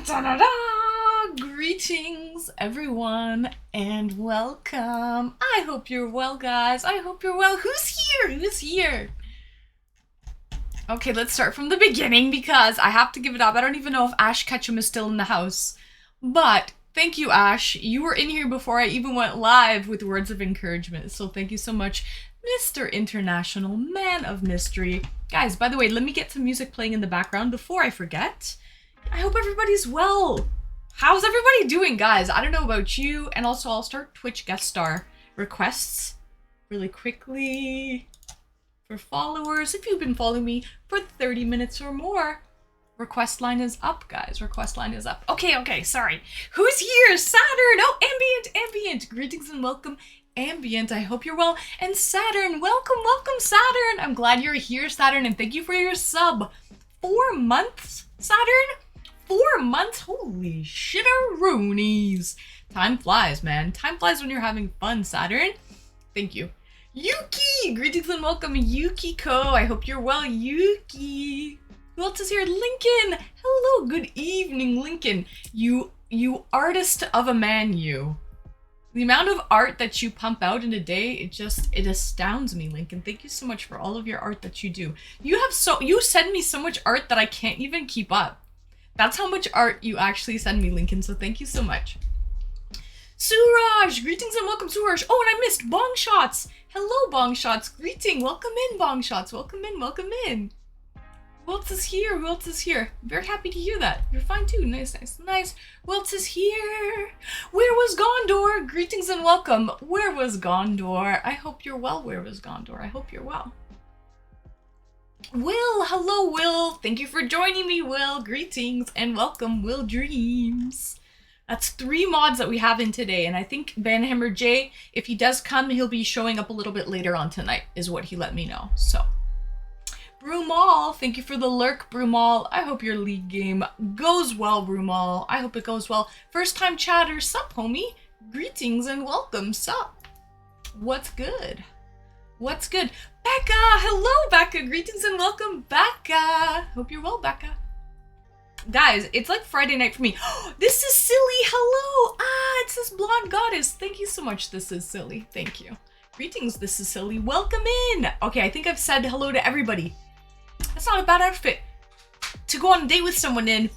Da-da-da! Greetings, everyone, and welcome. I hope you're well, guys. I hope you're well. Who's here? Who's here? Okay, let's start from the beginning because I have to give it up. I don't even know if Ash Ketchum is still in the house. But thank you, Ash. You were in here before I even went live with words of encouragement. So thank you so much, Mr. International Man of Mystery. Guys, by the way, let me get some music playing in the background before I forget. I hope everybody's well. How's everybody doing, guys? I don't know about you. And also, I'll start Twitch guest star requests really quickly for followers. If you've been following me for 30 minutes or more, request line is up, guys. Request line is up. Okay, sorry. Who's here? Saturn! Oh, Ambient! Greetings and welcome, Ambient. I hope you're well. And Saturn, welcome, Saturn. I'm glad you're here, Saturn, and thank you for your sub. 4 months, Saturn? 4 months? Holy shit-a-roonies. Time flies, man. Time flies when you're having fun, Saturn. Thank you. Yuki! Greetings and welcome, Yukiko. I hope you're well, Yuki. Who else is here? Lincoln! Hello, good evening, Lincoln. You artist of a man, you. The amount of art that you pump out in a day, it astounds me, Lincoln. Thank you so much for all of your art that you do. You send me so much art that I can't even keep up. That's how much art you actually send me, Lincoln, so thank you so much. Suraj! Greetings and welcome, Suraj. Oh, and I missed Bong Shots. Hello, Bong Shots. Greeting. Welcome in, Bong Shots. Welcome in. Who else is here? I'm very happy to hear that. You're fine too. Nice. Who else is here? Where was Gondor? Greetings and welcome. Where was Gondor? I hope you're well. Where was Gondor? I hope you're well. Will, hello Will. Thank you for joining me, Will. Greetings and welcome, Will Dreams. That's 3 mods that we have in today, and I think Banhammer J, if he does come, he'll be showing up a little bit later on tonight, is what he let me know. So, Brumal, thank you for the lurk, Brumal. I hope your league game goes well, Brumal. I hope it goes well. First time chatter, sup, homie? Greetings and welcome, sup? What's good? Becca! Hello, Becca! Greetings and welcome, Becca! Hope you're well, Becca. Guys, it's like Friday night for me. This is Silly! Hello! It says Blonde Goddess. Thank you so much, This is Silly. Thank you. Greetings, This is Silly. Welcome in! Okay, I think I've said hello to everybody. That's not a bad outfit to go on a date with someone in.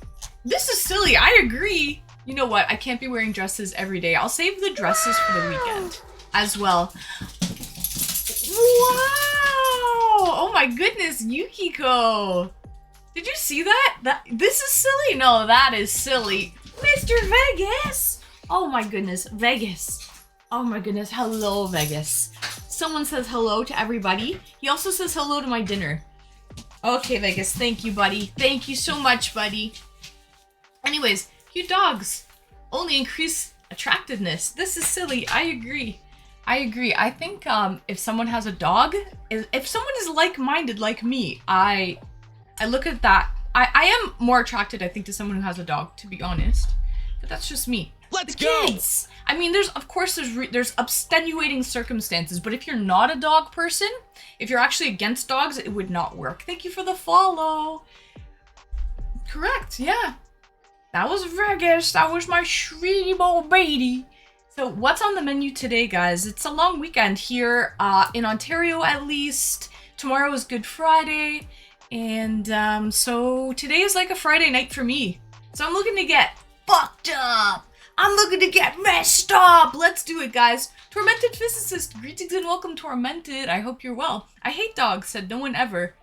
This is Silly, I agree. You know what? I can't be wearing dresses every day. I'll save the dresses for the weekend as well. Wow! Oh my goodness, Yukiko! Did you see that? This is silly? No, that is silly. Mr. Vegas! Oh my goodness, Vegas. Oh my goodness, hello, Vegas. Someone says hello to everybody. He also says hello to my dinner. Okay, Vegas, thank you, buddy. Thank you so much, buddy. Anyways, cute dogs only increase attractiveness. This is silly, I agree. I think if someone has a dog, if someone is like-minded like me, I look at that. I am more attracted, I think, to someone who has a dog, to be honest. But that's just me. Let's go! Kids. I mean, there's extenuating circumstances, but if you're not a dog person, if you're actually against dogs, it would not work. Thank you for the follow. Correct, yeah. That was Vegas. That was my sweetie boy baby. So what's on the menu today, guys? It's a long weekend here in Ontario, at least. Tomorrow is Good Friday. And so today is like a Friday night for me. So I'm looking to get fucked up. I'm looking to get messed up. Let's do it, guys. Tormented Physicist. Greetings and welcome, Tormented. I hope you're well. I hate dogs, said no one ever.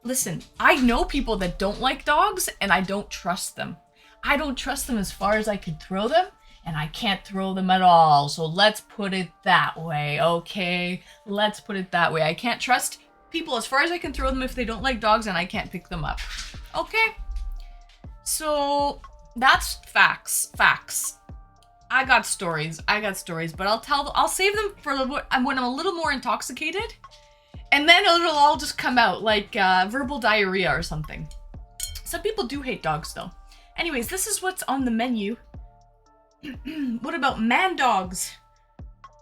Listen, I know people that don't like dogs, and I don't trust them. I don't trust them as far as I could throw them. And I can't throw them at all, so let's put it that way, okay? Let's put it that way. I can't trust people as far as I can throw them if they don't like dogs, and I can't pick them up. Okay? So, that's facts. I got stories, but I'll save them for when I'm a little more intoxicated, and then it'll all just come out, like verbal diarrhea or something. Some people do hate dogs, though. Anyways, this is what's on the menu. What about man dogs?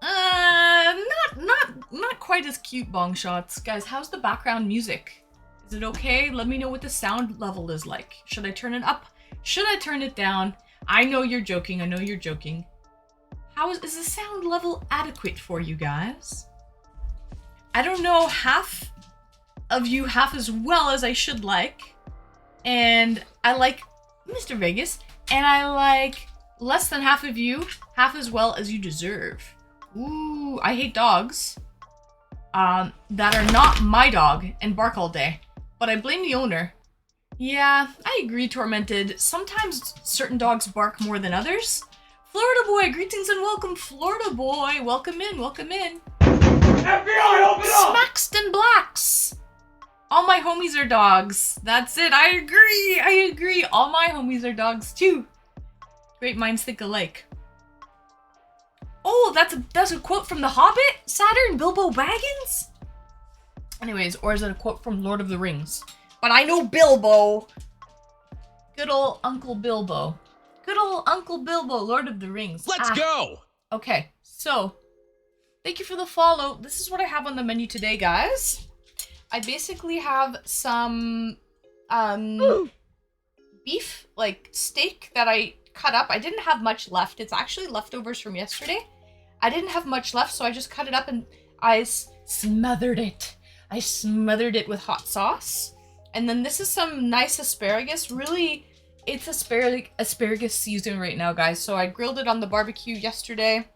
Not quite as cute, Bong Shots. Guys, how's the background music? Is it okay? Let me know what the sound level is like. Should I turn it up? Should I turn it down? I know you're joking. I know you're joking. How is the sound level adequate for you guys? I don't know half of you half as well as I should like. And I like Mr. Vegas. And I like less than half of you half as well as you deserve. Ooh, I hate dogs that are not my dog and bark all day. But I blame the owner. Yeah, I agree, Tormented. Sometimes certain dogs bark more than others. Florida Boy, greetings and welcome, Florida Boy. Welcome in, welcome in. FBI, open up! Smaxton Blacks. All my homies are dogs. That's it, I agree. All my homies are dogs too. Great minds think alike. Oh, that's a quote from The Hobbit? Saturn, Bilbo Baggins? Anyways, or is it a quote from Lord of the Rings? But I know Bilbo. Good old Uncle Bilbo. Good old Uncle Bilbo, Lord of the Rings. Let's go! Okay, so thank you for the follow. This is what I have on the menu today, guys. I basically have some beef, like steak that I cut up. I didn't have much left. It's actually leftovers from yesterday. I didn't have much left, so I just cut it up and I smothered it. I smothered it with hot sauce. And then this is some nice asparagus. Really, it's asparagus season right now, guys. So I grilled it on the barbecue yesterday.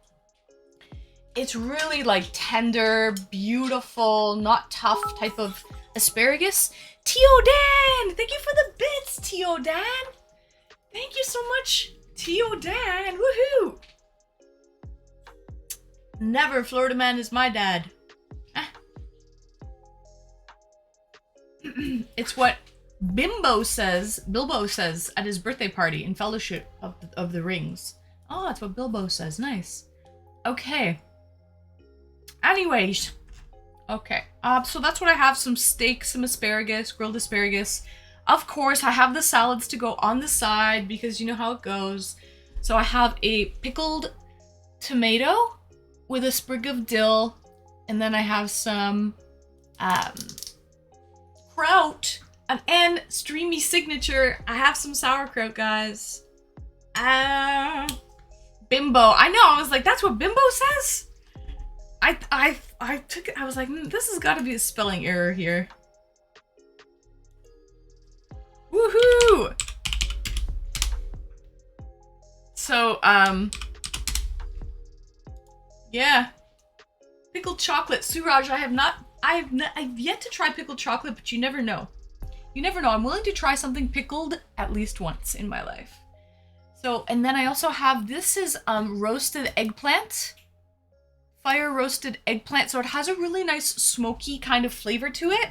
It's really like tender, beautiful, not tough type of asparagus. Tio Dan! Thank you for the bits, Tio Dan! Thank you so much, Tio Dan! Woohoo! Never, Florida man is my dad. It's what Bilbo says at his birthday party in Fellowship of the Rings. Oh, that's what Bilbo says. Nice. Okay. Anyways. Okay. So that's what I have. Some steak, some asparagus, grilled asparagus. Of course, I have the salads to go on the side because you know how it goes. So I have a pickled tomato with a sprig of dill. And then I have some kraut, and streamy signature. I have some sauerkraut, guys. Bimbo. I know. I was like, that's what Bimbo says. I took it. I was like, this has got to be a spelling error here. Woohoo! So, yeah. Pickled chocolate. Suraj, I've yet to try pickled chocolate, but you never know. You never know. I'm willing to try something pickled at least once in my life. So, and then I also have, this is roasted eggplant. Fire roasted eggplant. So it has a really nice smoky kind of flavor to it.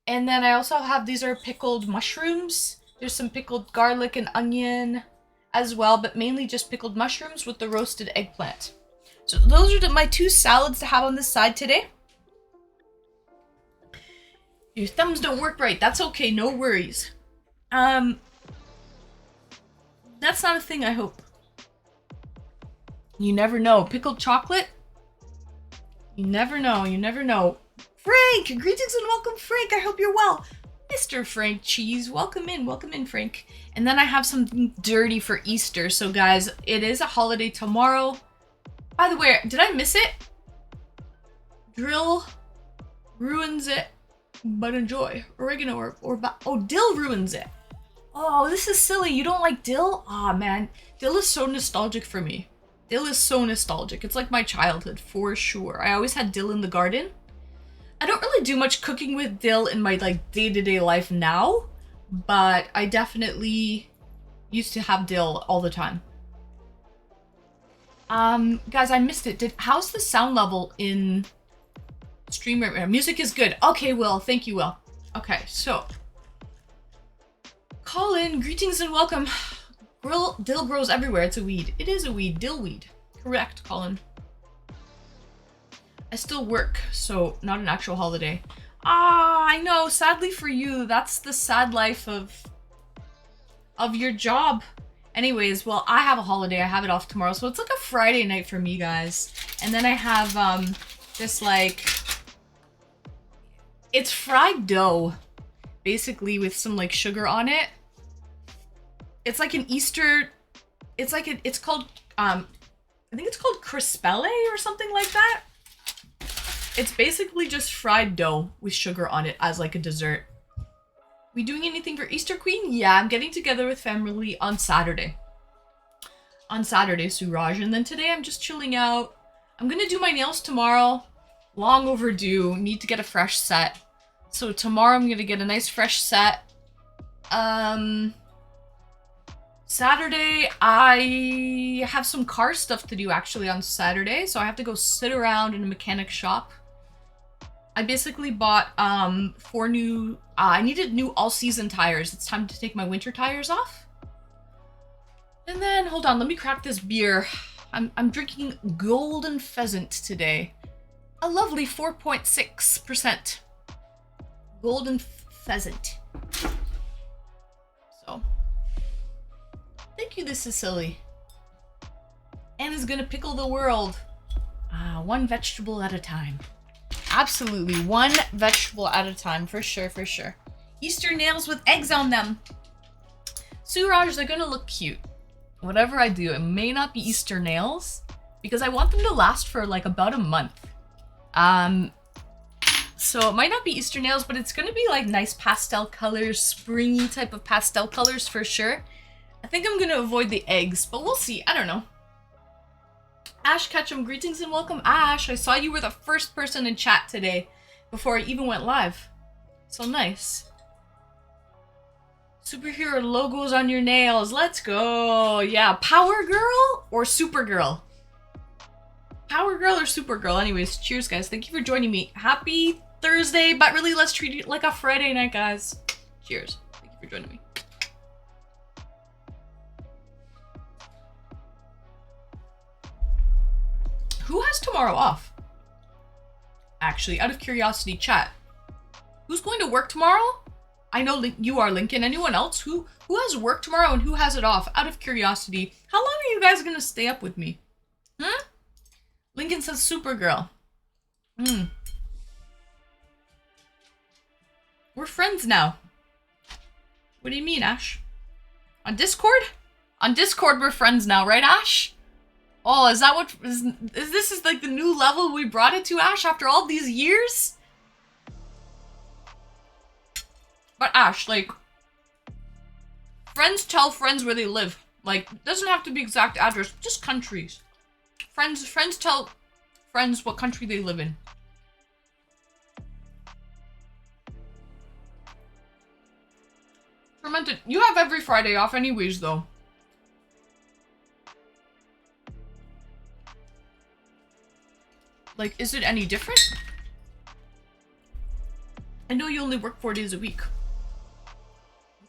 And then I also have, these are pickled mushrooms. There's some pickled garlic and onion as well, but mainly just pickled mushrooms with the roasted eggplant. So those are my two salads to have on this side today. Your thumbs don't work right. That's okay. No worries. That's not a thing, I hope. You never know. Pickled chocolate? You never know. You never know. Frank! Greetings and welcome, Frank. I hope you're well. Mr. Frank Cheese. Welcome in, Frank. And then I have something dirty for Easter. So, guys, it is a holiday tomorrow. By the way, did I miss it? Drill ruins it. But enjoy. Oregano oh, dill ruins it. Oh, this is silly. You don't like dill? Aw, man. Dill is so nostalgic for me. Dill is so nostalgic. It's like my childhood, for sure. I always had dill in the garden. I don't really do much cooking with dill in my, like, day-to-day life now. But I definitely used to have dill all the time. Guys, I missed it. How's the sound level in stream right now? Music is good. Okay, Will. Thank you, Will. Okay, so Colin, greetings and welcome. Dill grows everywhere. It's a weed. It is a weed. Dillweed. Correct, Colin. I still work, so not an actual holiday. Ah, I know. Sadly for you, that's the sad life of your job. Anyways, well, I have a holiday. I have it off tomorrow, so it's like a Friday night for me, guys. And then I have this like, it's fried dough, basically with some like sugar on it. It's like an Easter. It's called I think it's called crispelle or something like that. It's basically just fried dough with sugar on it as like a dessert. We doing anything for Easter, Queen? Yeah, I'm getting together with family on Saturday. On Saturday, Suraj. And then today I'm just chilling out. I'm gonna do my nails tomorrow. Long overdue. Need to get a fresh set. So tomorrow I'm gonna get a nice fresh set. Saturday, I have some car stuff to do actually on Saturday, so I have to go sit around in a mechanic shop. I basically bought 4 new, I needed new all-season tires. It's time to take my winter tires off. And then, hold on, let me crack this beer. I'm drinking Golden Pheasant today. A lovely 4.6%. Golden Pheasant. So, thank you, this is silly. Anna's gonna pickle the world. One vegetable at a time. Absolutely, one vegetable at a time, for sure, for sure. Easter nails with eggs on them. Suraj, they're gonna look cute. Whatever I do, it may not be Easter nails, because I want them to last for like about a month. So it might not be Easter nails, but it's gonna be like nice pastel colors, springy type of pastel colors for sure. I think I'm gonna avoid the eggs, but we'll see. I don't know. Ash Ketchum, greetings and welcome, Ash. I saw you were the first person in chat today before I even went live. So nice. Superhero logos on your nails. Let's go. Yeah, Power Girl or Supergirl? Power Girl or Supergirl? Anyways, cheers, guys. Thank you for joining me. Happy Thursday, but really let's treat it like a Friday night, guys. Cheers. Thank you for joining me. Who has tomorrow off? Actually, out of curiosity, chat. Who's going to work tomorrow? I know you are, Lincoln. Anyone else? Who has work tomorrow and who has it off? Out of curiosity. How long are you guys going to stay up with me? Huh? Lincoln says Supergirl. We're friends now. What do you mean, Ash? On Discord? On Discord, we're friends now, right, Ash? Oh, is that what is this like the new level we brought it to, Ash, after all these years? But Ash, like, friends tell friends where they live. Like, it doesn't have to be exact address, just countries. Friends tell friends what country they live in. Fermented, you have every Friday off anyways, though. Like, is it any different? I know you only work 4 days a week.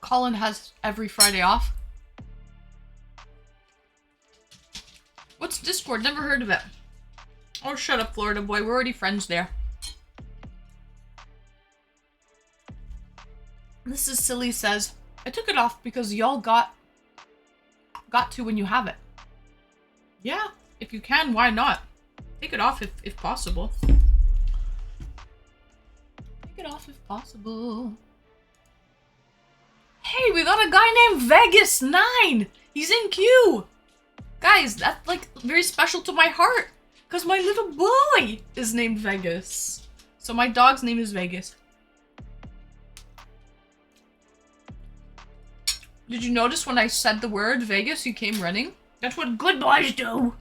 Colin has every Friday off. What's Discord? Never heard of it. Oh, shut up, Florida boy. We're already friends there. This is silly says, I took it off because y'all got to when you have it. Yeah, if you can, why not? Take it off if possible. Take it off if possible. Hey, we got a guy named Vegas9. He's in queue. Guys, that's like very special to my heart. Because my little boy is named Vegas. So my dog's name is Vegas. Did you notice when I said the word Vegas, you came running? That's what good boys do.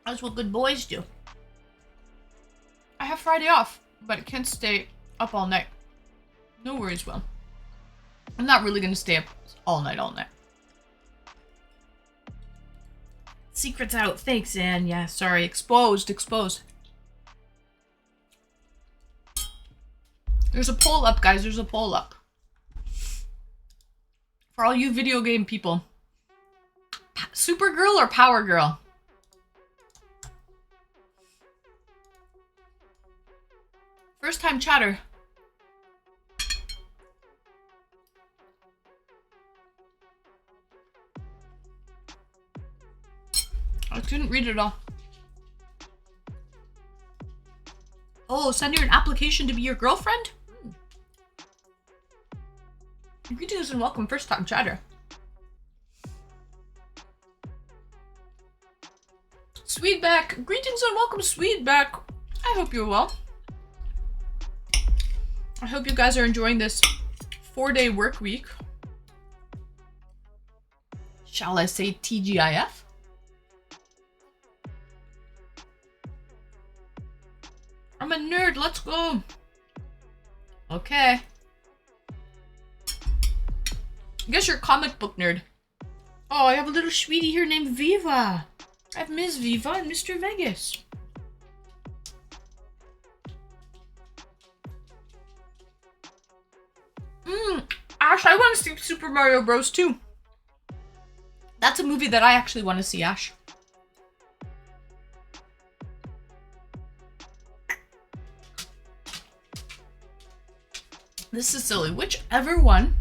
That's what good boys do. I have Friday off, but I can't stay up all night. No worries, Will. I'm not really gonna stay up all night. Secrets out. Thanks, Anne. Yeah, sorry. Exposed. There's a poll up, guys. There's a poll up. For all you video game people. Supergirl or Power Girl? First time chatter. I couldn't read it all. Oh, send her an application to be your girlfriend? Greetings and welcome, first time chatter. Sweetback, greetings and welcome, Sweetback. I hope you're well. I hope you guys are enjoying this 4-day work week. Shall I say TGIF? I'm a nerd, let's go. Okay. I guess you're a comic book nerd. Oh, I have a little sweetie here named Viva. I have Ms. Viva and Mr. Vegas. Ash, I want to see Super Mario Bros. 2. That's a movie that I actually want to see, Ash. This is silly. Whichever one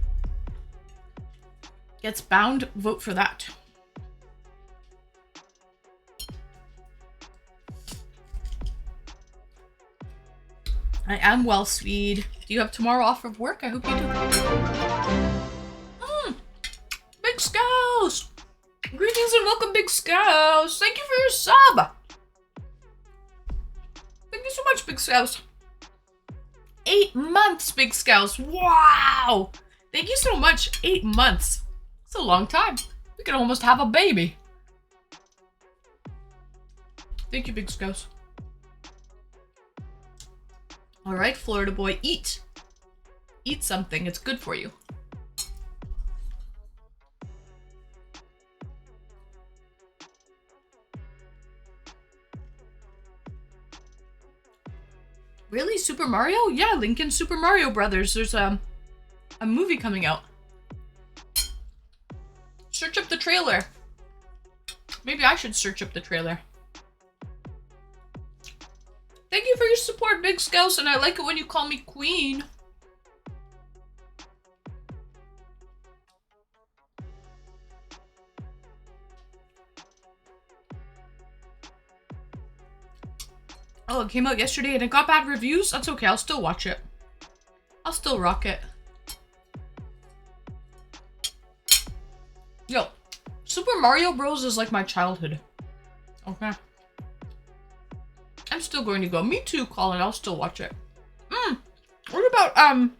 gets bound, vote for that. I am well, Swede. Do you have tomorrow off of work? I hope you do. Big Scouse! Greetings and welcome, Big Scouse! Thank you for your sub! Thank you so much, Big Scouse. 8 months, Big Scouse. Wow! Thank you so much. 8 months. It's a long time. We could almost have a baby. Thank you, Big Scouse. Alright, Florida boy, eat. Eat something. It's good for you. Really? Super Mario? Yeah, Lincoln Super Mario Brothers. There's a movie coming out. Search up the trailer. Maybe I should search up the trailer. Thank you for your support, Big Scouse, and I like it when you call me Queen. Oh, it came out yesterday and it got bad reviews? That's okay, I'll still watch it. I'll still rock it. Yo, Super Mario Bros. Is like my childhood. Okay. I'm still going to go. Me too, Colin. I'll still watch it. What about,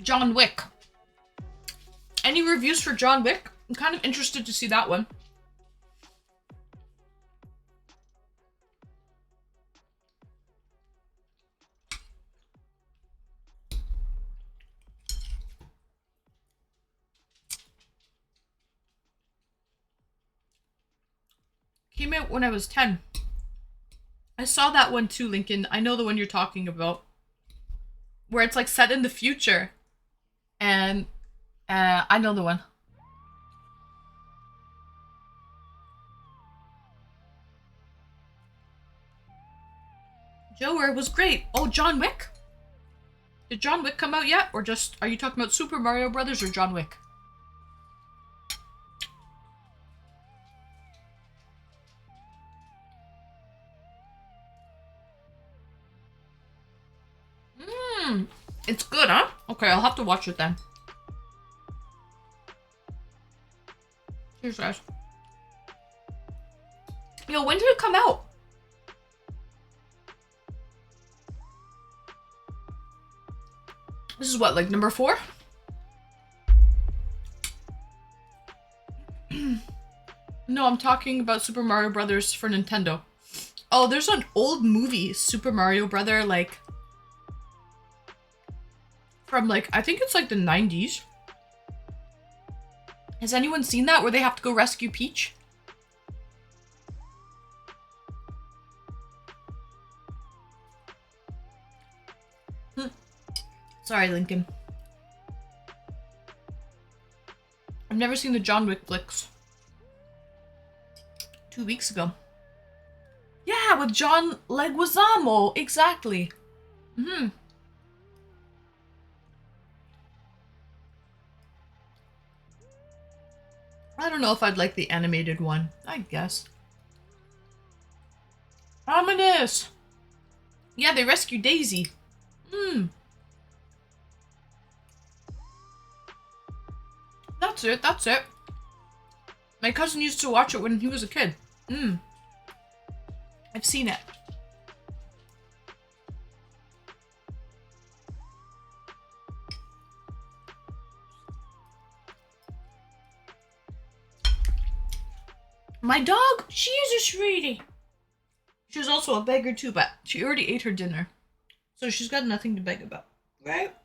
John Wick? Any reviews for John Wick? I'm kind of interested to see that one. Came out when I was 10. I saw that one too, Lincoln. I know the one you're talking about. Where it's like set in the future. And I know the one. Joer was great. Oh, John Wick? Did John Wick come out yet? Or just, are you talking about Super Mario Brothers or John Wick? It's good, huh? Okay, I'll have to watch it then. Cheers, guys. Yo, when did it come out? This is what, like number 4? No, I'm talking about Super Mario Brothers for Nintendo. Oh, there's an old movie, Super Mario Brother, like... from like, I think it's like the 90s. Has anyone seen that where they have to go rescue Peach? Sorry, Lincoln. I've never seen the John Wick flicks. 2 weeks ago. Yeah, with John Leguizamo, exactly. I don't know if I'd like the animated one. I guess. Ominous! Yeah, they rescue Daisy. that's it. That's it. My cousin used to watch it when he was a kid. I've seen it. My dog, she is a sweetie. She was also a beggar too, but she already ate her dinner. So she's got nothing to beg about, right?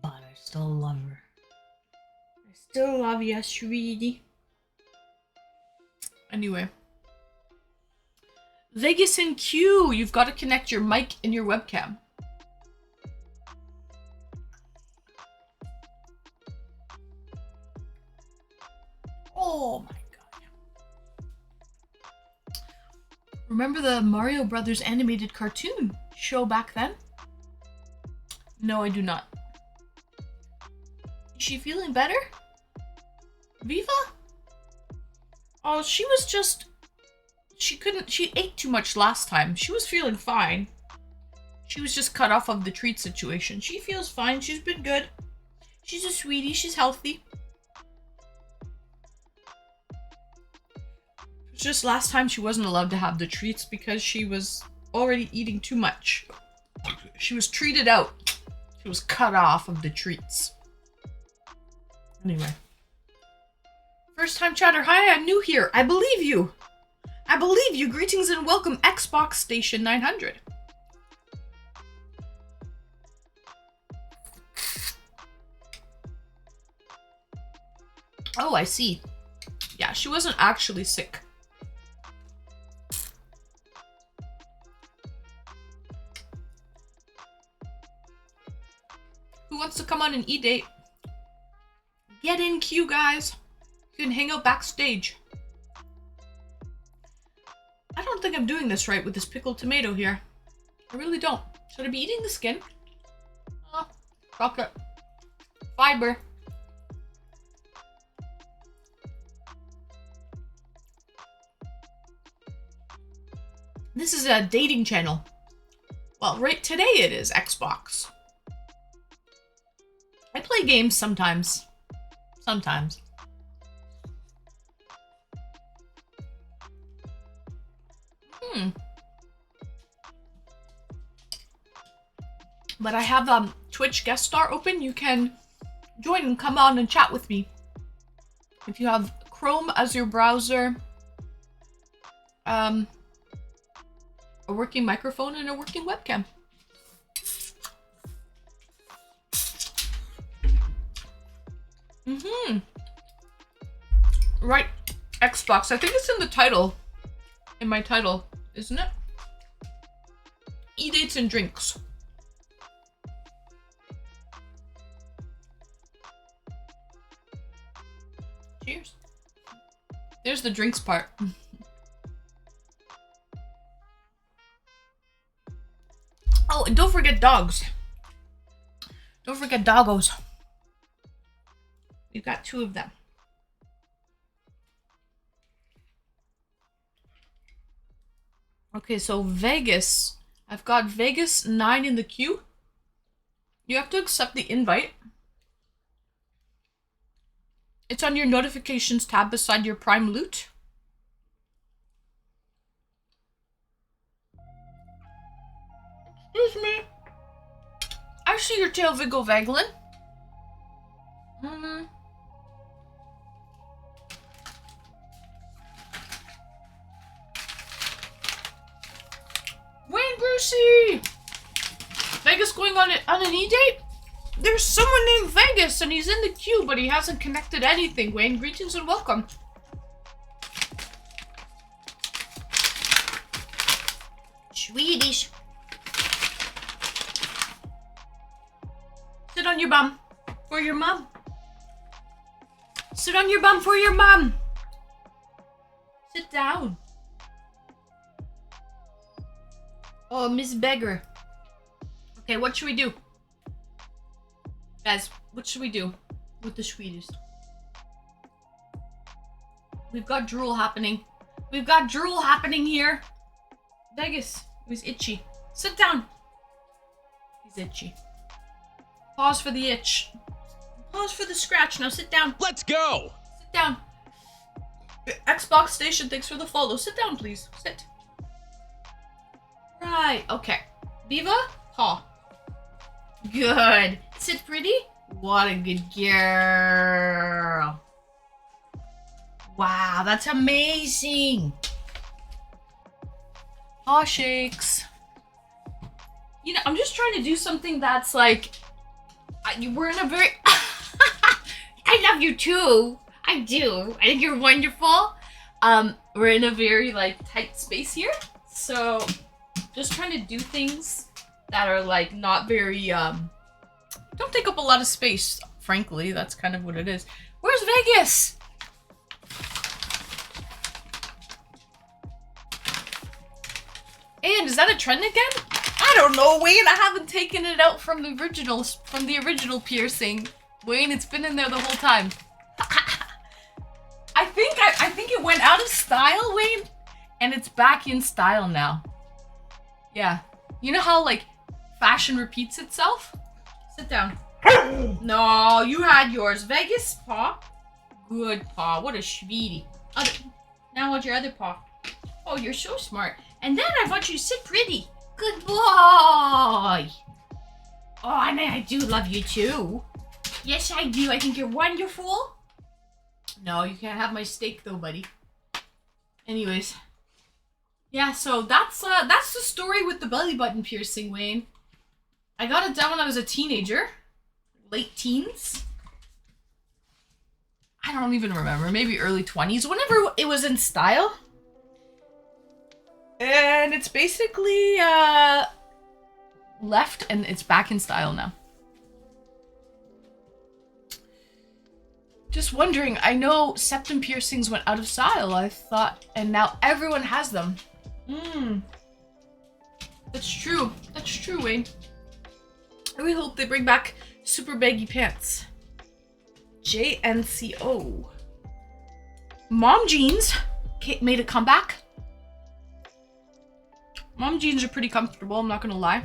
But I still love her. I still love you, sweetie. Anyway. Vegas and Q, you've got to connect your mic and your webcam. Oh my god. Remember the Mario Brothers animated cartoon show back then? No, I do not. Is she feeling better? Viva? Oh, she was just... She ate too much last time. She was feeling fine. She was just cut off of the treat situation. She feels fine. She's been good. She's a sweetie. She's healthy. It's just last time she wasn't allowed to have the treats because she was already eating too much. She was treated out. She was cut off of the treats. Anyway. First time chatter. Hi, I'm new here. I believe you. I believe you. Greetings and welcome, Xbox Station 900. Oh, I see. Yeah, she wasn't actually sick. Who wants to come on an eDate? Get in queue, guys. You can hang out backstage. I don't think I'm doing this right with this pickled tomato here. I really don't. Should I be eating the skin? Oh, chocolate. Fiber. This is a dating channel. Well, right today it is Xbox. I play games sometimes. Sometimes. But I have Twitch guest star open. You can join and come on and chat with me. If you have Chrome as your browser, a working microphone and a working webcam. Right, Xbox. I think it's in the title. In my title, isn't it? eDates and drinks. Cheers. There's the drinks part. Oh, and don't forget dogs. Don't forget doggos. We've got 2 of them. Okay, so Vegas. I've got Vegas 9 in the queue. You have to accept the invite. It's on your notifications tab beside your Prime loot. Excuse me. I see your tail, Viggo Vaglin. Wayne Brucey! Vegas going on an e-date? There's someone named Vegas and he's in the queue, but he hasn't connected anything. Wayne, greetings and welcome. Swedish. Sit on your bum for your mom. Sit on your bum for your mom. Sit down. Oh, Miss Beggar. Okay, what should we do? Guys, what should we do with the Swedish? We've got drool happening. We've got drool happening here. Vegas, he's itchy. Sit down. He's itchy. Pause for the itch. Pause for the scratch. Now sit down. Let's go! Sit down. Xbox Station, thanks for the follow. Sit down, please. Sit. Right, okay. Viva, paw. Good. Sit pretty. What a good girl. Wow, that's amazing. Paw shakes. You know, I'm just trying to do something that's like, we're in a very, I love you too. I do. I think you're wonderful. We're in a very like tight space here. So just trying to do things that are like not very, don't take up a lot of space, frankly. That's kind of what it is. Where's Vegas? And is that a trend again? I don't know, Wayne. I haven't taken it out from the original piercing. Wayne, it's been in there the whole time. I think it went out of style, Wayne, and it's back in style now. Yeah. You know how like fashion repeats itself? Sit down. No, you had yours. Vegas paw. Good paw. What a sweetie. Now what's your other paw? Oh, you're so smart. And then I want you to sit pretty. Good boy. Oh, and I do love you too. Yes, I do. I think you're wonderful. No, you can't have my steak though, buddy. Anyways. Yeah, so that's the story with the belly button piercing, Wayne. I got it done when I was a teenager. Late teens. I don't even remember. Maybe early 20s. Whenever it was in style. And it's basically left and it's back in style now. Just wondering, I know septum piercings went out of style, I thought, and now everyone has them. That's true. That's true, Wayne. I really hope they bring back super baggy pants. JNCO. Mom jeans made a comeback. Mom jeans are pretty comfortable, I'm not gonna lie.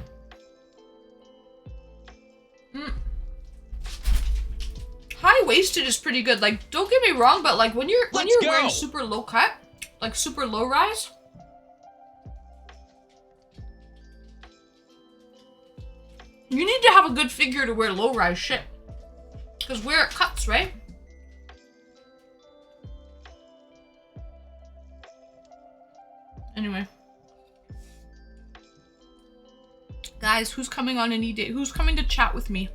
High-waisted is pretty good. Like, don't get me wrong, but like when you're wearing super low cut, like super low rise, you need to have a good figure to wear low rise shit. Cause where it cuts, right? Anyway. Guys, who's coming on an eDate? Who's coming to chat with me?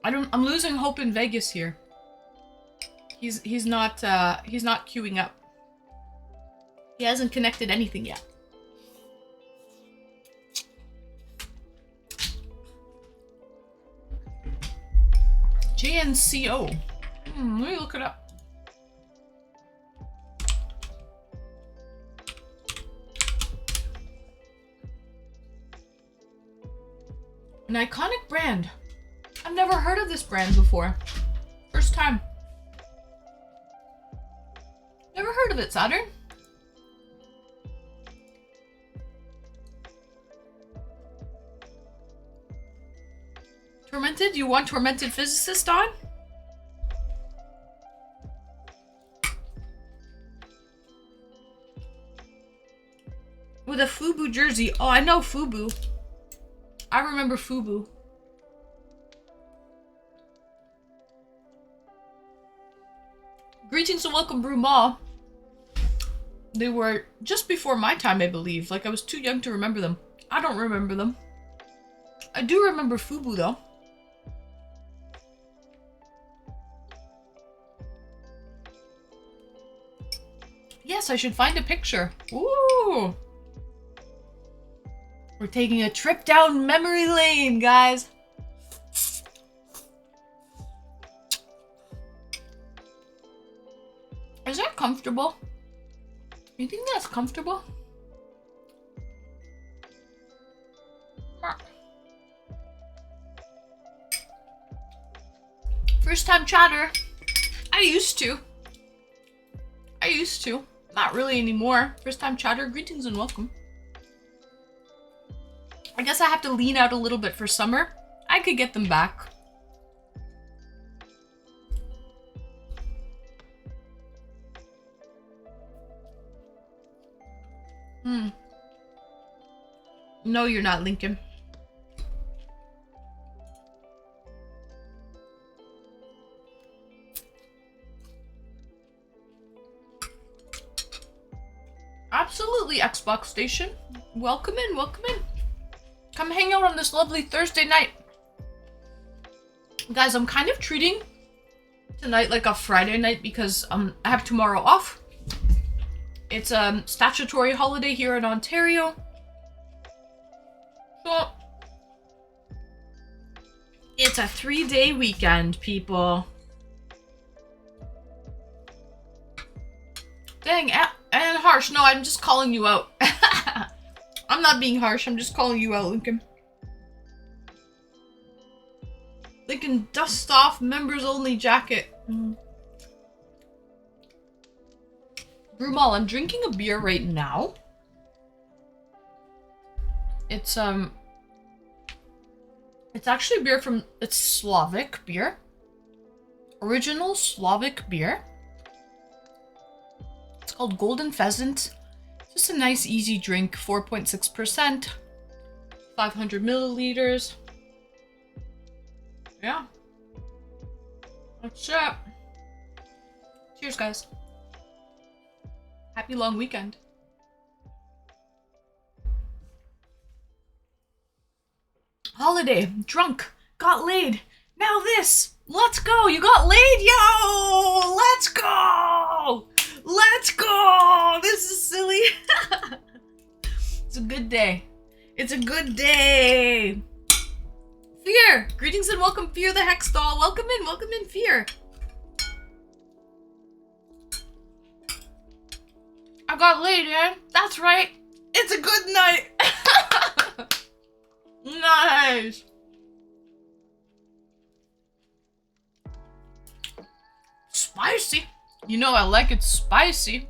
I'm losing hope in Vegas here. He's not queuing up. He hasn't connected anything yet. JNCO. Let me look it up. An iconic brand. I've never heard of this brand before. First time. Never heard of it, Saturn. Tormented? You want Tormented Physicist on? With a FUBU jersey. Oh, I know FUBU. I remember FUBU. Greetings and welcome, Brew Mall. They were just before my time, I believe. Like, I was too young to remember them. I don't remember them. I do remember FUBU, though. Yes, I should find a picture. Ooh! We're taking a trip down memory lane, guys. Is that comfortable? You think that's comfortable? First time chatter. I used to. Not really anymore. First time chatter. Greetings and welcome. I guess I have to lean out a little bit for summer. I could get them back. Hmm. No, you're not, Lincoln. Absolutely, Xbox Station. Welcome in, welcome in. Come hang out on this lovely Thursday night. Guys, I'm kind of treating tonight like a Friday night because I have tomorrow off. It's a statutory holiday here in Ontario. So, it's a 3-day weekend, people. Dang, and harsh. No, I'm just calling you out. I'm not being harsh, I'm just calling you out, Lincoln. Lincoln, dust off members only jacket. Brumal, I'm drinking a beer right now. It's actually beer from, it's Slavic beer. Original Slavic beer. It's called Golden Pheasant. Just a nice easy drink, 4.6%, 500 milliliters. Yeah. That's it. Cheers, guys. Happy long weekend. Holiday, drunk, got laid. Now this. Let's go. You got laid? Yo! Let's go! Let's go! This is silly. It's a good day. It's a good day. Fear! Greetings and welcome, Fear the Hex Doll. Welcome in, Fear. I got laid, eh? That's right. It's a good night. Nice. Spicy. You know I like it spicy.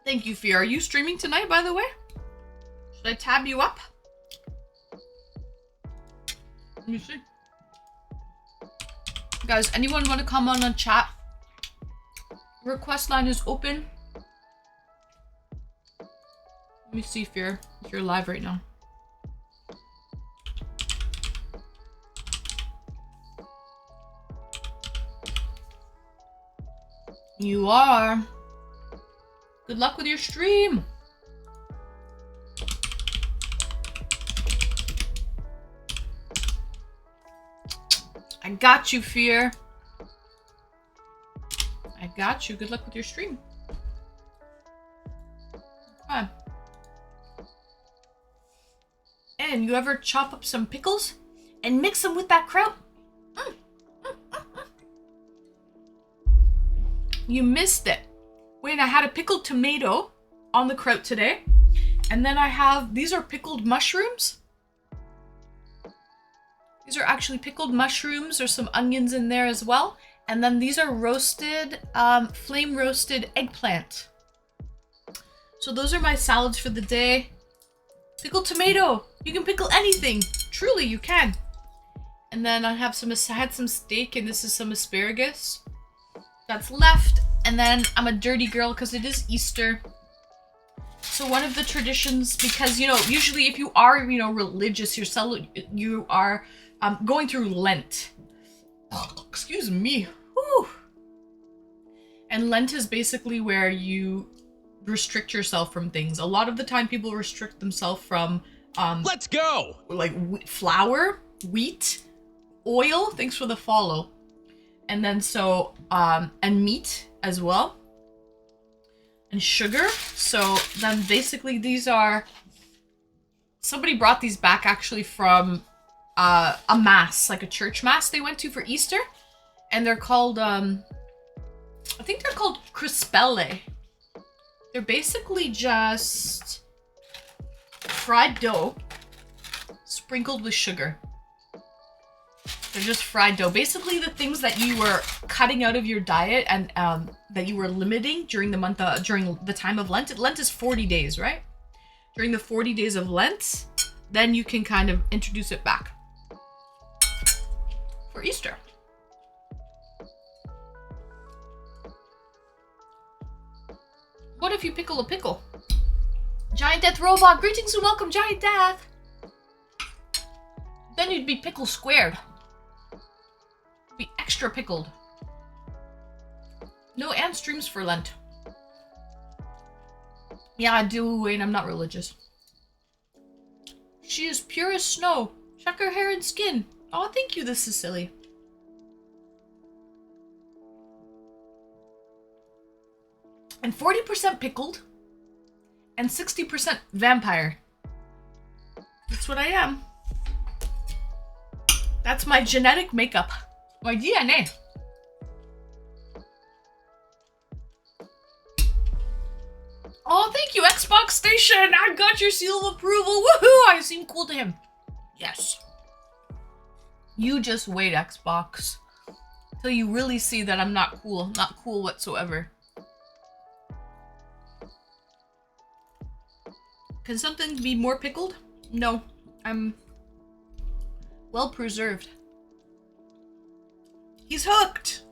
Thank you, Fear. Are you streaming tonight, by the way? Should I tab you up? Let me see. Guys, anyone want to come on chat? Request line is open. Let me see, Fear, if you're live right now. You are. Good luck with your stream. I got you, Fear. I got you. Good luck with your stream. Okay. And you ever chop up some pickles and mix them with that kraut? You missed it. Wait, I had a pickled tomato on the kraut today. And then I have, these are pickled mushrooms. These are actually pickled mushrooms. There's some onions in there as well. And then these are roasted, flame roasted eggplant. So those are my salads for the day. Pickled tomato. You can pickle anything. Truly, you can. And then I had some steak, and this is some asparagus that's left. And then I'm a dirty girl because it is Easter. So one of the traditions, because, you know, usually if you are, you know, religious, you are going through Lent. Oh, excuse me. Whew. And Lent is basically where you restrict yourself from things. A lot of the time people restrict themselves from let's go! Like flour, wheat, oil, thanks for the follow. And then so and meat as well. And sugar. So then basically these are, somebody brought these back actually from a mass, like a church mass they went to for Easter. And they're called I think they're called crispelle. They're basically just fried dough sprinkled with sugar. They're just fried dough. Basically the things that you were cutting out of your diet and that you were limiting during the month during the time of Lent. Lent is 40 days, right? During the 40 days of Lent, then you can kind of introduce it back for Easter. What if you pickle a pickle? Giant Death Robot, greetings and welcome, Giant Death! Then you'd be pickle squared. Be extra pickled. No Anne streams for Lent. Yeah, I do, Wayne, I'm not religious. She is pure as snow. Check her hair and skin. Oh, thank you, this is silly. And 40% pickled. And 60% vampire. That's what I am. That's my genetic makeup. My DNA. Oh, thank you, Xbox Station! I got your seal of approval! Woohoo! I seem cool to him. Yes. You just wait, Xbox. Till you really see that I'm not cool. Not cool whatsoever. Can something be more pickled? No. I'm well preserved. He's hooked!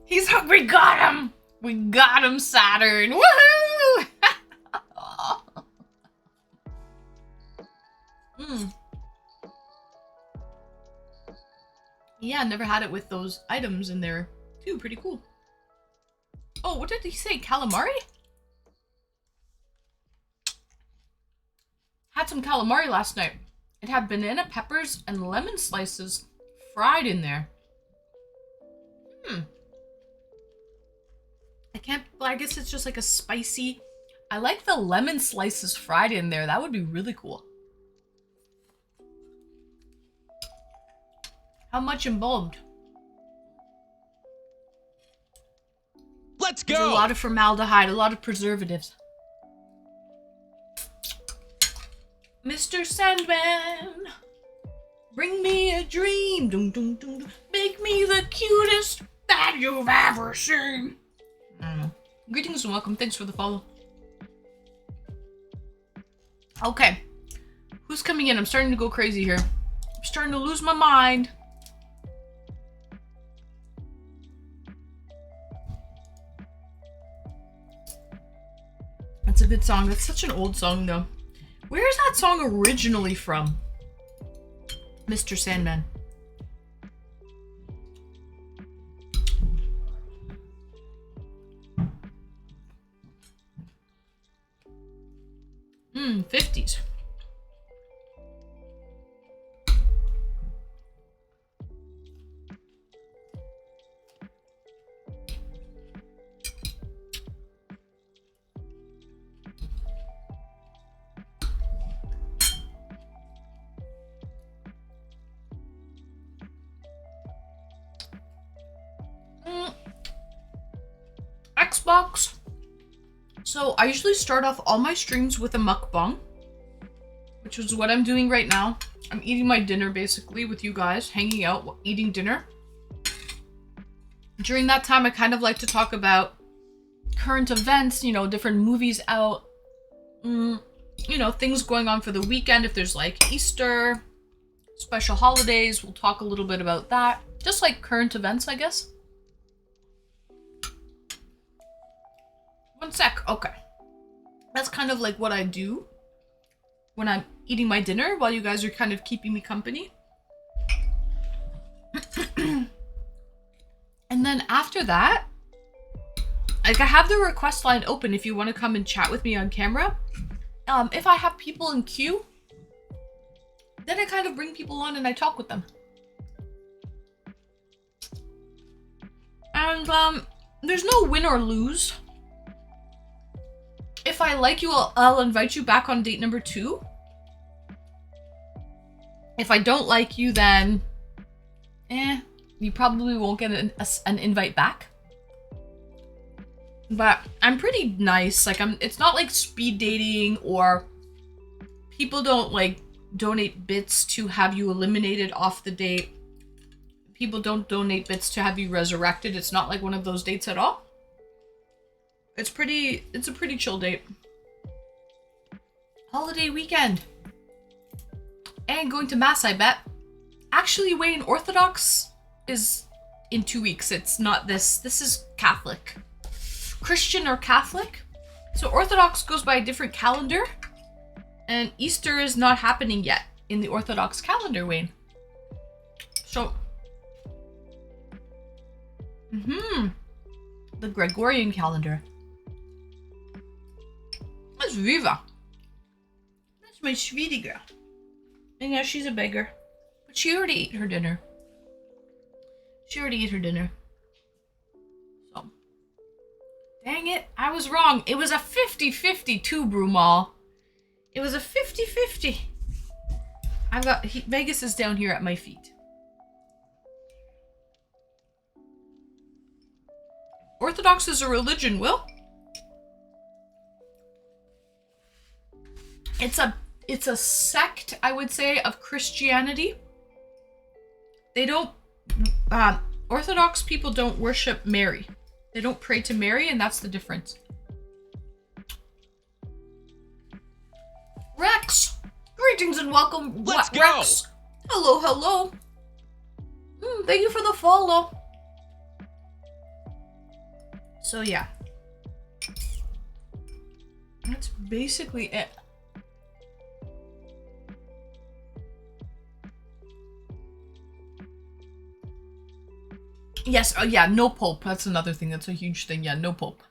He's hooked! We got him! We got him, Saturn! Woohoo! Yeah, never had it with those items in there too. Pretty cool. Oh, what did he say? Calamari? Had some calamari last night. It had banana peppers and lemon slices fried in there. I guess it's just like a spicy. I like the lemon slices fried in there. That would be really cool. How much embalmed? Let's go! There's a lot of formaldehyde, a lot of preservatives. Mr. Sandman, bring me a dream. Dum, dum, dum, dum. Make me the cutest that you've ever seen. I don't know. Greetings and welcome. Thanks for the follow. Okay. Who's coming in? I'm starting to go crazy here. I'm starting to lose my mind. That's a good song. That's such an old song, though. Where is that song originally from? Mr. Sandman. Hmm, 50s. Xbox. So I usually start off all my streams with a mukbang, which is what I'm doing right now. I'm eating my dinner basically with you guys, hanging out, eating dinner. During that time, I kind of like to talk about current events, you know, different movies out, you know, things going on for the weekend. If there's like Easter, special holidays, we'll talk a little bit about that. Just like current events, I guess. One sec. Okay. That's kind of like what I do when I'm eating my dinner while you guys are kind of keeping me company. And then after that, like I have the request line open if you want to come and chat with me on camera. If I have people in queue, then I kind of bring people on and I talk with them. And there's no win or lose. If I like you, I'll invite you back on date number 2. If I don't like you, then you probably won't get an invite back. But I'm pretty nice. Like it's not like speed dating or people don't like donate bits to have you eliminated off the date. People don't donate bits to have you resurrected. It's not like one of those dates at all. It's a pretty chill date. Holiday weekend. And going to mass, I bet. Actually, Wayne, Orthodox is in 2 weeks. It's not this. This is Catholic. Christian or Catholic. So Orthodox goes by a different calendar, and Easter is not happening yet in the Orthodox calendar, Wayne. So, the Gregorian calendar. That's Viva. That's my sweetie girl. And yeah, she's a beggar. But she already ate her dinner. So, dang it, I was wrong. It was a 50-50 too, Brumal. It was a 50-50. I've got Vegas is down here at my feet. Orthodox is a religion, Will. It's a sect, I would say, of Christianity. They don't Orthodox people don't worship Mary. They don't pray to Mary, and that's the difference. Rex! Greetings and welcome, Let's go! Rex! Hello, hello. Thank you for the follow. So yeah. That's basically it. Yes, yeah, no pope. That's another thing. That's a huge thing. Yeah, no pope.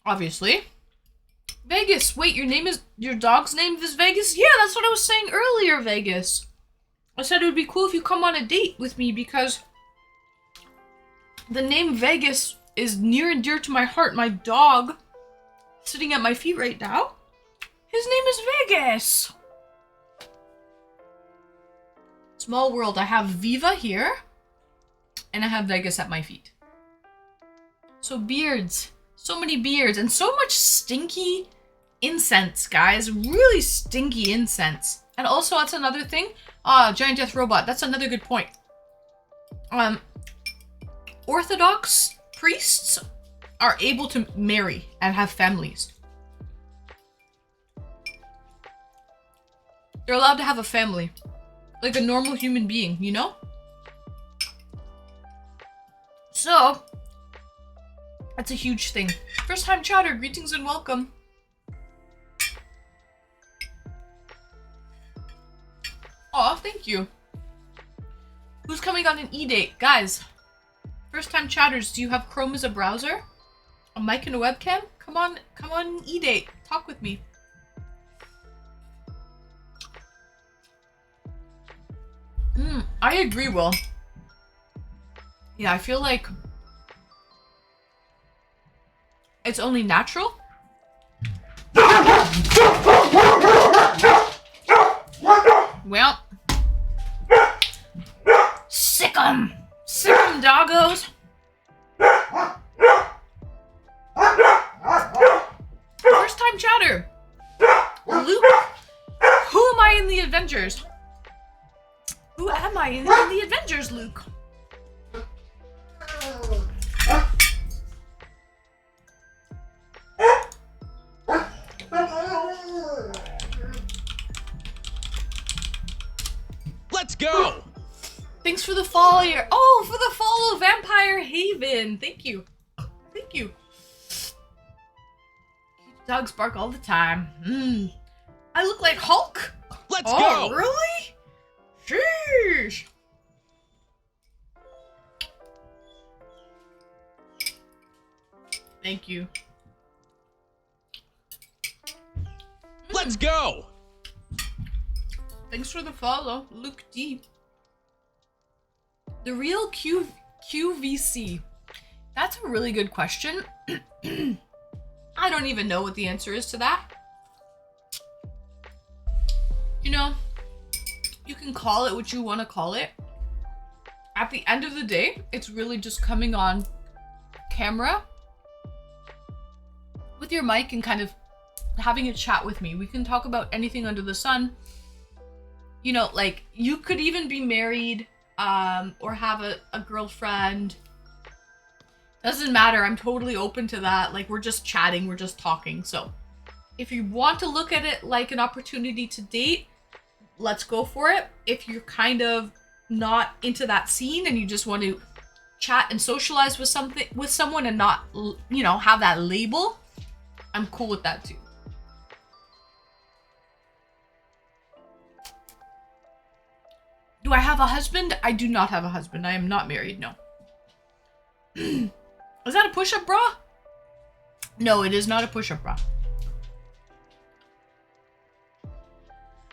Obviously. Vegas. Wait, your dog's name is Vegas? Yeah, that's what I was saying earlier, Vegas. I said it would be cool if you come on a date with me because the name Vegas is near and dear to my heart. My dog, sitting at my feet right now, his name is Vegas. Small world. I have Viva here. And I have Vegas at my feet. So beards. So many beards. And so much stinky incense, guys. Really stinky incense. And also, that's another thing. Giant Death Robot. That's another good point. Orthodox priests are able to marry and have families. They're allowed to have a family. Like a normal human being, you know? So, that's a huge thing. First time chatter, greetings and welcome. Aw, thank you. Who's coming on an eDate? Guys, first time chatters, do you have Chrome as a browser? A mic and a webcam? Come on eDate. Talk with me. I agree, Will. Yeah, I feel like it's only natural. Well, sick 'em, doggos. First time chatter. Luke, who am I in the Avengers? Who am I in the Avengers, Luke? Let's go! Thanks for the follow here. Oh, for the follow, Vampire Haven. Thank you. Thank you. Dogs bark all the time. I look like Hulk? Let's Oh, go! really? Sheesh. Thank you. Let's go! Thanks for the follow, Luke D. The real QVC. That's a really good question. I don't even know what the answer is to that. You know, you can call it what you want to call it. At the end of the day, it's really just coming on camera with your mic and kind of having a chat with me. We can talk about anything under the sun. You know, like, you could even be married, or have a girlfriend. Doesn't matter. I'm totally open to that. Like, we're just chatting. We're just talking. So if you want to look at it like an opportunity to date, let's go for it. If you're kind of not into that scene and you just want to chat and socialize with someone and not, you know, have that label, I'm cool with that too. Do I have a husband? I do not have a husband. I am not married, no. Is that a push-up bra? No, it is not a push-up bra.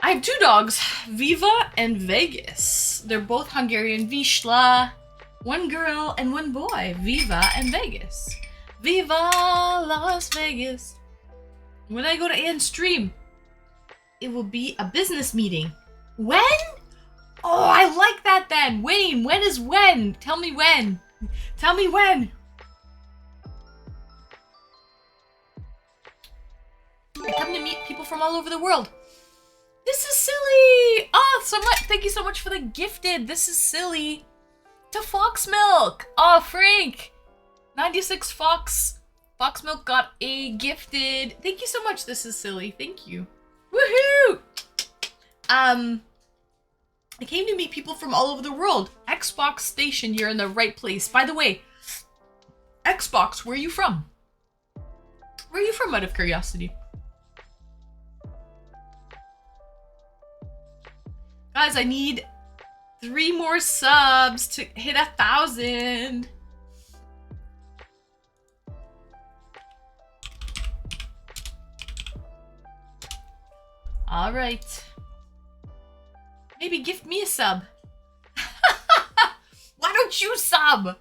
I have 2 dogs, Viva and Vegas. They're both Hungarian Vizsla. 1 girl and 1 boy, Viva and Vegas. Viva Las Vegas. When I go to Anne's stream, it will be a business meeting. When? Oh, I like that then. Wayne, when is when? Tell me when. Tell me when. I come to meet people from all over the world. This is silly. Oh, so much. Thank you so much for the gifted. This is silly. To Fox Milk. Oh, Frank. 96 Fox. Fox Milk got a gifted. Thank you so much. This is silly. Thank you. Woohoo! I came to meet people from all over the world. Xbox Station, you're in the right place. By the way, Xbox, where are you from? Where are you from, out of curiosity? Guys, I need 3 more subs to hit 1,000. All right. Maybe gift me a sub. Why don't you sub?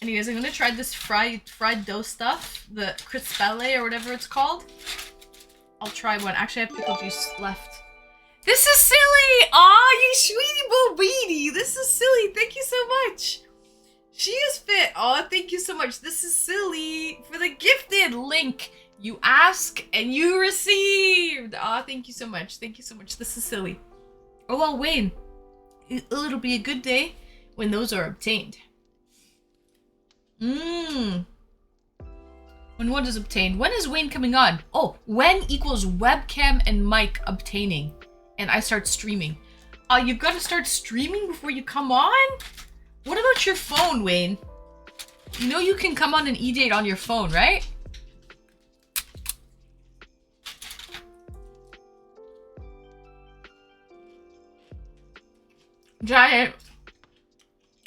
Anyways, I'm gonna try this fried dough stuff, the crispelle or whatever it's called. I'll try one. Actually, I have pickle juice left. This is silly! Aw, you sweetie bobini! This is silly. Thank you so much. She is fit. Aw, thank you so much. This is silly. For the gifted link, you ask and you received. Aw, thank you so much. Thank you so much. This is silly. Oh, well, Wayne. It'll be a good day when those are obtained. When what is obtained? When is Wayne coming on? Oh, when equals webcam and mic obtaining. And I start streaming. You've got to start streaming before you come on? What about your phone, Wayne? You know you can come on an eDate on your phone, right? Giant.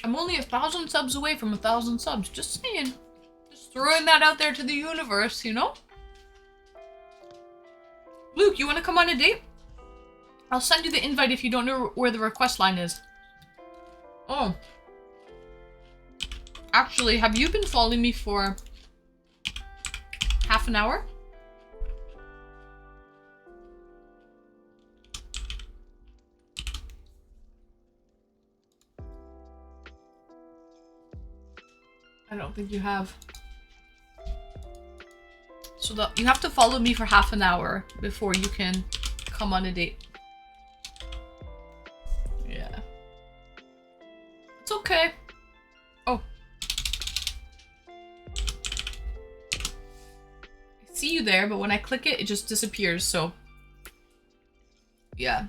I'm only 1,000 subs away from 1,000 subs. Just saying. Just throwing that out there to the universe, you know? Luke, you want to come on a date? I'll send you the invite if you don't know where the request line is. Oh. Actually, have you been following me for half an hour? I don't think you have. So you have to follow me for half an hour before you can come on a date. Yeah. It's okay. Oh. I see you there, but when I click it, it just disappears, so. Yeah.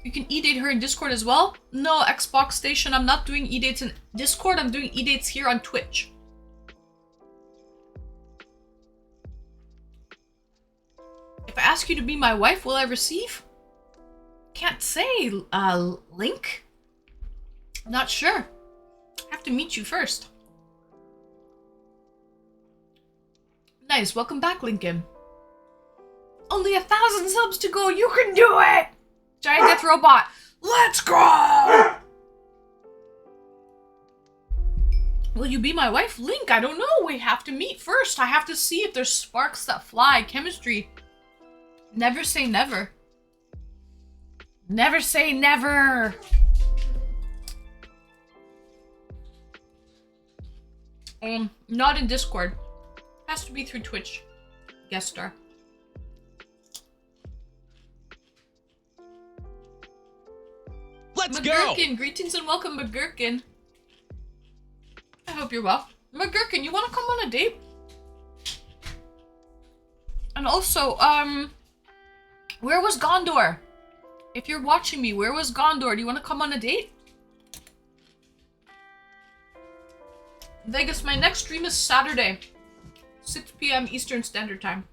You can eDate her in Discord as well? No, Xbox Station, I'm not doing eDates in Discord, I'm doing eDates here on Twitch. If I ask you to be my wife, will I receive? Can't say, Link. I'm not sure. I have to meet you first. Nice, welcome back, Lincoln. Only 1,000 subs to go, you can do it! Giant Death Robot, let's go! Will you be my wife? Link, I don't know. We have to meet first. I have to see if there's sparks that fly. Chemistry. Never say never. Never say never. Not in Discord. Has to be through Twitch. Guest star. Let's McGurkin, go! greetings and welcome, McGurkin. I hope you're well. McGurkin, you want to come on a date? And also, where was Gondor? If you're watching me, where was Gondor? Do you want to come on a date? Vegas, my next stream is Saturday. 6 p.m. Eastern Standard Time.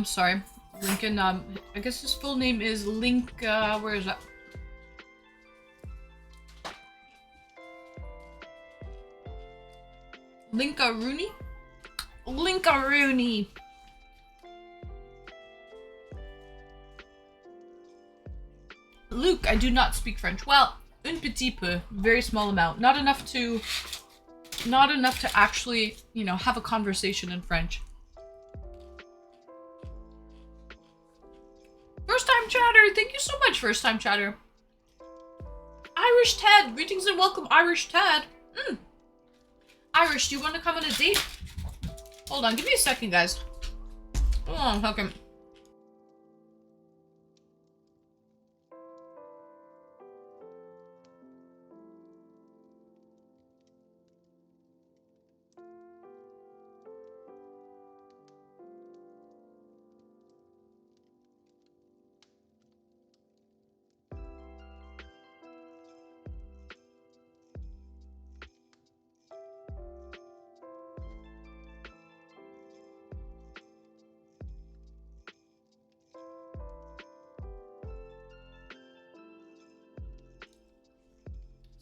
Sorry. Lincoln, I guess his full name is Link, where is that? Linka Rooney? Linka Rooney! Luke, I do not speak French. Well, un petit peu. Very small amount. Not enough to actually, you know, have a conversation in French. First time chatter! Thank you so much, first time chatter. Irish Ted! Greetings and welcome, Irish Ted! Irish, do you want to come on a date? Hold on, give me a second, guys. Hold on a second.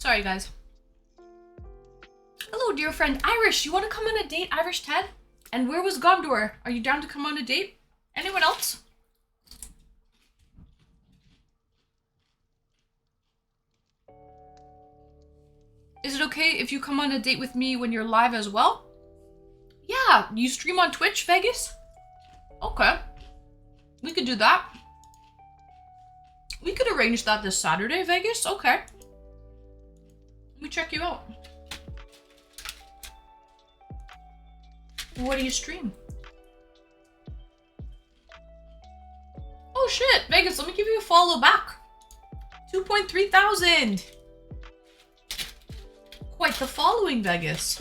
Sorry, guys. Hello, dear friend Irish. You want to come on a date, Irish Ted? And where was Gondor? Are you down to come on a date? Anyone else? Is it okay if you come on a date with me when you're live as well? Yeah, you stream on Twitch, Vegas? Okay. We could do that. We could arrange that this Saturday, Vegas? Okay. Let me check you out. What do you stream? Oh shit, Vegas, let me give you a follow back. 2.3 thousand. Quite the following, Vegas.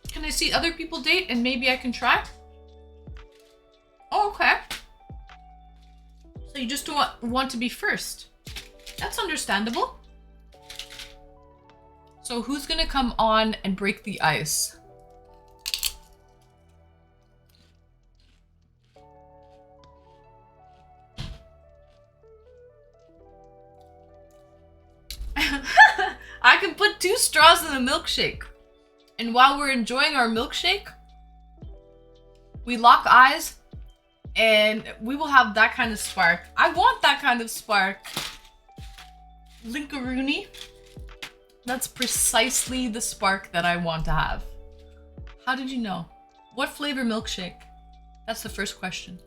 Can I see other people date and maybe I can try? Oh, okay. So you just don't want to be first. That's understandable. So who's gonna come on and break the ice? I can put 2 straws in a milkshake. And while we're enjoying our milkshake, we lock eyes and we will have that kind of spark. I want that kind of spark. Linkaroony. That's precisely the spark that I want to have. How did you know? What flavor milkshake? That's the first question.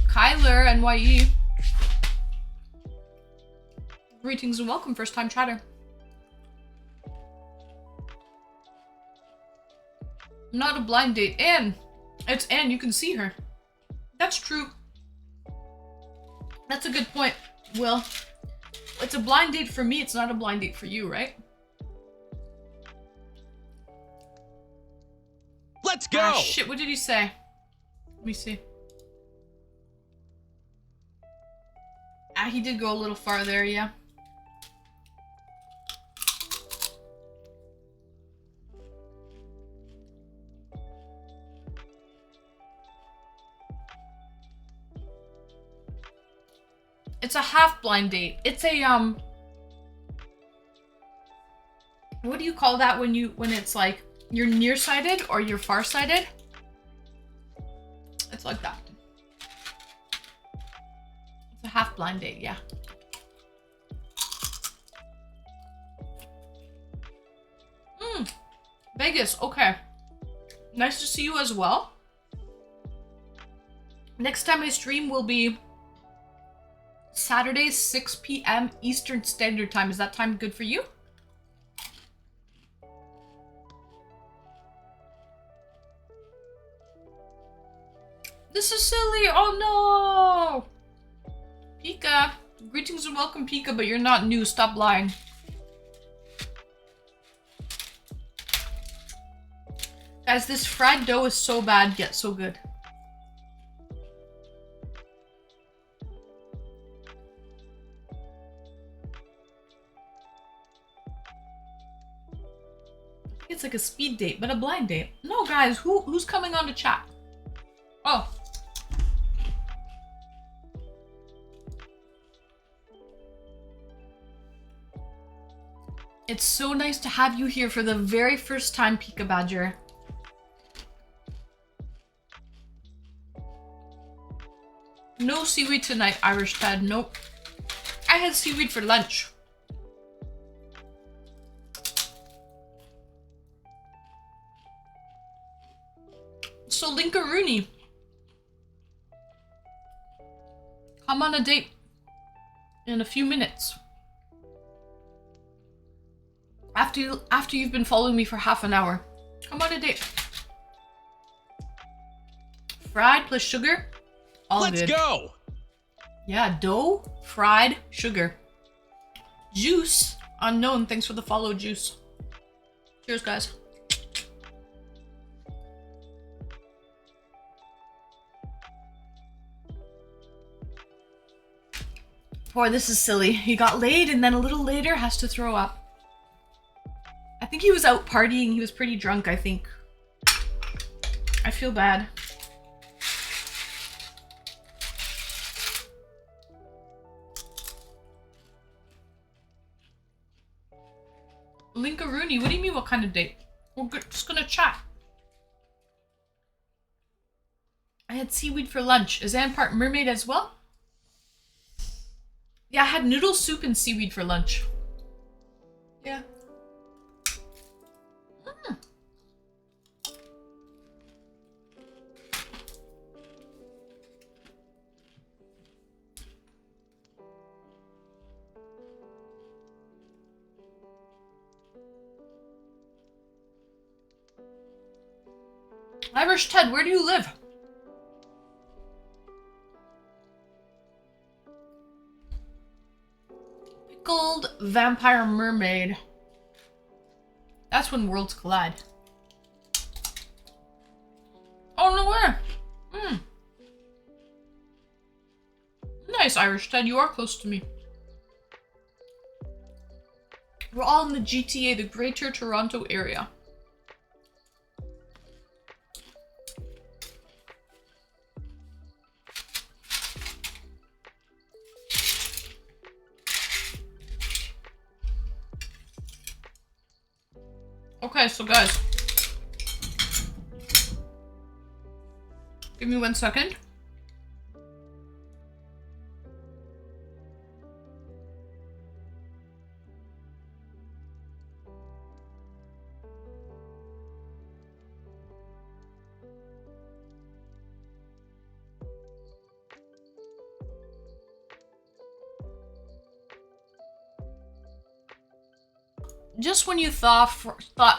Kyler, NYE. Greetings and welcome, first time chatter. Not a blind date. Anne! It's Anne, you can see her. That's true. That's a good point, Will. It's a blind date for me, it's not a blind date for you, right? Let's go! Ah, shit, what did he say? Let me see. Ah, he did go a little far there, yeah. It's a half blind date. It's a what do you call that when it's like you're nearsighted or you're farsighted? It's like that. It's a half blind date, yeah. Vegas, okay. Nice to see you as well. Next time I stream will be Saturday, 6 p.m. Eastern Standard Time. Is that time good for you? This is silly. Oh no! Pika, Greetings and welcome, Pika, but you're not new. Stop lying. Guys, this fried dough is so bad, yet so good. It's like a speed date, but a blind date. No, guys, who's coming on to chat? Oh. It's so nice to have you here for the very first time, Pika Badger. No seaweed tonight, Irish Ted. Nope. I had seaweed for lunch. So Linka Rooney, come on a date in a few minutes. After you've been following me for half an hour. Come on a date. Fried plus sugar. All Let's good. go! Yeah, dough, fried, sugar. Juice, unknown. Thanks for the follow, Juice. Cheers, guys. Boy, this is silly. He got laid and then a little later has to throw up. I think he was out partying. He was pretty drunk, I think. I feel bad. Linka Rooney, what do you mean what kind of date? We're just gonna chat. I had seaweed for lunch. Is Anne part mermaid as well? Yeah, I had noodle soup and seaweed for lunch. Yeah. Irish Ted, where do you live? Pickled vampire mermaid. That's when worlds collide. Oh, no way. Nice, Irish Ted. You are close to me. We're all in the GTA, the Greater Toronto Area. Okay, so guys, give me 1 second. Just when you thought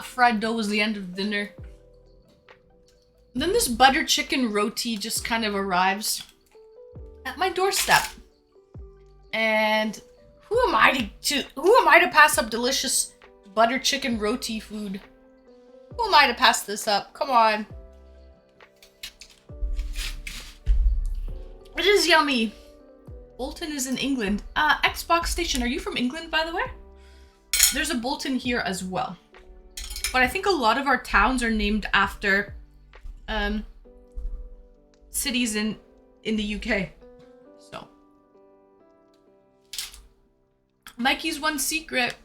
fried dough was the end of dinner, then this butter chicken roti just kind of arrives at my doorstep. And who am I to pass up delicious butter chicken roti food? Who am I to pass this up? Come on. It is yummy. Bolton is in England. Xbox Station, are you from England, by the way? There's a Bolton here as well. But I think a lot of our towns are named after cities in the UK. So Mikey's one secret.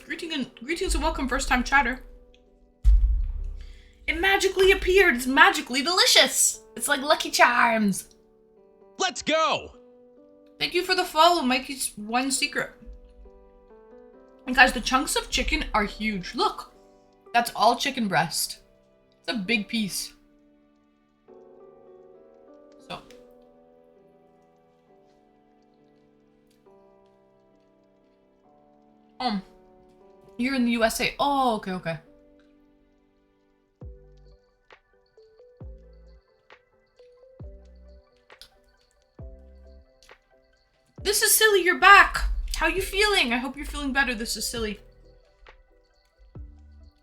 Greetings and welcome, first time chatter. It magically appeared. It's magically delicious. It's like Lucky Charms. Let's go! Thank you for the follow, Mikey's one secret. And guys, the chunks of chicken are huge. Look, that's all chicken breast. It's a big piece. So. You're in the USA. Oh, okay, okay. This is Silly, you're back. How you feeling? I hope you're feeling better. This is Silly.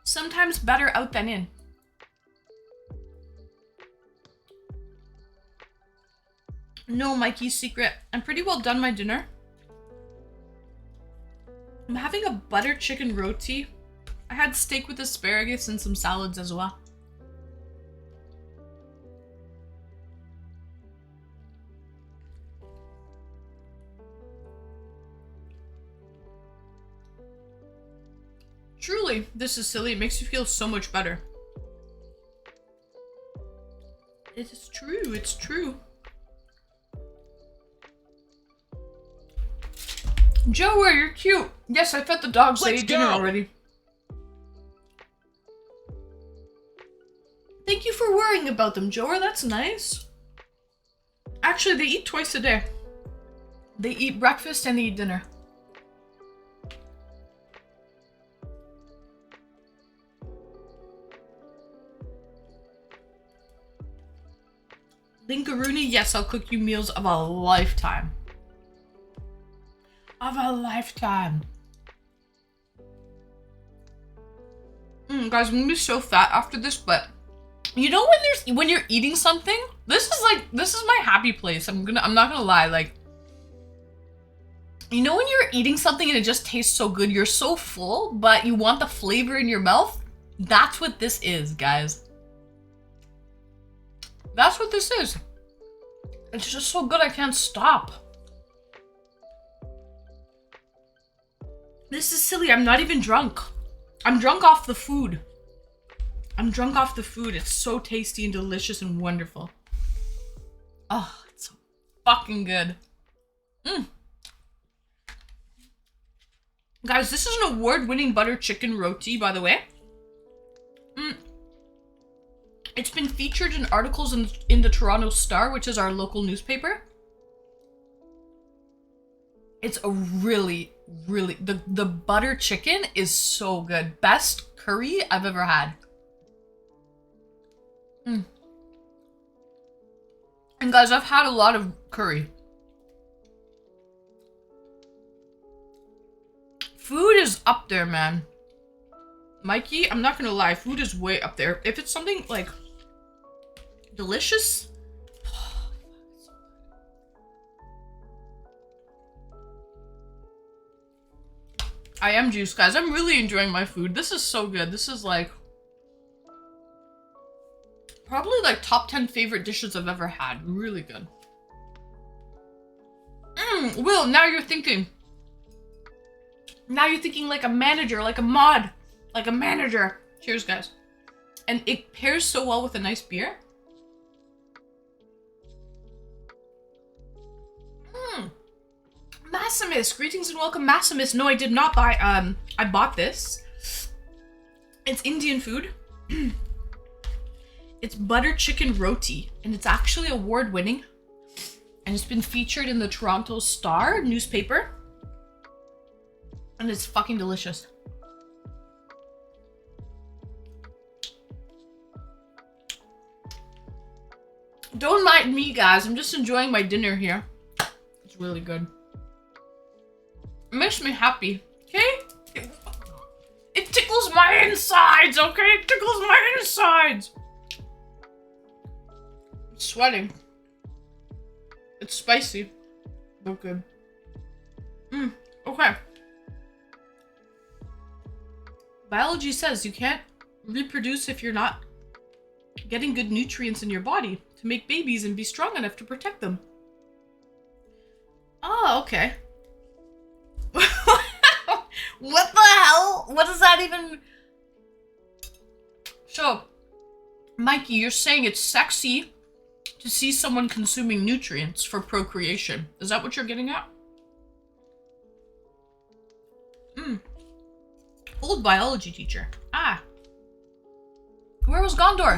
Sometimes better out than in. No, Mikey's secret. I'm pretty well done my dinner. I'm having a butter chicken roti. I had steak with asparagus and some salads as well. Truly, this is Silly. It makes you feel so much better. It is true. It's true. Joey, you're cute. Yes, I fed the dogs. They ate dinner already. Thank you for worrying about them, Joey. That's nice. Actually, they eat twice a day. They eat breakfast and they eat dinner. Linkaroony, yes, I'll cook you meals of a lifetime. Of a lifetime. Guys, I'm gonna be so fat after this, but you know when you're eating something, this is my happy place. I'm not gonna lie, like, you know when you're eating something and it just tastes so good, you're so full, but you want the flavor in your mouth? That's what this is, guys. That's what this is. It's just so good I can't stop. This is Silly. I'm not even drunk. I'm drunk off the food. I'm drunk off the food. It's so tasty and delicious and wonderful. Oh, it's so fucking good. Guys, this is an award-winning butter chicken roti, by the way. It's been featured in articles in the Toronto Star, which is our local newspaper. It's a really, the butter chicken is so good. Best curry I've ever had. And guys, I've had a lot of curry. Food is up there, man. Mikey, I'm not gonna lie, food is way up there. If it's something like delicious, I am juiced, guys. I'm really enjoying my food. This is so good. This is like probably like top 10 favorite dishes I've ever had. Really good. Will, now you're thinking. Now you're thinking like a manager, like a mod, like a manager. Cheers, guys. And it pairs so well with a nice beer. Maximus, greetings and welcome, Maximus. No, I did not buy, I bought this. It's Indian food. It's butter chicken roti, and it's actually award-winning. And it's been featured in the Toronto Star newspaper. And it's fucking delicious. Don't mind me, guys. I'm just enjoying my dinner here. It's really good. It makes me happy, okay? It tickles my insides, okay? It tickles my insides. I'm sweating. It's spicy, but good. Okay. Biology says you can't reproduce if you're not getting good nutrients in your body to make babies and be strong enough to protect them. Oh, okay. What the hell? What does that even... So, Mikey, you're saying it's sexy to see someone consuming nutrients for procreation. Is that what you're getting at? Old biology teacher. Ah. Where was Gondor?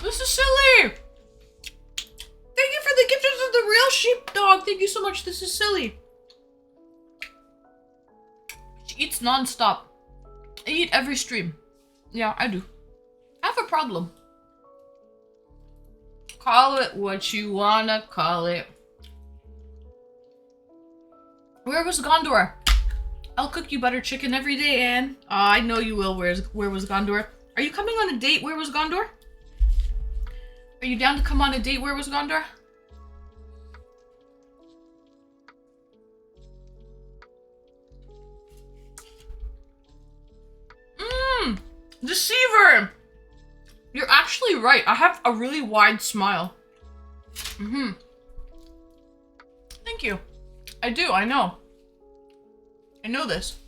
This is Silly! Thank you for the gift of the real sheepdog. Thank you so much. This is Silly. She eats non-stop. I eat every stream. Yeah, I do. I have a problem. Call it what you wanna call it. Where was Gondor? I'll cook you butter chicken every day, Anne. I know you will. Where was Gondor? Are you coming on a date? Where was Gondor? Are you down to come on a date? Where was Gondor? Deceiver! You're actually right. I have a really wide smile. Thank you. I do, I know. I know this.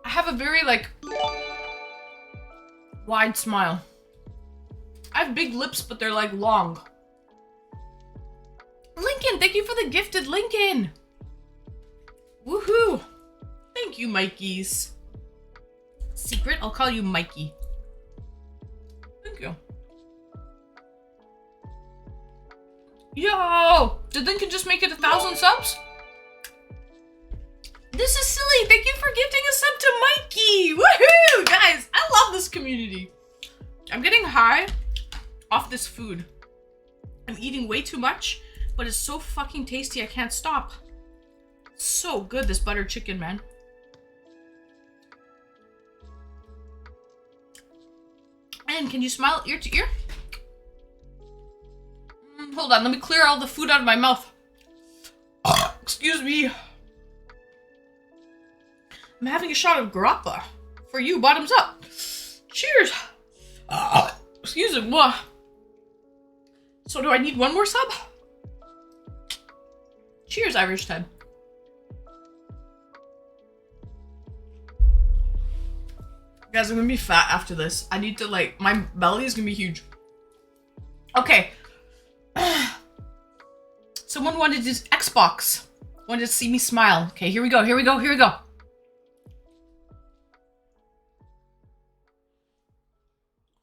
I have a very, like, wide smile. I have big lips, but they're, like, long. Lincoln, thank you for the gifted Lincoln. Woohoo. Thank you, Mikeys. Secret, I'll call you Mikey. Thank you. Yo! Did Lincoln just make it 1,000 subs? This is silly. Thank you for gifting a sub to Mikey. Woohoo! Guys, I love this community. I'm getting high off this food. I'm eating way too much, but it's so fucking tasty I can't stop. So good, this butter chicken, man. And can you smile ear to ear? Hold on, let me clear all the food out of my mouth. Excuse me. I'm having a shot of grappa. For you, bottoms up. Cheers. Excuse me. So do I need one more sub? Cheers, Irish Ted. Guys, I'm gonna be fat after this. I need to, like, my belly is gonna be huge. Okay. Someone wanted this Xbox. Wanted to see me smile. Okay, here we go, here we go, here we go.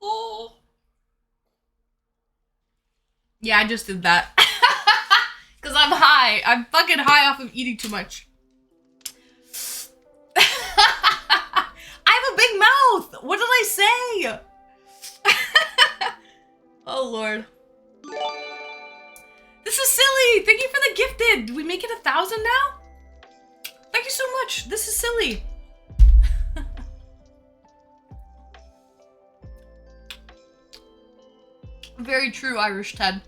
Oh. Yeah, I just did that. Because I'm high. I'm fucking high off of eating too much. I have a big mouth. What did I say? Oh, Lord. This is silly. Thank you for the gifted. Did we make it 1,000 now? Thank you so much. This is silly. Very true, Irish Ted.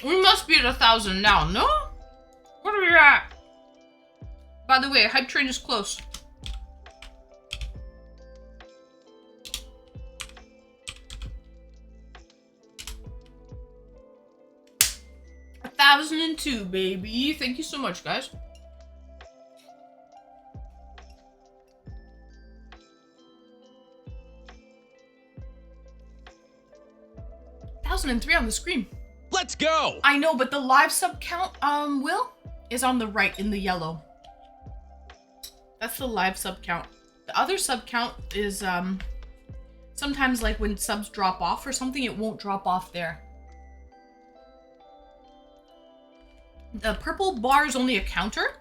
We must be at 1,000 now, no? What are we at? By the way, hype train is close. A 1,002, baby. Thank you so much, guys. $1,003 on the screen. Let's go! I know, but the live sub count, Will, is on the right in the yellow. That's the live sub count. The other sub count is, sometimes, like, when subs drop off or something, it won't drop off there. The purple bar is only a counter.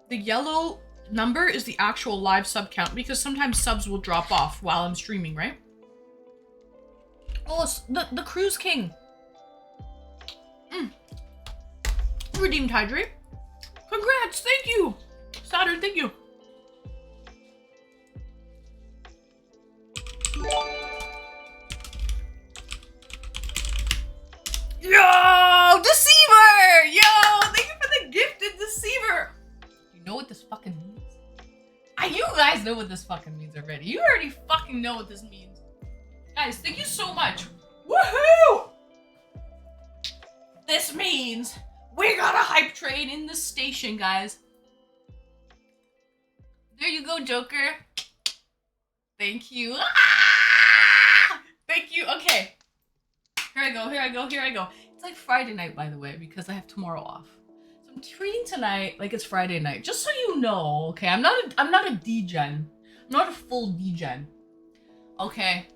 The yellow number is the actual live sub count, because sometimes subs will drop off while I'm streaming, right? Oh, it's the Cruise King. Redeemed hydrate. Congrats, thank you. Saturn, thank you. Yo, Deceiver! Yo, thank you for the gifted Deceiver. You know what this fucking means? You guys know what this fucking means already. You already fucking know what this means. Guys, thank you so much. Woohoo! This means we got a hype train in the station, guys. There you go, Joker. Thank you. Ah! Thank you. Okay. Here I go, here I go, here I go. It's like Friday night, by the way, because I have tomorrow off. So I'm treating tonight like it's Friday night, just so you know, okay? I'm not a D-gen. I'm not a full D-gen. Okay.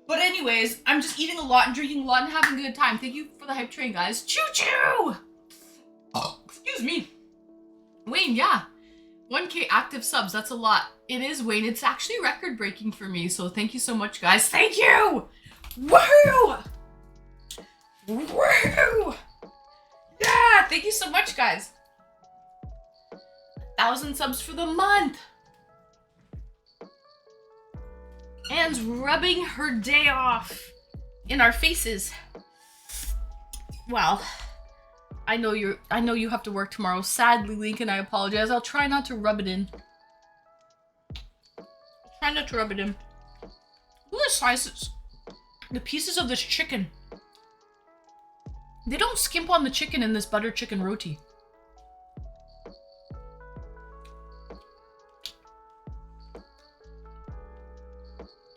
But anyways, I'm just eating a lot and drinking a lot and having a good time. Thank you for the hype train, guys. Choo-choo! Oh, excuse me. Wayne, yeah. 1K active subs, that's a lot. It is, Wayne. It's actually record-breaking for me, so thank you so much, guys. Thank you! Woohoo! Woohoo! Yeah, thank you so much, guys. 1,000 subs for the month. Anne's rubbing her day off in our faces. Well, I know you have to work tomorrow. Sadly, Lincoln, I apologize. I'll try not to rub it in. Try not to rub it in. Look at the sizes. The pieces of this chicken. They don't skimp on the chicken in this butter chicken roti.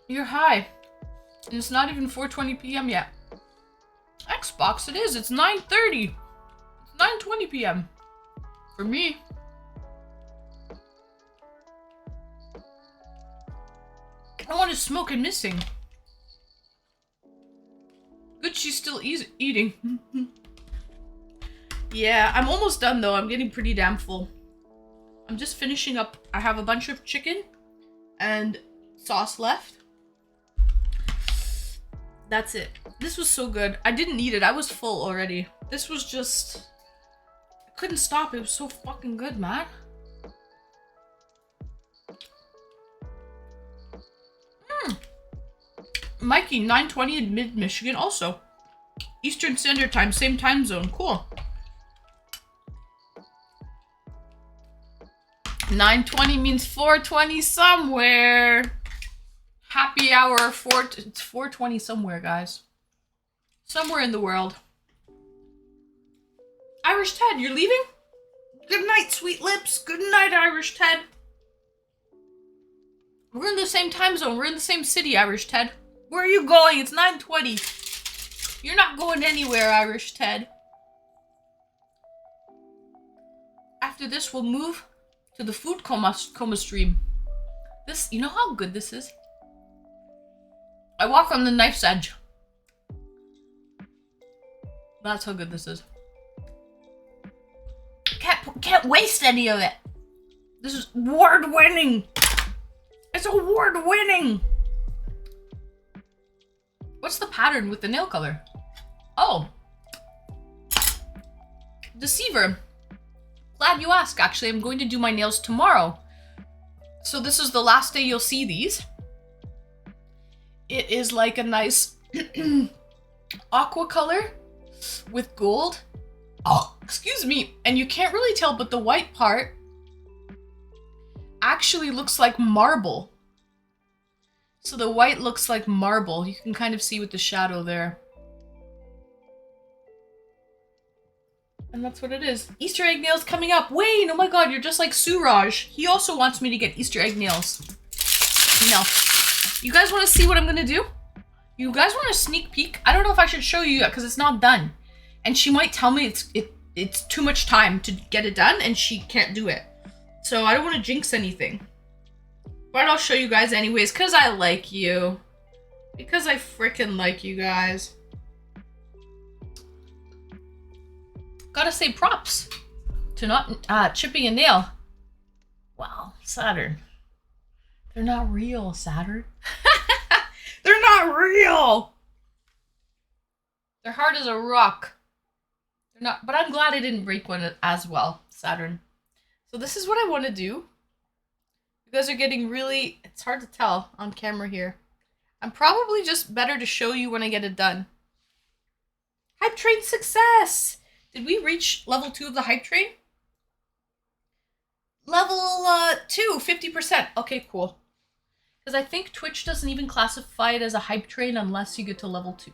You're high. And it's not even 4:20 p.m. yet. Xbox, it is. It's 9:30. It's 9:20 p.m. For me. I want to smoke and missing. Good, she's still eating. Yeah, I'm almost done though. I'm getting pretty damn full. I'm just finishing up. I have a bunch of chicken and sauce left. That's it. This was so good. I didn't eat it. I was full already. This was just... I couldn't stop. It was so fucking good, man. Mikey, 9:20 in mid-Michigan also. Eastern Standard Time, same time zone. Cool. 9:20 means 4:20 somewhere. Happy hour, it's 4:20 somewhere, guys. Somewhere in the world. Irish Ted, you're leaving? Good night, sweet lips. Good night, Irish Ted. We're in the same time zone. We're in the same city, Irish Ted. Where are you going? It's 9:20. You're not going anywhere, Irish Ted. After this, we'll move to the food coma stream. This, you know how good this is? I walk on the knife's edge. That's how good this is. Can't waste any of it. This is award-winning. It's award-winning. What's the pattern with the nail color? Oh. Deceiver. Glad you asked. Actually, I'm going to do my nails tomorrow. So this is the last day you'll see these. It is like a nice aqua color with gold. Oh, excuse me. And you can't really tell, but the white part actually looks like marble. So the white looks like marble. You can kind of see with the shadow there. And that's what it is. Easter egg nails coming up. Wayne, oh my god, you're just like Suraj. He also wants me to get Easter egg nails. No. You guys want to see what I'm going to do? You guys want a sneak peek? I don't know if I should show you yet because it's not done. And she might tell me it's too much time to get it done and she can't do it. So I don't want to jinx anything. But I'll show you guys anyways, because I like you. Because I freaking like you guys. Gotta say props to not chipping a nail. Wow, Saturn. They're not real, Saturn. They're not real! They're hard as a rock. They're not, but I'm glad I didn't break one as well, Saturn. So this is what I want to do. You guys are getting really... It's hard to tell on camera here. I'm probably just better to show you when I get it done. Hype train success! Did we reach level 2 of the hype train? Level 2, 50%. Okay, cool. Because I think Twitch doesn't even classify it as a hype train unless you get to level 2.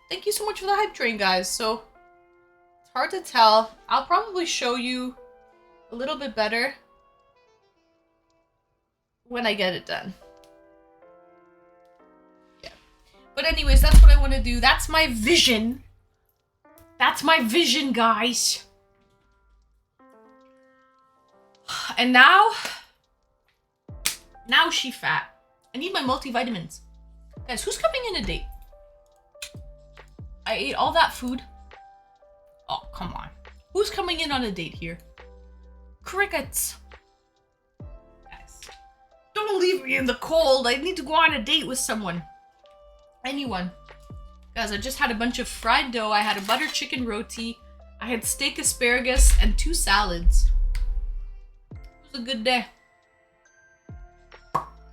Thank you so much for the hype train, guys. So, it's hard to tell. I'll probably show you a little bit better when I get it done. Yeah. But anyways, that's what I want to do. That's my vision. That's my vision, guys. And now she fat. I need my multivitamins. Guys, who's coming in a date? I ate all that food. Oh, come on. Who's coming in on a date here? Crickets. Guys, don't leave me in the cold. I need to go on a date with someone. Anyone. Guys, I just had a bunch of fried dough. I had a butter chicken roti. I had steak asparagus and 2 salads. It was a good day.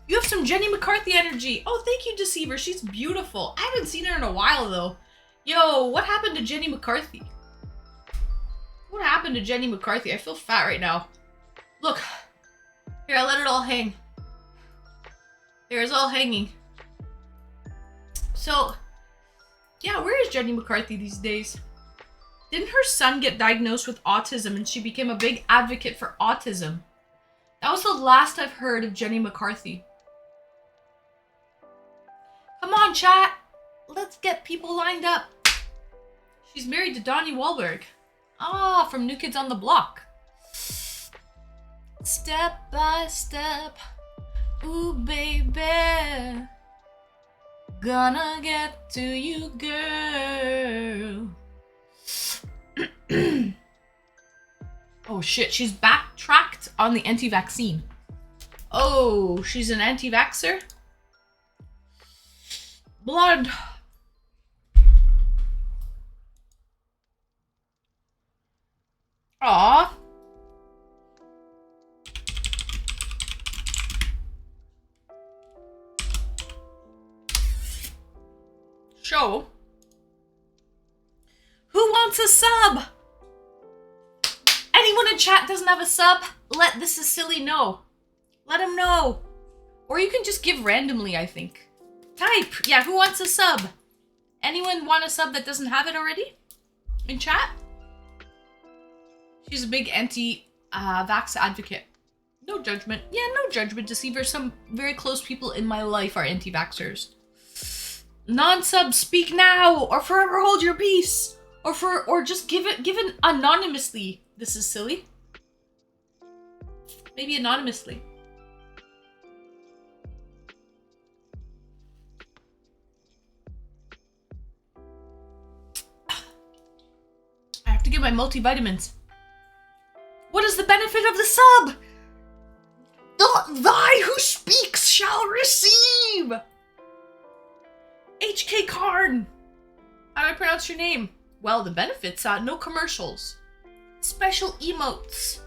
You have some Jenny McCarthy energy. Oh, thank you, Deceiver. She's beautiful. I haven't seen her in a while, though. Yo, what happened to Jenny McCarthy? What happened to Jenny McCarthy? I feel fat right now. Look. Here, I let it all hang. There, it's all hanging. So, yeah, where is Jenny McCarthy these days? Didn't her son get diagnosed with autism and she became a big advocate for autism? That was the last I've heard of Jenny McCarthy. Come on, chat. Let's get people lined up. She's married to Donnie Wahlberg. Ah, from New Kids on the Block. Step by step. Ooh, baby. Gonna get to you, girl. Oh shit, she's backtracked on the anti-vaccine. Oh, she's an anti-vaxxer? Blood. Aww. Show. Who wants a sub? Anyone in chat doesn't have a sub? Let This Is Silly know. Let him know. Or you can just give randomly, I think. Type. Yeah, who wants a sub? Anyone want a sub that doesn't have it already? In chat? She's a big anti-vax advocate. No judgment. Yeah, no judgment, Deceiver. Some very close people in my life are anti-vaxxers. Non-sub, speak now, or forever hold your peace. Or just give it anonymously. This is silly. Maybe anonymously. I have to get my multivitamins. What is the benefit of the sub? Thy who speaks shall receive. HK Karn. How do I pronounce your name? Well, the benefits are no commercials. Special emotes.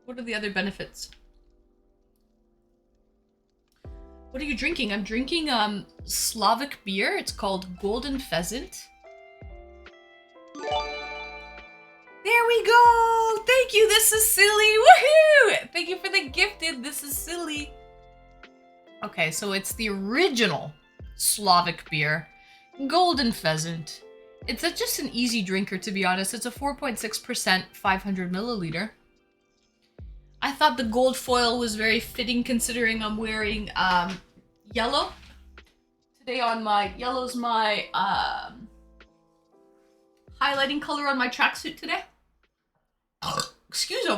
What are the other benefits? What are you drinking? I'm drinking Slavic beer. It's called Golden Pheasant. There we go! Thank you, This Is Silly! Woohoo! Thank you for the gifted, This Is Silly. Okay, so it's the original Slavic beer. Golden Pheasant. It's just an easy drinker, to be honest. It's a 4.6%, 500 milliliter. I thought the gold foil was very fitting considering I'm wearing yellow. Today on my, yellow's my highlighting color on my tracksuit today. Excuse me.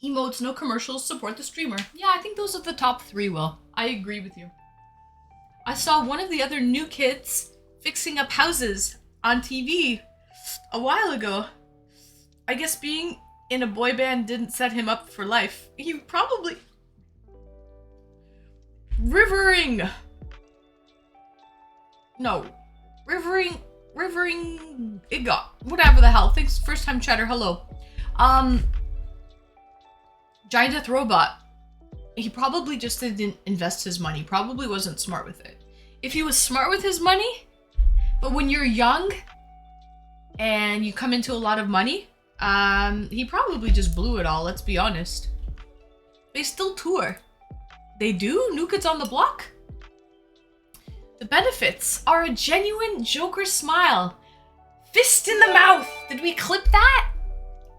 Emotes, no commercials, support the streamer. Yeah, I think those are the top 3, Will. I agree with you. I saw one of the other new kids fixing up houses on TV a while ago. I guess being in a boy band didn't set him up for life. He probably... Rivering, Igot. Whatever the hell. Thanks, first time chatter, hello. Giant Death Robot. He probably just didn't invest his money. Probably wasn't smart with it. If he was smart with his money, but when you're young and you come into a lot of money, he probably just blew it all, let's be honest. They still tour. They do? New Kids on the Block? The benefits are a genuine Joker smile. Fist in the mouth. Did we clip that?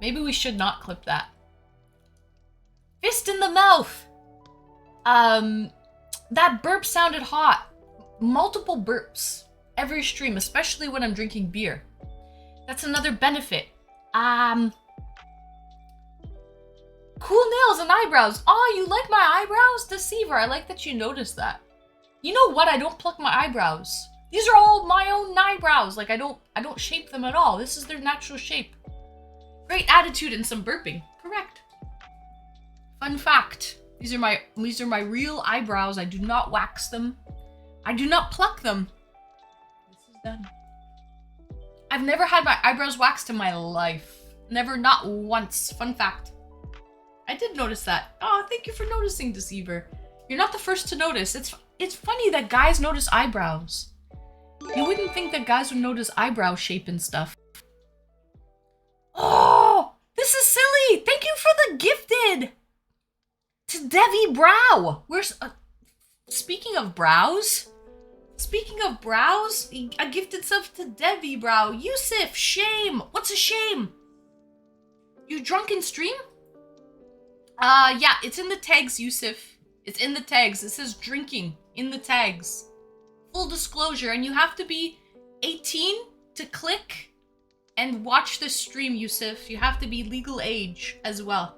Maybe we should not clip that. Fist in the mouth. That burp sounded hot. Multiple burps every stream, especially when I'm drinking beer. That's another benefit. Cool nails and eyebrows. Oh, you like my eyebrows? Deceiver, I like that you noticed that. You know what? I don't pluck my eyebrows. These are all my own eyebrows. Like I don't shape them at all. This is their natural shape. Great attitude and some burping. Correct. Fun fact. These are my real eyebrows. I do not wax them. I do not pluck them. This is done. I've never had my eyebrows waxed in my life. Never, not once. Fun fact. I did notice that. Oh, thank you for noticing, Deceiver. You're not the first to notice. It's funny that guys notice eyebrows. You wouldn't think that guys would notice eyebrow shape and stuff. Oh, this is silly. Thank you for the gifted. To Devi Brow. Where's speaking of brows? Speaking of brows, a gifted sub to Devi Brow. Yusuf, shame. What's a shame? You drunk in stream? Yeah, it's in the tags, Yusuf. It's in the tags. It says drinking in the tags. Full disclosure, and you have to be 18 to click and watch this stream, Yusuf. You have to be legal age as well.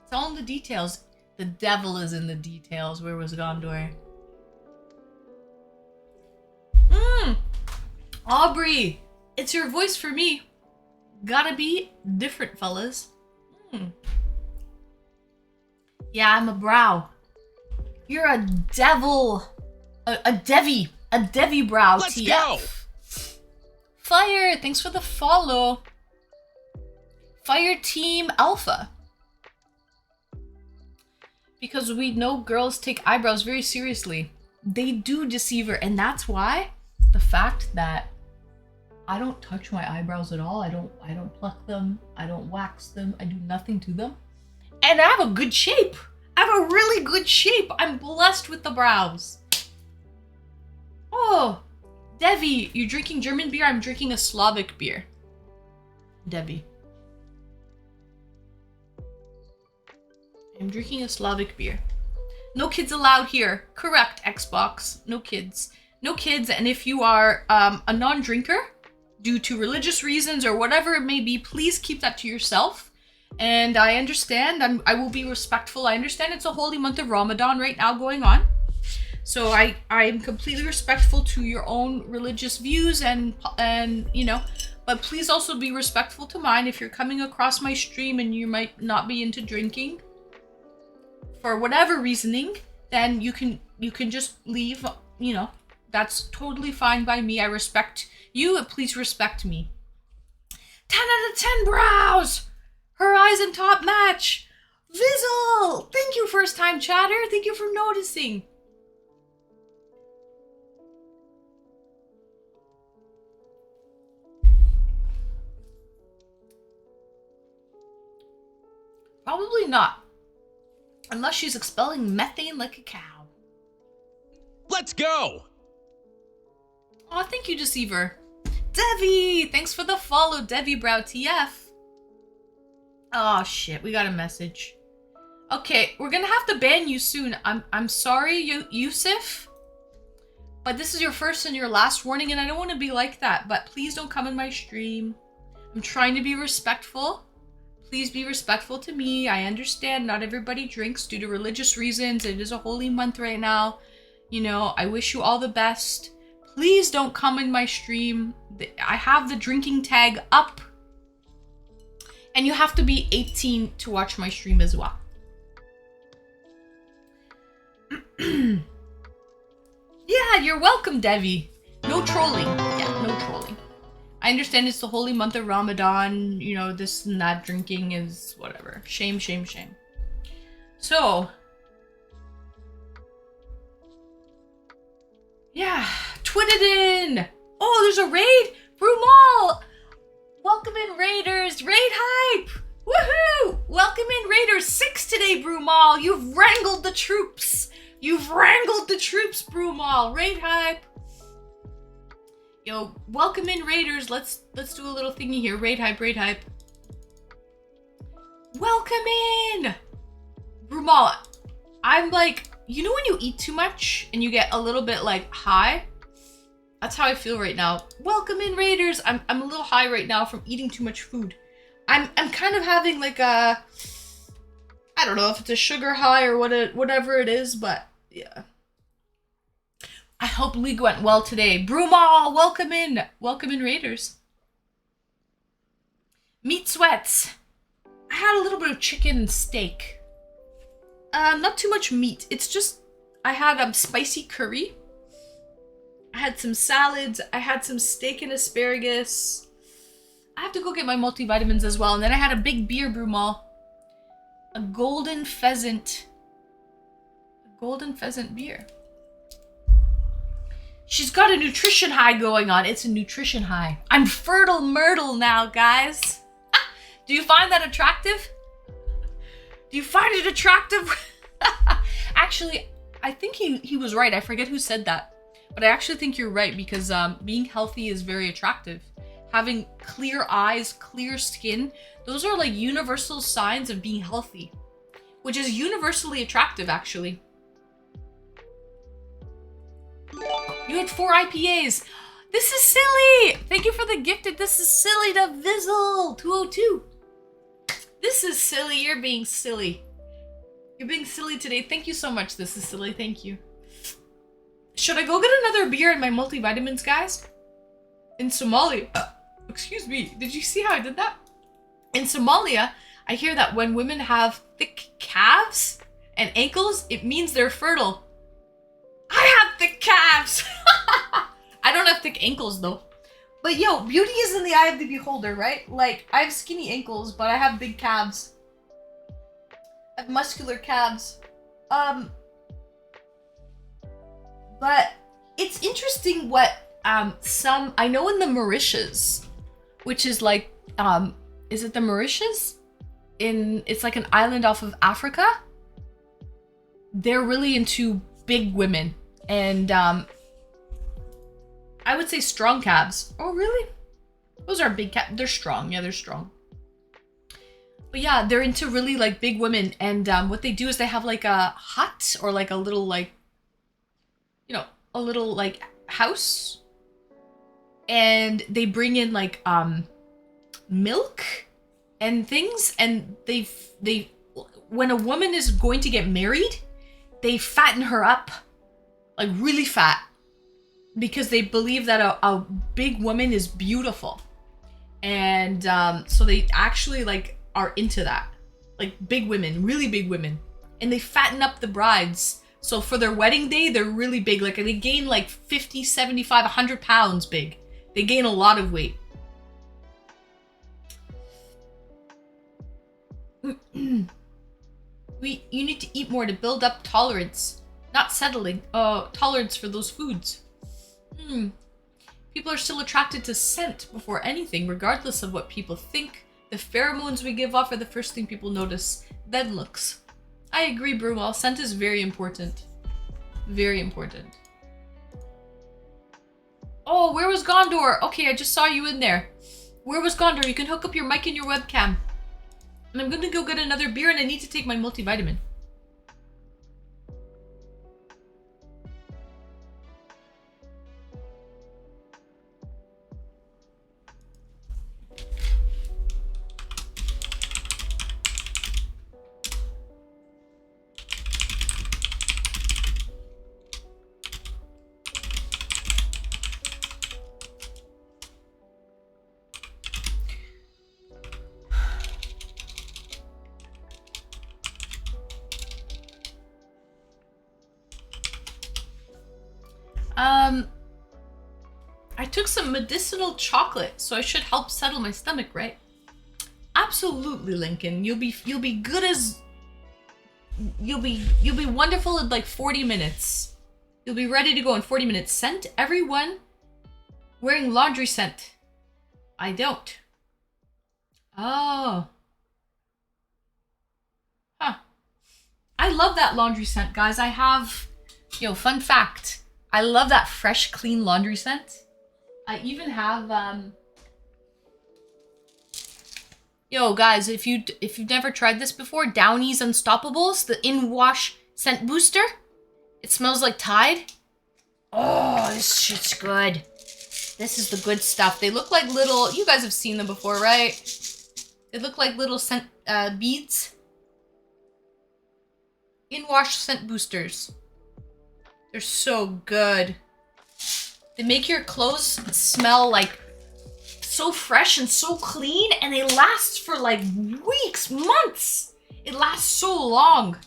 It's all in the details. The devil is in the details. Where was Gondor? Aubrey, it's your voice for me. Gotta be different, fellas. Yeah, I'm a brow. You're a devil. A Devi Brow. Let's TF. go. Fire, thanks for the follow. Fire Team Alpha. Because we know girls take eyebrows very seriously. They do, Deceiver, and that's why the fact that I don't touch my eyebrows at all. I don't pluck them. I don't wax them. I do nothing to them. And I have a good shape. I have a really good shape. I'm blessed with the brows. Oh, Devi, you drinking German beer? I'm drinking a Slavic beer. Devi. I'm drinking a Slavic beer. No kids allowed here. Correct, Xbox. No kids. No kids, and if you are a non-drinker, due to religious reasons or whatever it may be, please keep that to yourself. And I understand. I will be respectful. I understand it's a holy month of Ramadan right now going on. So I'm completely respectful to your own religious views and you know, but please also be respectful to mine. If you're coming across my stream and you might not be into drinking for whatever reasoning, then you can just leave, you know. That's totally fine by me. I respect you, and please respect me. 10 out of 10 brows! Horizon top match! Vizzle! Thank you, first time chatter. Thank you for noticing. Probably not. Unless she's expelling methane like a cow. Let's go! Aw, thank you, Deceiver. Devi! Thanks for the follow, Devi Brow TF. Oh shit, we got a message. Okay, we're gonna have to ban you soon. I'm sorry, Yusuf. But this is your first and your last warning, and I don't want to be like that. But please don't come in my stream. I'm trying to be respectful. Please be respectful to me. I understand not everybody drinks due to religious reasons. It is a holy month right now. You know, I wish you all the best. Please don't come in my stream. I have the drinking tag up. And you have to be 18 to watch my stream as well. Yeah, you're welcome, Devi. No trolling. Yeah, no trolling. I understand it's the holy month of Ramadan. You know, this and that drinking is whatever. Shame, shame, shame. So, yeah, twin it in. Oh, there's a raid. Brumal. Welcome in, Raiders. Raid hype. Woohoo. Welcome in, Raiders. 6 today, Brumal. You've wrangled the troops. You've wrangled the troops, Brumal. Raid hype. Yo, welcome in, Raiders. Let's do a little thingy here. Raid hype, raid hype. Welcome in. Brumal, I'm like, you know when you eat too much and you get a little bit like high? That's how I feel right now. Welcome in, Raiders. I'm a little high right now from eating too much food. I'm kind of having like a, I don't know if it's a sugar high or whatever it is, but yeah. I hope League went well today. Brumal, welcome in. Welcome in, Raiders. Meat sweats. I had a little bit of chicken and steak. Not too much meat. It's just, I had spicy curry. I had some salads. I had some steak and asparagus. I have to go get my multivitamins as well. And then I had a big beer, Brumal. A golden pheasant. A golden pheasant beer. She's got a nutrition high going on. It's a nutrition high. I'm fertile myrtle now, guys. Do you find that attractive? Do you find it attractive? Actually, I think he was right. I forget who said that. But I actually think you're right because being healthy is very attractive. Having clear eyes, clear skin, those are like universal signs of being healthy. Which is universally attractive, actually. You had 4 IPAs. This is silly. Thank you for the gifted. This is silly to Vizzle 202. This is silly. You're being silly. You're being silly today. Thank you so much. This is silly. Thank you. Should I go get another beer and my multivitamins, guys? In Somalia. Excuse me. Did you see how I did that? In Somalia, I hear that when women have thick calves and ankles, it means they're fertile. I have thick calves. I don't have thick ankles though. But yo, beauty is in the eye of the beholder, right? Like, I have skinny ankles, but I have big calves. I have muscular calves. But it's interesting what I know in the Mauritius, which is like, is it the Mauritius? It's like an island off of Africa. They're really into big women and I would say strong calves. Oh, really? Those are big calves. They're strong. Yeah, they're strong. But yeah, they're into really like big women. And what they do is they have like a hut or like a little like, you know, a little like house. And they bring in like milk and things. And they when a woman is going to get married, they fatten her up like really fat. Because they believe that a big woman is beautiful. And so they actually like are into that. Like big women, really big women. And they fatten up the brides. So for their wedding day, they're really big. Like they gain like 50, 75, 100 pounds big. They gain a lot of weight. You need to eat more to build up tolerance. Not settling. Tolerance for those foods. People are still attracted to scent before anything, regardless of what people think. The pheromones we give off are the first thing people notice, then looks. I agree, Brewell. Scent is very important. Very important. Oh, where was Gondor? Okay, I just saw you in there. Where was Gondor? You can hook up your mic and your webcam. And I'm gonna go get another beer and I need to take my multivitamin. I took some medicinal chocolate, so I should help settle my stomach, right? Absolutely, Lincoln. You'll be good as you'll be wonderful in like 40 minutes. You'll be ready to go in 40 minutes. Scent everyone wearing laundry scent. I don't. Oh. Huh. I love that laundry scent, guys. I have, fun fact. I love that fresh, clean laundry scent. I even have, guys, if you've never tried this before, Downy's Unstoppables, the in-wash scent booster. It smells like Tide. Oh, this shit's good. This is the good stuff. They look like little, you guys have seen them before, right? They look like little scent beads. In-wash scent boosters. They're so good. They make your clothes smell like so fresh and so clean, and they last for like weeks, months. It lasts so long.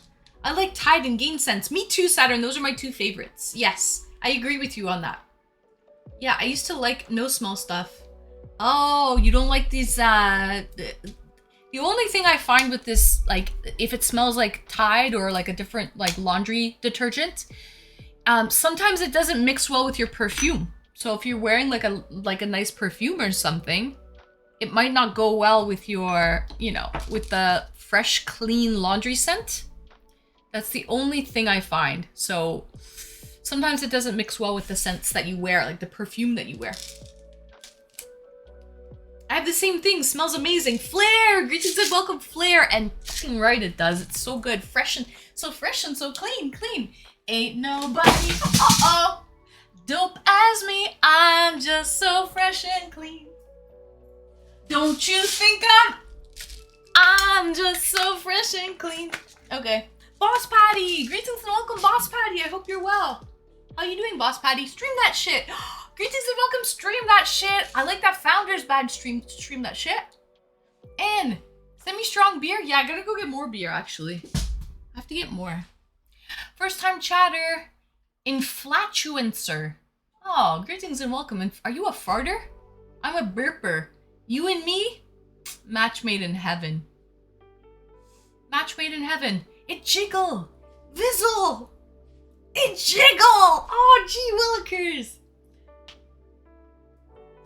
I like Tide and Gain Sense. Me too, Saturn. Those are my two favorites. Yes, I agree with you on that. Yeah, I used to like no smell stuff. Oh, you don't like these, the only thing I find with this, like, if it smells like Tide or like a different, like, laundry detergent, sometimes it doesn't mix well with your perfume. So if you're wearing like a nice perfume or something, it might not go well with your, you know, with the fresh, clean laundry scent. That's the only thing I find. So sometimes it doesn't mix well with the scents that you wear, like the perfume that you wear. I have the same thing. Smells amazing. Flare! Greetings and welcome, Flare. And fucking right it does. It's so good. Fresh and so clean, clean. Ain't nobody, dope as me. I'm just so fresh and clean. Don't you think I'm just so fresh and clean. Okay. Boss Patty! Greetings and welcome, Boss Patty. I hope you're well. How you doing, Boss Patty? Stream that shit. Greetings and welcome, stream that shit. I like that Founder's Badge stream that shit. And semi-strong beer? Yeah, I gotta go get more beer, actually. I have to get more. First time chatter. Inflatuancer. Oh, greetings and welcome. Are you a farter? I'm a burper. You and me? Match made in heaven. Match made in heaven. It jiggle. Vizzle. It jiggle. Oh, gee willikers.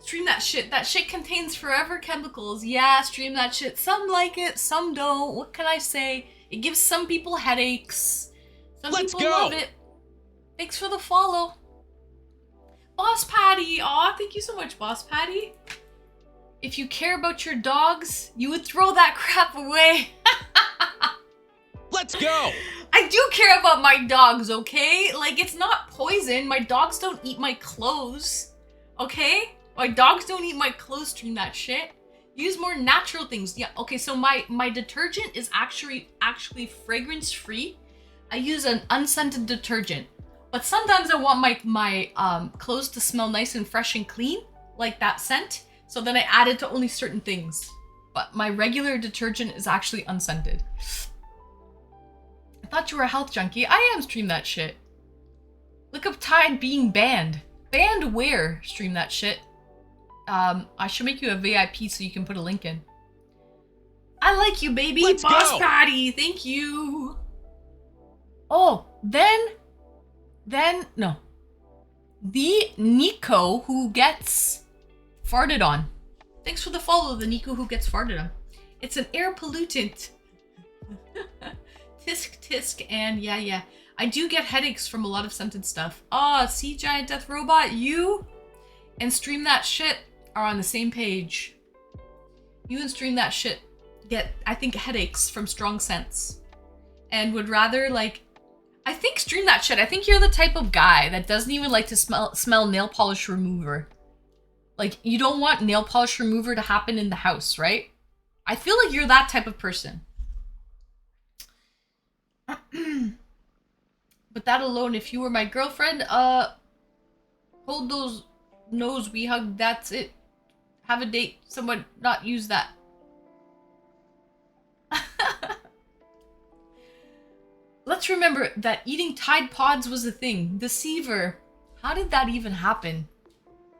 Stream that shit. That shit contains forever chemicals. Yeah, stream that shit. Some like it, some don't. What can I say? It gives some people headaches. Some Let's people go. love it. Thanks for the follow. Boss Patty. Aw, thank you so much, Boss Patty. If you care about your dogs, you would throw that crap away. Let's go! I do care about my dogs, okay? Like, it's not poison. My dogs don't eat my clothes, okay? My dogs don't eat my clothes, stream that shit. Use more natural things. Yeah, okay, so my detergent is actually fragrance-free. I use an unscented detergent. But sometimes I want my clothes to smell nice and fresh and clean, like that scent. So then I add it to only certain things. But my regular detergent is actually unscented. I thought you were a health junkie. I am, stream that shit. Look up Tide being banned. Banned where? Stream that shit. I should make you a VIP so you can put a link in. I like you, baby. Let's Boss go. Patty. Thank you. Oh, then, no. The Nico who gets farted on. Thanks for the follow, the Nico who gets farted on. It's an air pollutant. Tisk, and yeah. I do get headaches from a lot of scented stuff. See, Giant Death Robot, you and Stream That Shit are on the same page. You and Stream That Shit get, I think, headaches from strong scents. And would rather, like, I think Stream That Shit, I think you're the type of guy that doesn't even like to smell nail polish remover. Like, you don't want nail polish remover to happen in the house, right? I feel like you're that type of person. But that alone, if you were my girlfriend, hold those nose, we hug, that's it. Have a date, someone not use that. Let's remember that eating Tide Pods was a thing. Deceiver. How did that even happen?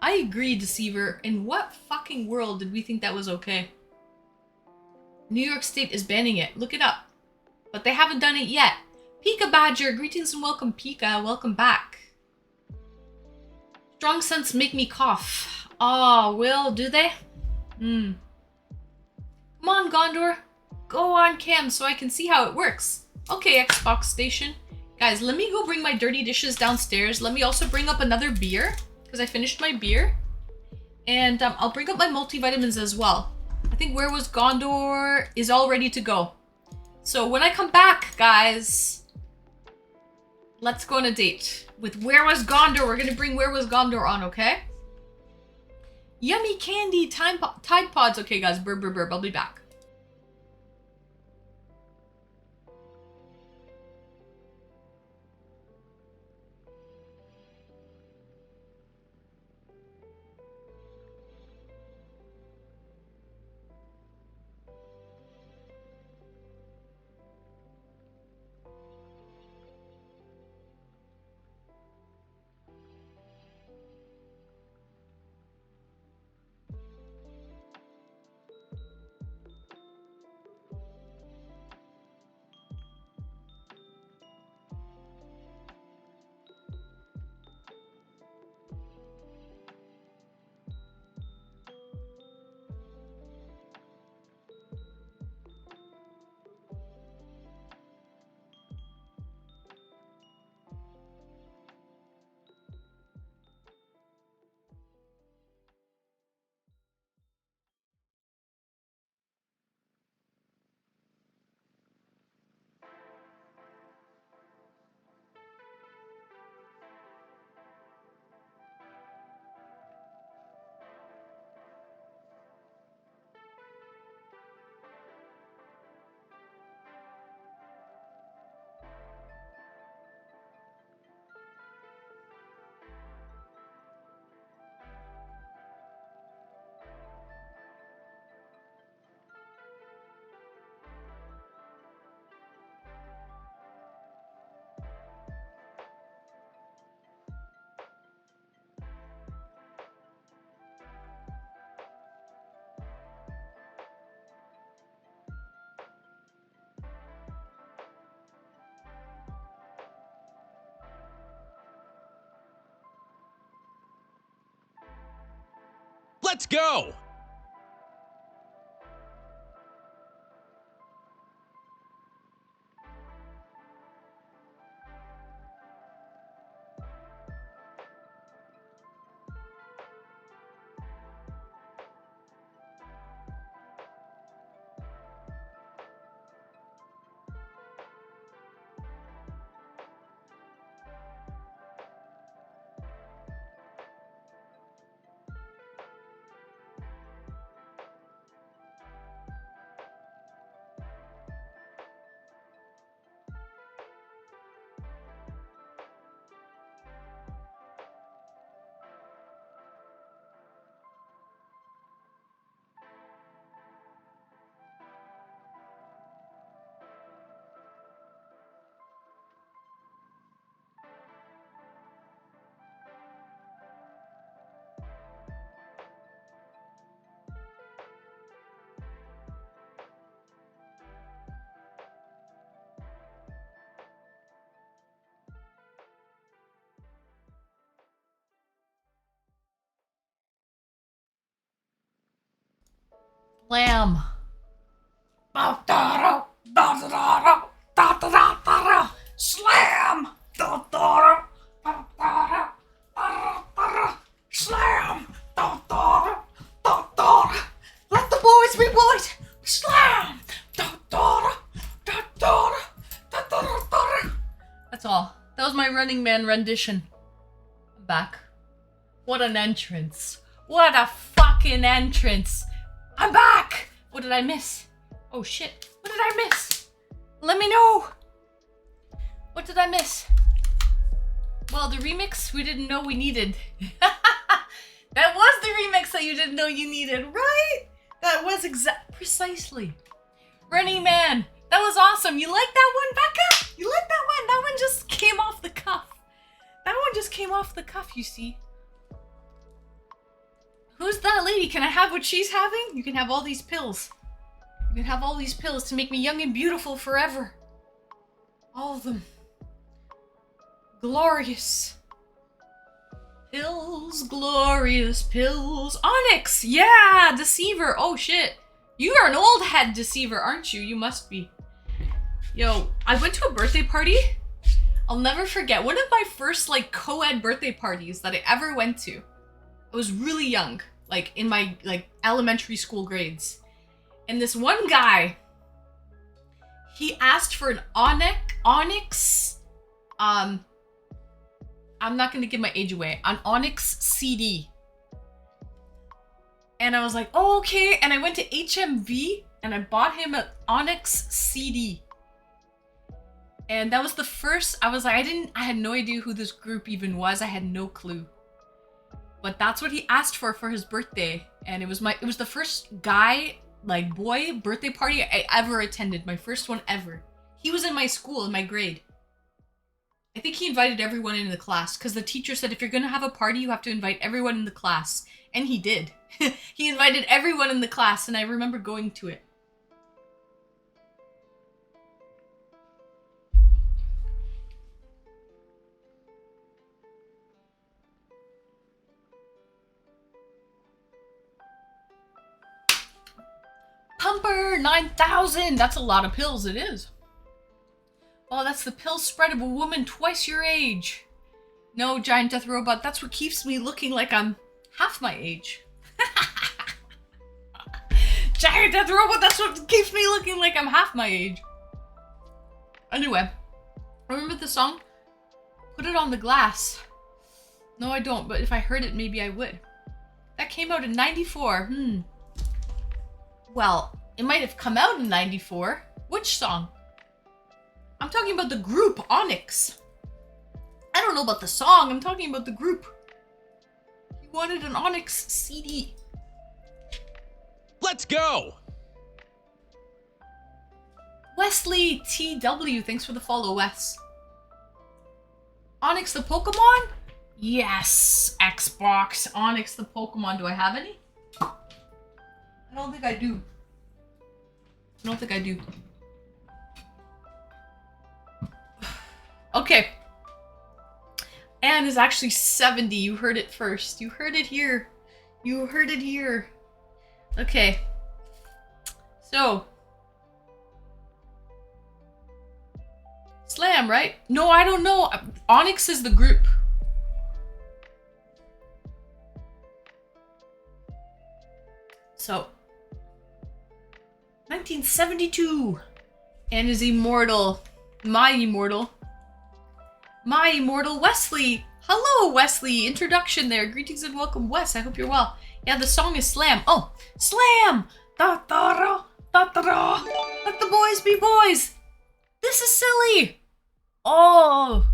I agree, Deceiver. In what fucking world did we think that was okay? New York State is banning it. Look it up. But they haven't done it yet. Pika Badger. Greetings and welcome, Pika. Welcome back. Strong scents make me cough. Oh, Will, do they? Come on, Gondor. Go on cam so I can see how it works. Okay, Xbox Station. Guys, let me go bring my dirty dishes downstairs. Let me also bring up another beer, because I finished my beer. And I'll bring up my multivitamins as well. I think Where Was Gondor is all ready to go. So when I come back, guys, let's go on a date with Where Was Gondor. We're going to bring Where Was Gondor on, okay? Yummy candy, Tide Pods. Okay, guys, burp. I'll be back. Let's go! Lamb. Slam! Slam! Let the boys be boys! Slam! That's all. That was my Running Man rendition. I'm back. What an entrance. What a fucking entrance. I'm back! What did I miss? Oh shit. What did I miss? Let me know. What did I miss? Well, the remix we didn't know we needed. That was the remix that you didn't know you needed, right? That was precisely. Running Man, that was awesome. You like that one, Becca? You like that one? That one just came off the cuff. That one just came off the cuff, you see. Who's that lady? Can I have what she's having? You can have all these pills. You can have all these pills to make me young and beautiful forever. All of them. Glorious. Pills, glorious pills. Onyx! Yeah! Deceiver! Oh shit. You are an old head deceiver, aren't you? You must be. Yo, I went to a birthday party. I'll never forget. One of my first, like, co-ed birthday parties that I ever went to. I was really young. Like, in my, like, elementary school grades. And this one guy, he asked for an Onyx, I'm not gonna give my age away, an Onyx CD. And I was like, oh, okay. And I went to HMV and I bought him an Onyx CD. And that was the first, I was like, I had no idea who this group even was. I had no clue. But that's what he asked for his birthday. And it was the first guy, like, boy birthday party I ever attended. My first one ever. He was in my school, in my grade. I think he invited everyone in the class because the teacher said if you're going to have a party, you have to invite everyone in the class. And he did. He invited everyone in the class and I remember going to it. Pumper 9,000! That's a lot of pills, it is. Oh, that's the pill spread of a woman twice your age. No, Giant Death Robot, that's what keeps me looking like I'm half my age. Giant Death Robot, that's what keeps me looking like I'm half my age. Anyway, remember the song? Put it on the glass. No, I don't, but if I heard it, maybe I would. That came out in 94. Well, it might have come out in 94. Which song? I'm talking about the group, Onyx. I don't know about the song, I'm talking about the group. He wanted an Onyx CD. Let's go! Wesley TW, thanks for the follow, Wes. Onyx the Pokemon? Yes, Xbox. Onyx the Pokemon. Do I have any? I don't think I do. I don't think I do. Okay. Anne is actually 70. You heard it first. You heard it here. You heard it here. Okay. So. Slam, right? No, I don't know. Onyx is the group. So. 1972. And is immortal. My immortal. My immortal Wesley. Hello, Wesley. Introduction there. Greetings and welcome, Wes. I hope you're well. Yeah, the song is Slam. Oh, Slam! Da-da-da, da-da-da. Let the boys be boys. This is silly. Oh.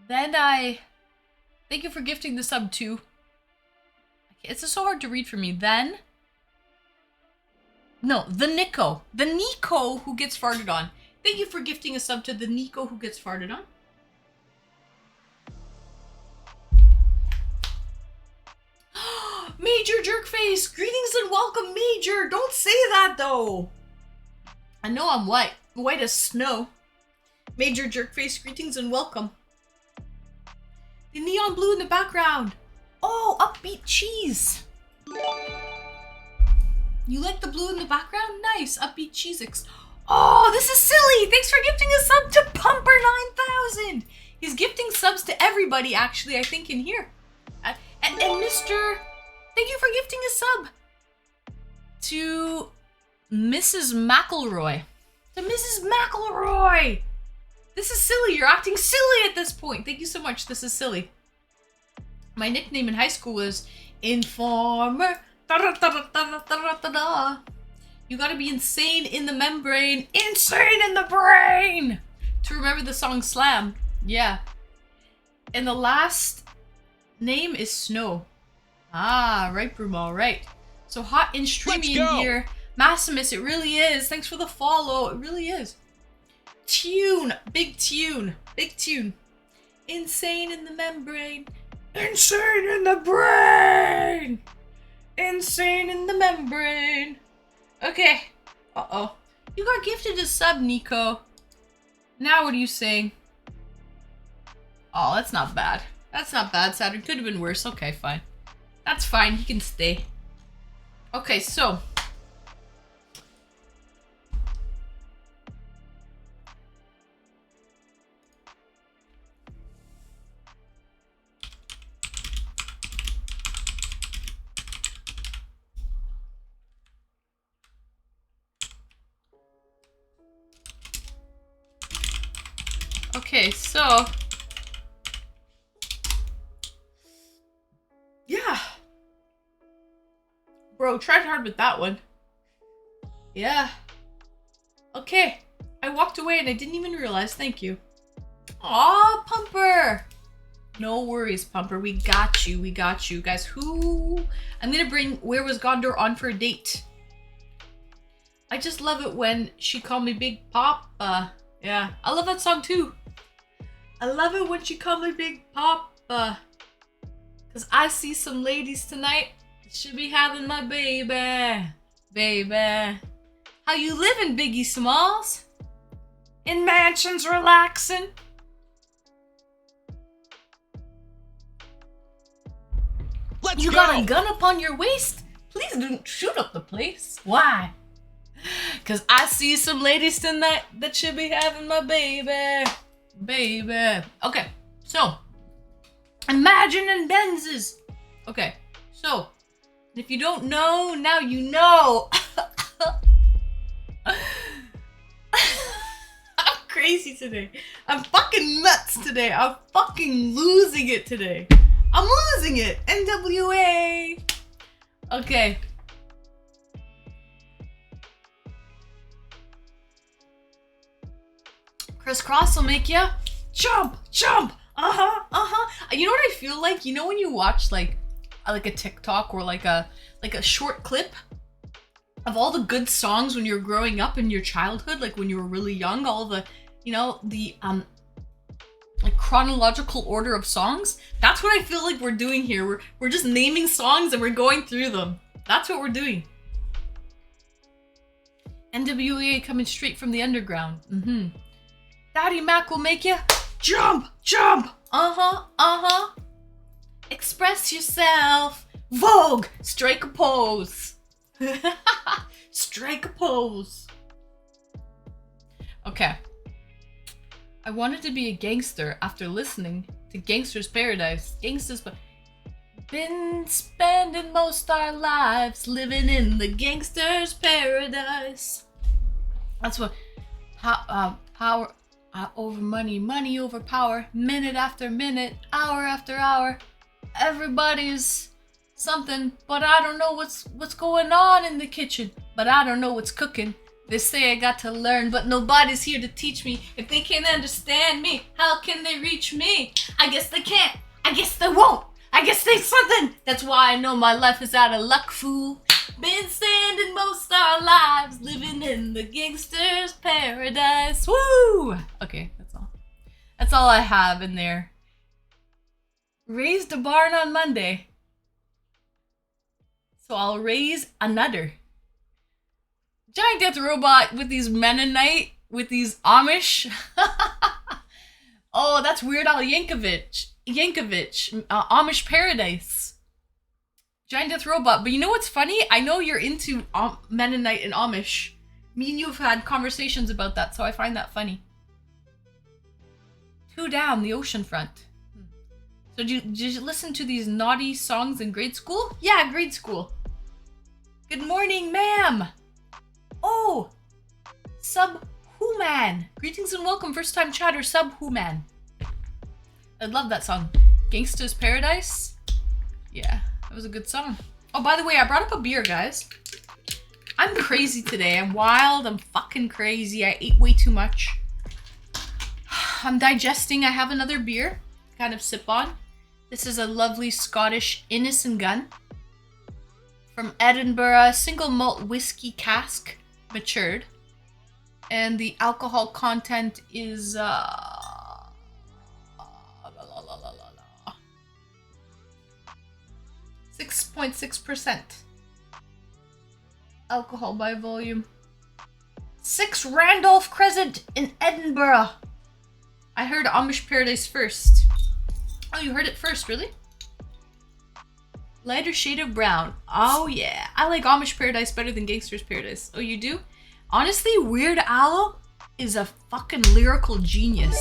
Then I... Thank you for gifting the sub too. It's just so hard to read for me. Then... No, the Nico. The Nico who gets farted on. Thank you for gifting a sub to the Nico who gets farted on. Major Jerkface! Greetings and welcome, Major! Don't say that, though! I know I'm white. White as snow. Major Jerkface, greetings and welcome. The neon blue in the background. Oh, upbeat cheese. You like the blue in the background? Nice, upbeat cheesix. Oh, this is silly! Thanks for gifting a sub to Pumper9000! He's gifting subs to everybody, actually, I think, in here. And Mr... Thank you for gifting a sub to Mrs. McElroy. To Mrs. McElroy! This is silly. You're acting silly at this point. Thank you so much. This is silly. My nickname in high school was Informer. Da-da-da-da-da-da-da-da. You gotta be insane in the membrane. Insane in the brain! To remember the song Slam. Yeah. And the last name is Snow. Ah, right, Brumal, right. So hot and streamy in here. Maximus, it really is. Thanks for the follow. It really is. Tune. Big tune. Big tune. Insane in the membrane. Insane in the brain. Insane in the membrane. Okay. Uh-oh. You got gifted a sub, Nico. Now what are you saying? Oh, that's not bad. That's not bad, Saturn. Could have been worse. Okay, fine. That's fine. He can stay. Okay, so. Okay, so. Yeah. Bro, tried hard with that one. Yeah. Okay. I walked away and I didn't even realize. Thank you. Aw, Pumper. No worries, Pumper. We got you. We got you. Guys, who... I'm gonna bring Where Was Gondor on for a date. I just love it when she called me Big Papa. Yeah. I love that song too. I love it when she called me Big Papa. Cause I see some ladies tonight. Should be having my baby. Baby. How you living, Biggie Smalls? In mansions relaxing? Let's You go. got a gun up on your waist? Please don't shoot up the place. Why? Cause I see some ladies tonight that should be having my baby. Baby. Okay, so. Imagine in Benzes. Okay, so. If you don't know, now you know. I'm crazy today. I'm fucking nuts today. I'm fucking losing it today. I'm losing it. NWA. Okay. Crisscross will make ya jump, jump. You know what I feel like? You know when you watch like a TikTok or like a short clip of all the good songs when you're growing up in your childhood, like when you were really young, all the, you know, the like chronological order of songs. That's what I feel like we're doing here. We're just naming songs and we're going through them. That's what we're doing. NWA coming straight from the underground. Daddy Mac will make you jump, jump. Express yourself. Vogue. Strike a pose. Strike a pose. Okay. I wanted to be a gangster after listening to Gangster's Paradise. Been spending most our lives living in the gangster's paradise. That's what power over money, money over power, minute after minute, hour after hour. Everybody's something, but I don't know what's going on in the kitchen. But I don't know what's cooking. They say I got to learn, but nobody's here to teach me. If they can't understand me, how can they reach me? I guess they can't. I guess they won't. I guess they something. That's why I know my life is out of luck, fool. Been spending most our lives living in the gangster's paradise. Woo! Okay, that's all. That's all I have in there. Raised a barn on Monday. So I'll raise another. Giant Death Robot with these Mennonite, with these Amish. Oh, that's Weird Al Yankovic, Amish Paradise. Giant Death Robot. But you know what's funny? I know you're into Mennonite and Amish. Me and you have had conversations about that, so I find that funny. Two down, the ocean front. So did you listen to these naughty songs in grade school? Yeah, grade school. Good morning, ma'am. Oh, Sub-Human. Greetings and welcome, first time chatter, Sub-Human. I love that song. Gangsta's Paradise? Yeah, that was a good song. Oh, by the way, I brought up a beer, guys. I'm crazy today. I'm wild. I'm fucking crazy. I ate way too much. I'm digesting. I have another beer to kind of sip on. This is a lovely Scottish Innocent Gun from Edinburgh, single malt whiskey cask. Matured, and the alcohol content is 6.6% alcohol by volume. 6 Randolph Crescent in Edinburgh. I heard Amish Paradise first. Oh, you heard it first, really? Lighter shade of brown. Oh yeah. I like Amish Paradise better than Gangster's Paradise. Oh, you do? Honestly, Weird Al is a fucking lyrical genius.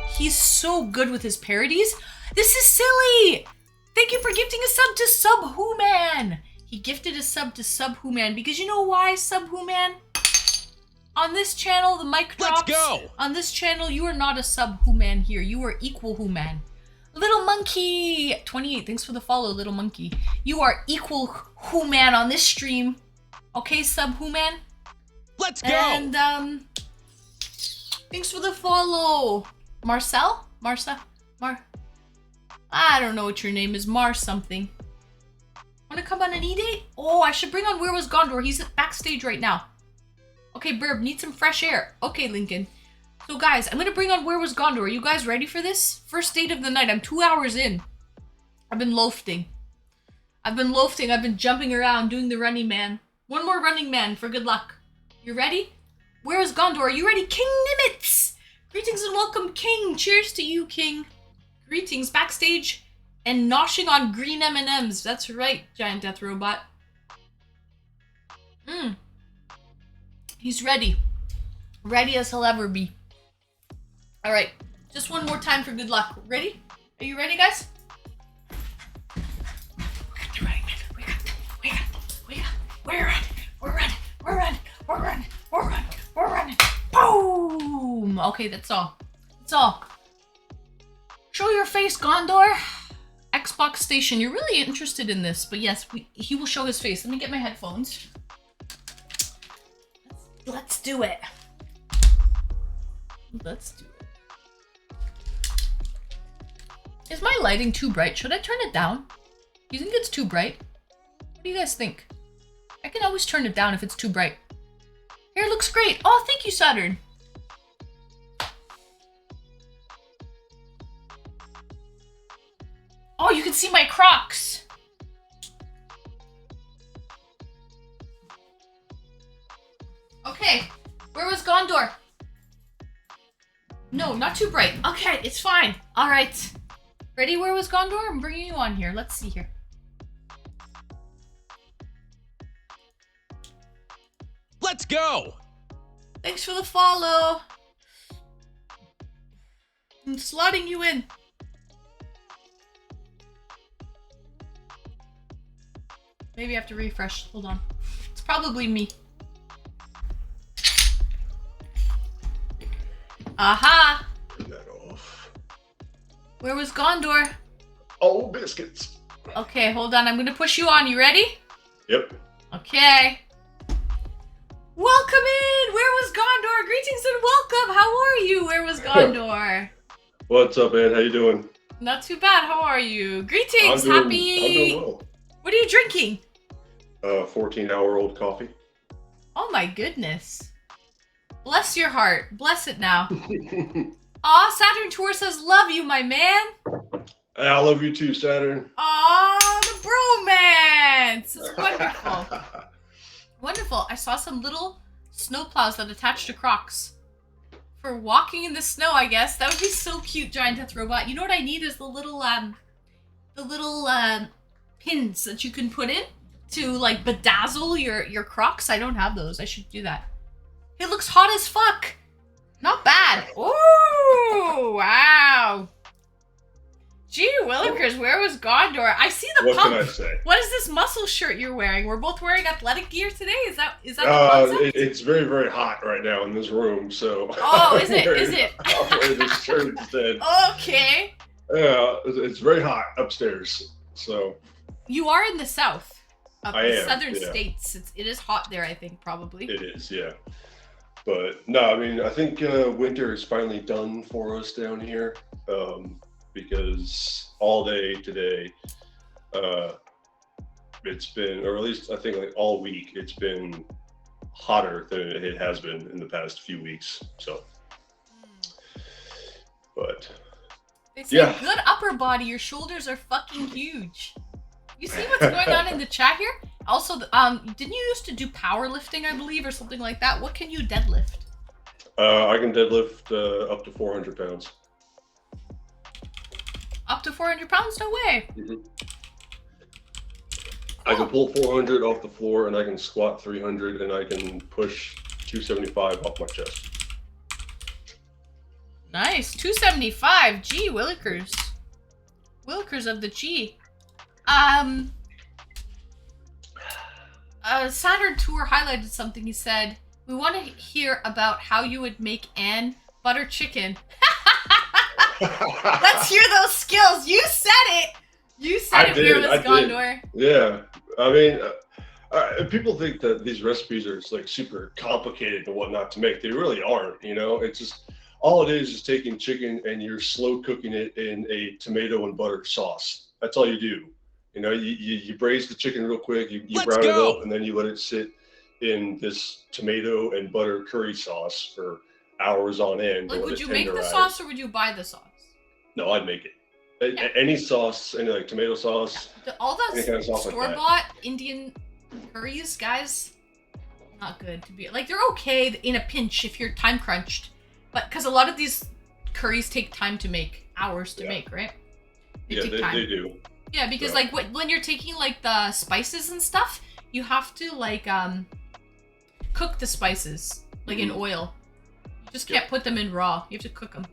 He's so good with his parodies. This is silly! Thank you for gifting a sub to Sub-Human! He gifted a sub to Sub-Human because you know why, Sub-Human? On this channel, the mic drops. Let's go! On this channel, you are not a Sub-Human here. You are equal Human. Little Monkey 28, thanks for the follow, Little Monkey. You are equal Human on this stream. Okay, Sub-Human? Let's go! And, thanks for the follow. Marcel? I don't know what your name is. Mar something. Wanna come on an eDate? Oh, I should bring on Where Was Gondor? He's backstage right now. Okay, Burb, need some fresh air. Okay, Lincoln. So guys, I'm gonna bring on Where Was Gondor. Are you guys ready for this? First date of the night. I'm 2 hours in. I've been loafing. I've been jumping around doing the running man. One more running man for good luck. You ready? Where Was Gondor? Are you ready? King Nimitz! Greetings and welcome, King. Cheers to you, King. Greetings backstage and noshing on green M&Ms. That's right, Giant Death Robot. He's ready. Ready as he'll ever be. Alright, just one more time for good luck. Ready? Are you ready, guys? We got the running man. We're running. Boom! Okay, that's all. Show your face, Gondor. Xbox Station, you're really interested in this, but yes, he will show his face. Let me get my headphones. Let's do it. Is my lighting too bright? Should I turn it down? Do you think it's too bright? What do you guys think? I can always turn it down if it's too bright. Hair looks great. Oh, thank you, Saturn. Oh, you can see my Crocs. Okay, where was Gondor? No, not too bright. Okay, it's fine. All right. Ready? Where was Gondor? I'm bringing you on here. Let's see here. Let's go! Thanks for the follow. I'm slotting you in. Maybe I have to refresh. Hold on. It's probably me. Aha! Turn that off. Where was Gondor? Oh, biscuits. Okay, hold on. I'm gonna push you on. You ready? Yep. Okay. Welcome in! Where was Gondor? Greetings and welcome! How are you? Where was Gondor? What's up, man? How you doing? Not too bad. How are you? Greetings! I'm doing well. What are you drinking? 14-hour-old coffee. Oh my goodness. Bless your heart. Bless it now. Aw, Saturn Tour says, love you, my man. I love you too, Saturn. Aw, the bromance. It's wonderful. Wonderful. I saw some little snowplows that attached to Crocs. For walking in the snow, I guess. That would be so cute, Giant Death Robot. You know what I need is the little pins that you can put in to like bedazzle your Crocs. I don't have those. I should do that. It looks hot as fuck. Not bad. Ooh, wow. Gee willikers, where was Gondor? I see the What pump. can I say? What is this muscle shirt you're wearing? We're both wearing athletic gear today. Is that the concept? It's very, very hot right now in this room, so. Oh, is it? Is it? I'll wear this shirt instead. Okay. Yeah, it's very hot upstairs, so. You are in the south of I the am, southern yeah. states. It is hot there, I think, probably. It is, yeah. But no, I mean, I think winter is finally done for us down here, because all day today, it's been, or at least I think like all week, it's been hotter than it has been in the past few weeks. So, but They say yeah. good upper body. Your shoulders are fucking huge. You see what's going on in the chat here? Also, didn't you used to do powerlifting, I believe, or something like that? What can you deadlift? I can deadlift up to 400 pounds. Up to 400 pounds? No way. Mm-hmm. I can pull 400 off the floor, and I can squat 300, and I can push 275 off my chest. Nice. 275. Gee, willikers. Willikers of the G. Saturn Tour highlighted something. He said, we want to hear about how you would make Anne butter chicken. Let's hear those skills. You said it. You said Where was Gondor? Yeah. I mean, people think that these recipes are just like super complicated and whatnot to make. They really aren't, you know? It's just, all it is taking chicken and you're slow cooking it in a tomato and butter sauce. That's all you do. You know, you braise the chicken real quick, you brown it up, and then you let it sit in this tomato and butter curry sauce for hours on end. Like, would you make the sauce or would you buy the sauce? No, I'd make it. Yeah. Any sauce, any like tomato sauce. Yeah. All that kind of store-bought Indian curries, guys, not good to be. Like, they're okay in a pinch if you're time crunched, but because a lot of these curries take time to make, hours to make, right? They do. Yeah, because like when you're taking like the spices and stuff, you have to like cook the spices like in oil. You just can't put them in raw. You have to cook them.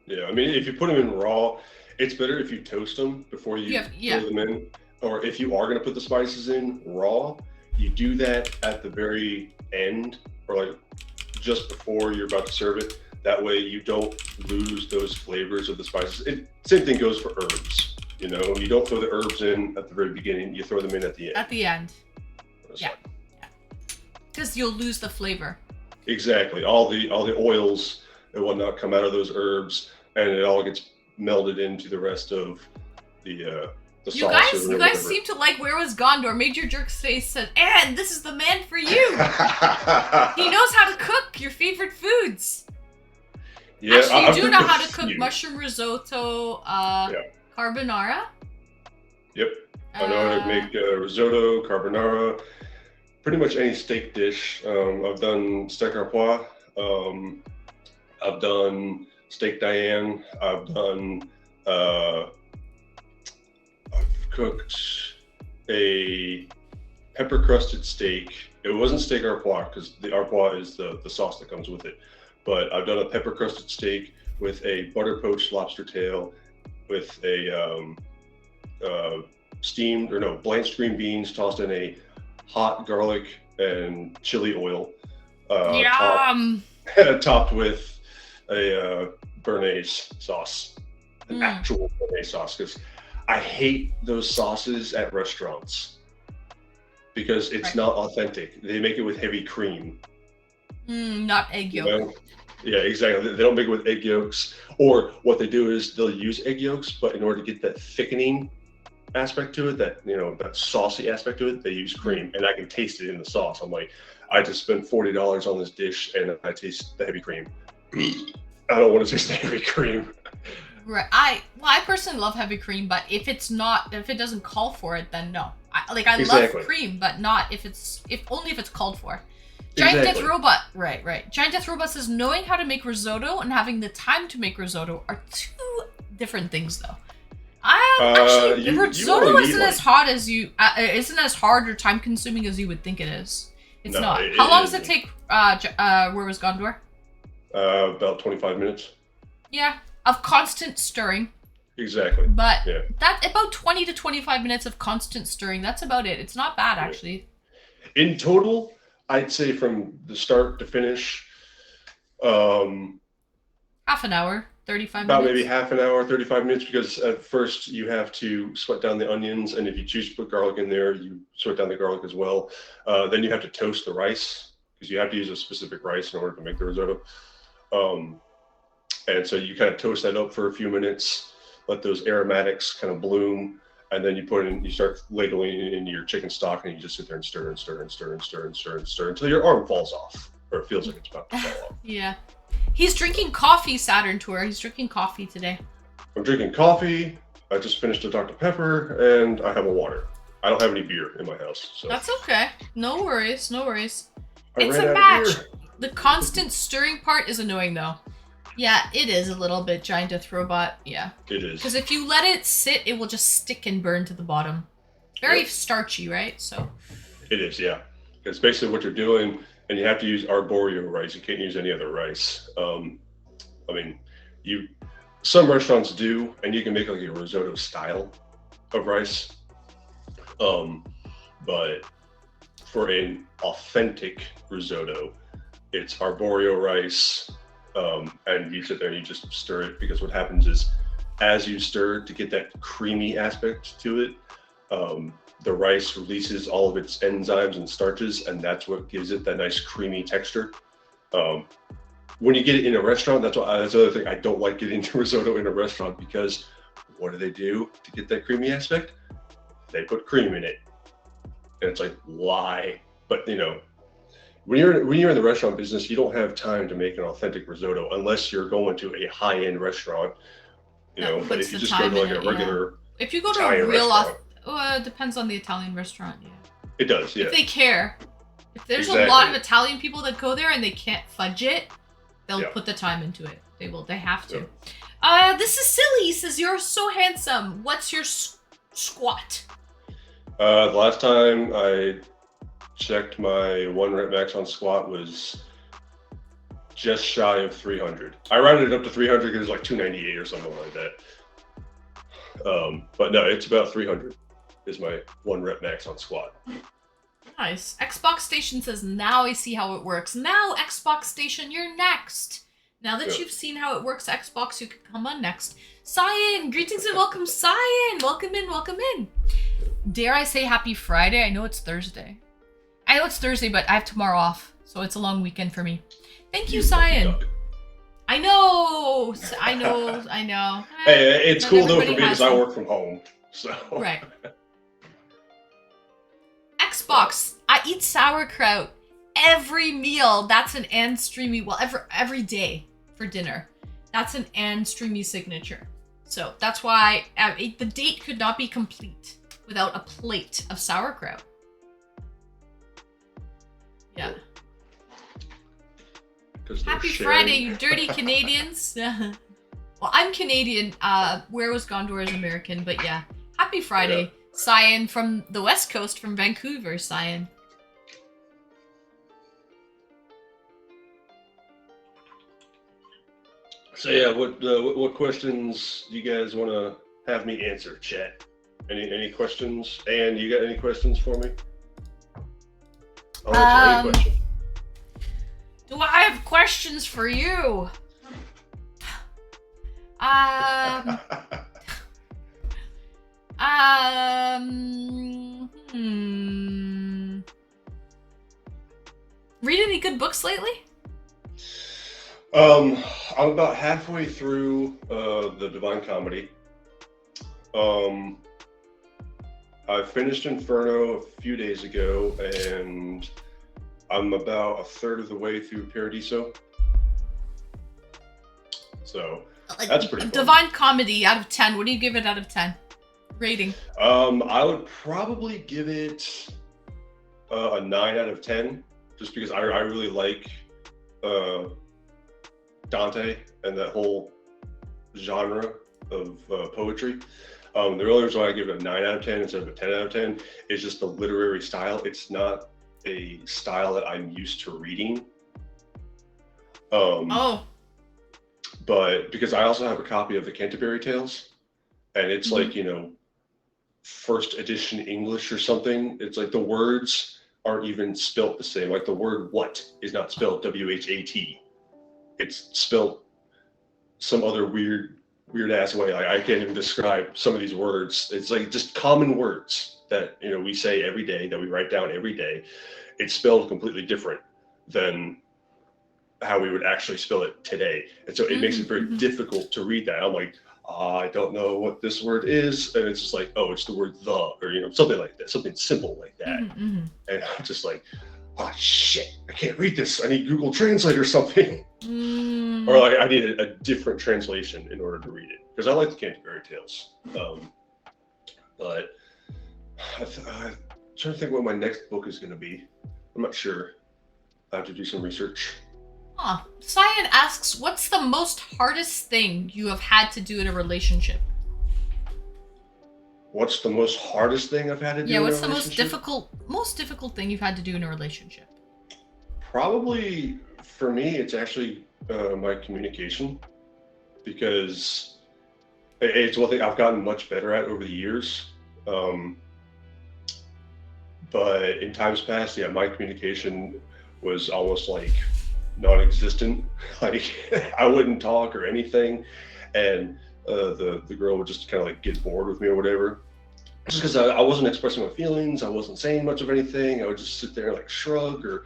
Yeah, I mean, if you put them in raw, it's better if you toast them before you throw them in. Or if you are going to put the spices in raw, you do that at the very end or like just before you're about to serve it. That way you don't lose those flavors of the spices. Same thing goes for herbs. You know, you don't throw the herbs in at the very beginning. You throw them in at the end. At the end. Yeah. Because you'll lose the flavor. Exactly. All the oils and whatnot come out of those herbs, and it all gets melded into the rest of the sauce. You guys seem to like Where Was Gondor. Major Jerk's face said, "And this is the man for you. He knows how to cook your favorite foods." Yeah, actually, you do know how to cook mushroom risotto, carbonara. Yep, I know how to make risotto, carbonara, pretty much any steak dish. I've done steak arpois. I've done steak Diane. I've done cooked a pepper crusted steak. It wasn't steak arpois because the arpois is the sauce that comes with it. But I've done a pepper crusted steak with a butter poached lobster tail, with a steamed or no blanched green beans tossed in a hot garlic and chili oil, Yum. topped with a béarnaise sauce, an actual béarnaise sauce. Because I hate those sauces at restaurants because it's not authentic. They make it with heavy cream. Not egg yolk. You know? Yeah, exactly. They don't make it with egg yolks, or what they do is they'll use egg yolks, but in order to get that thickening aspect to it, that that saucy aspect to it, they use cream, and I can taste it in the sauce. I'm like, I just spent $40 on this dish, and I taste the heavy cream. I don't want to taste the heavy cream. Right. I personally love heavy cream, but if it doesn't call for it, then no. I love cream, but not if only if it's called for. Giant Death Robot, right. Giant Death Robot says knowing how to make risotto and having the time to make risotto are two different things, though. Actually, risotto isn't as hard or time consuming as you would think it is. It's not. How long does it take? Where was Gondor? About 25 minutes. Yeah, of constant stirring. Exactly. But that about 20 to 25 minutes of constant stirring. That's about it. It's not bad actually. In total, I'd say from the start to finish, half an hour, 35 minutes. About maybe half an hour, 35 minutes, because at first you have to sweat down the onions, and if you choose to put garlic in there, you sweat down the garlic as well. Then you have to toast the rice, because you have to use a specific rice in order to make the risotto. And so you kind of toast that up for a few minutes, let those aromatics kind of bloom, and then you start ladling it into your chicken stock, and you just sit there and stir and stir and stir and stir and stir and stir until your arm falls off, or it feels like it's about to fall off. Yeah. He's drinking coffee, Saturn Tour. He's drinking coffee today. I'm drinking coffee. I just finished a Dr. Pepper, and I have a water. I don't have any beer in my house. So. That's okay. No worries. It's a match. The constant stirring part is annoying, though. Yeah, it is a little bit Giant Death Robot. Yeah. It is. Because if you let it sit, it will just stick and burn to the bottom. Very starchy, right? So. It is, yeah. It's basically what you're doing, and you have to use arborio rice. You can't use any other rice. Some restaurants do, and you can make like a risotto style of rice. But for an authentic risotto, it's arborio rice. And you sit there and you just stir it, because what happens is, as you stir to get that creamy aspect to it, the rice releases all of its enzymes and starches, and that's what gives it that nice creamy texture. When you get it in a restaurant, that's the other thing I don't like getting risotto in a restaurant, because what do they do to get that creamy aspect? They put cream in it, and it's like, why? But when you're in the restaurant business, you don't have time to make an authentic risotto unless you're going to a high-end restaurant, but if you just go to like a regular, if you go to a real, it depends on the Italian restaurant. Yeah, it does. Yeah, if they care. If there's a lot of Italian people that go there and they can't fudge it, they'll put the time into it. They have to. This is silly. He says, "You're so handsome. What's your squat?" The last time I checked, my 1 rep max on squat was just shy of 300. I rounded it up to 300 because it's like 298 or something like that. But no, it's about 300 is my 1 rep max on squat. Nice. Xbox Station says, now I see how it works. Now, Xbox Station, you're next. Now that you've seen how it works, Xbox, you can come on next. Cyan, greetings and welcome, Cyan. Welcome in. Dare I say happy Friday? I know it's Thursday. But I have tomorrow off, so it's a long weekend for me. Thank you, Cyan. I know. Hey, it's cool though for me because I work from home, so. Right. Xbox, I eat sauerkraut every meal. That's an and streamy. Well, every day for dinner. That's an and streamy signature. So that's why the date could not be complete without a plate of sauerkraut. Yeah. Happy Friday, you dirty Canadians. Well, I'm Canadian. Where was Gondor is American, but yeah. Happy Friday. Cyan from the West Coast, from Vancouver, Cyan. So yeah, what questions do you guys want to have me answer, chat? Any questions? And you got any questions for me? I'll answer any question. Do I have questions for you? Read any good books lately? I'm about halfway through the Divine Comedy. I finished Inferno a few days ago, and I'm about a third of the way through Paradiso. So that's pretty fun. Divine Comedy out of 10. What do you give it out of 10? Rating. I would probably give it a 9 out of 10, just because I really like Dante and that whole genre of poetry. The only reason why I give it a 9 out of 10 instead of a 10 out of 10 is just the literary style. It's not a style that I'm used to reading. But because I also have a copy of the Canterbury Tales, and it's like, first edition English or something. It's like the words aren't even spelt the same. Like the word what is not spelled W-H-A-T. It's spelled some other weird ass way. I can't even describe some of these words. It's like just common words that we say every day, that we write down every day. It's spelled completely different than how we would actually spell it today. And so it makes it very difficult to read that. I'm like, I don't know what this word is. And it's just like, oh, it's the word the, or something like that, something simple like that. And I'm just like, oh shit, I can't read this. I need Google Translate or something. Or like I need a different translation in order to read it, because I like the Canterbury Tales. But I'm trying to think what my next book is going to be. I'm not sure. I have to do some research. Cyan asks, what's the most hardest thing you have had to do in a relationship? What's the most hardest thing I've had to do in a relationship? Yeah, what's the most difficult thing you've had to do in a relationship? Probably, for me, it's actually my communication, because it's one thing I've gotten much better at over the years. But in times past, yeah, my communication was almost like non-existent. Like I wouldn't talk or anything, and the girl would just kind of like get bored with me or whatever, just because I wasn't expressing my feelings. I wasn't saying much of anything. I would just sit there and like shrug, or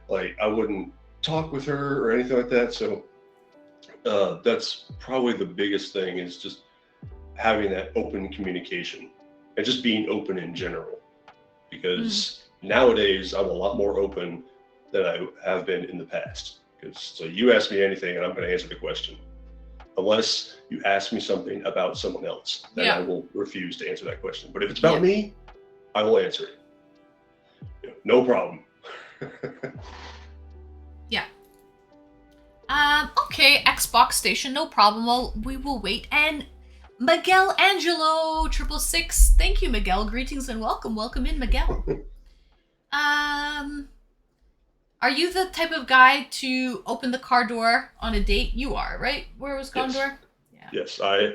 like I wouldn't talk with her or anything like that. So that's probably the biggest thing, is just having that open communication and just being open in general, because nowadays I'm a lot more open than I have been in the past. So you ask me anything and I'm going to answer the question, unless you ask me something about someone else, then I will refuse to answer that question. But if it's about me, I will answer it. No problem. Okay, Xbox station, no problem. We will wait. And Miguel Angelo 666, thank you, Miguel. Greetings and welcome. Welcome in, Miguel. Are you the type of guy to open the car door on a date? You are, right? Where was Gondor? Yes. I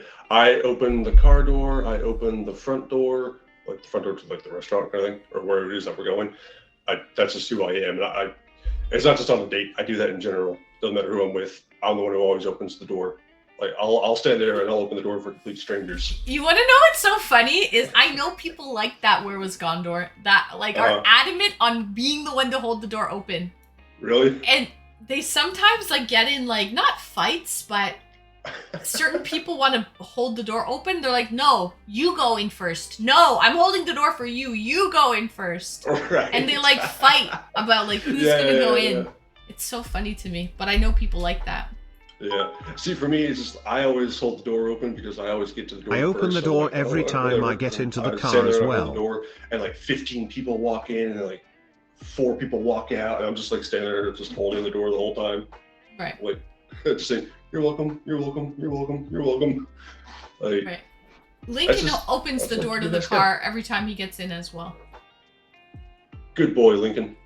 open the car door. I open the front door, like the front door to like the restaurant kind of thing, or wherever it is that we're going. That's just who I am. And it's not just on the date. I do that in general. Doesn't matter who I'm with. I'm the one who always opens the door. Like I'll stand there and I'll open the door for complete strangers. You want to know what's so funny is I know people like that. Where was Gondor? That like are adamant on being the one to hold the door open. Really? And they sometimes like get in like not fights, but certain people want to hold the door open. They're like, no, you go in first. No, I'm holding the door for you. You go in first. Right. And they like fight about like who's gonna go in. Yeah. It's so funny to me, but I know people like that. Yeah. See, for me, it's just I always hold the door open because I always get to the door. I open the door every time I get into the car as well. The door, and like 15 people walk in, and like 4 people walk out, and I'm just like standing there, just holding the door the whole time. Right. Like just saying, "You're welcome. You're welcome. You're welcome. You're welcome." Like, right. Lincoln opens the that's door a to good the nice guy. car every time he gets in as well. Good boy, Lincoln.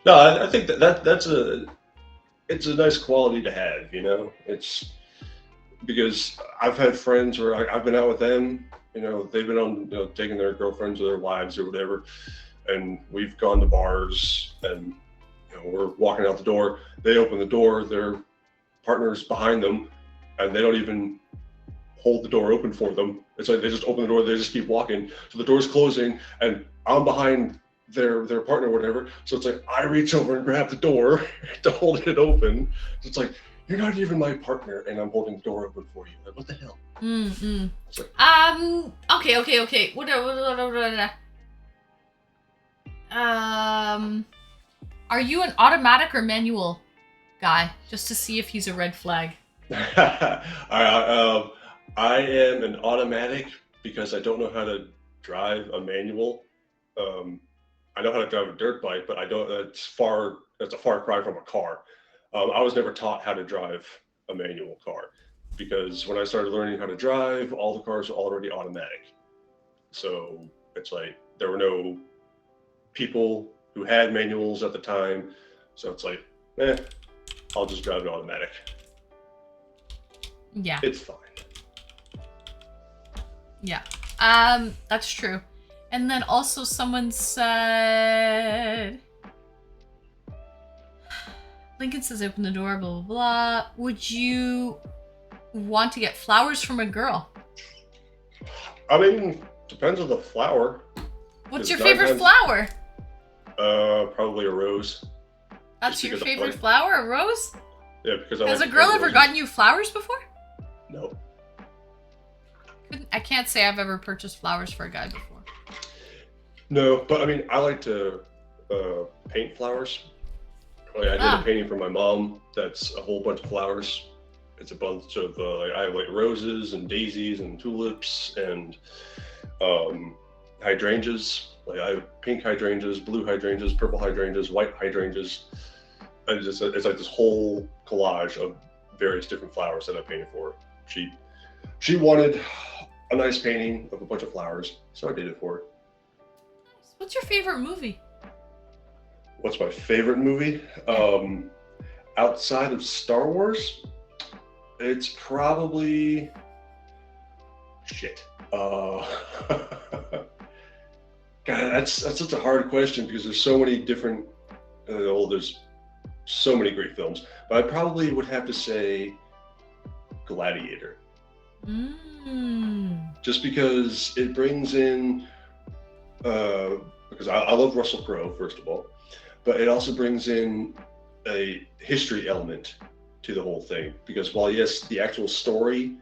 No, I think that's it's a nice quality to have, you know. It's because I've had friends where I've been out with them, you know, they've been on, you know, taking their girlfriends or their wives or whatever, and we've gone to bars and, you know, we're walking out the door. They open the door, their partner's behind them, and they don't even hold the door open for them. It's like they just open the door, they just keep walking. So the door's closing, and I'm behind their partner, or whatever. So it's like I reach over and grab the door to hold it open. So it's like you're not even my partner, and I'm holding the door open for you. Like, what the hell? Mm-hmm. It's like, Okay. Are you an automatic or manual guy? Just to see if he's a red flag. I am an automatic because I don't know how to drive a manual. I know how to drive a dirt bike, but I don't. That's a far cry from a car. I was never taught how to drive a manual car because when I started learning how to drive, all the cars were already automatic. So it's like there were no people who had manuals at the time. So it's like, I'll just drive it automatic. Yeah. It's fine. Yeah. That's true. And then also someone said Lincoln says open the door, blah blah blah. Would you want to get flowers from a girl? I mean, depends on the flower. What's your favorite flower? Probably a rose. That's your favorite flower, a rose? Yeah, because I Has like a girl ever roses. gotten you flowers before? No. I can't say I've ever purchased flowers for a guy before. No, but I mean, I like to paint flowers. Like, I did a painting for my mom. That's a whole bunch of flowers. It's a bunch of I have like roses and daisies and tulips and hydrangeas. Like I have pink hydrangeas, blue hydrangeas, purple hydrangeas, white hydrangeas. And it's like this whole collage of various different flowers that I painted for her. She wanted a nice painting of a bunch of flowers, so I did it for her. What's your favorite movie? What's my favorite movie? Outside of Star Wars, it's probably shit. God, that's such a hard question because there's so many different. There's so many great films, but I probably would have to say Gladiator. Just because it brings in, because I love Russell Crowe, first of all, but it also brings in a history element to the whole thing. Because while, yes, the actual story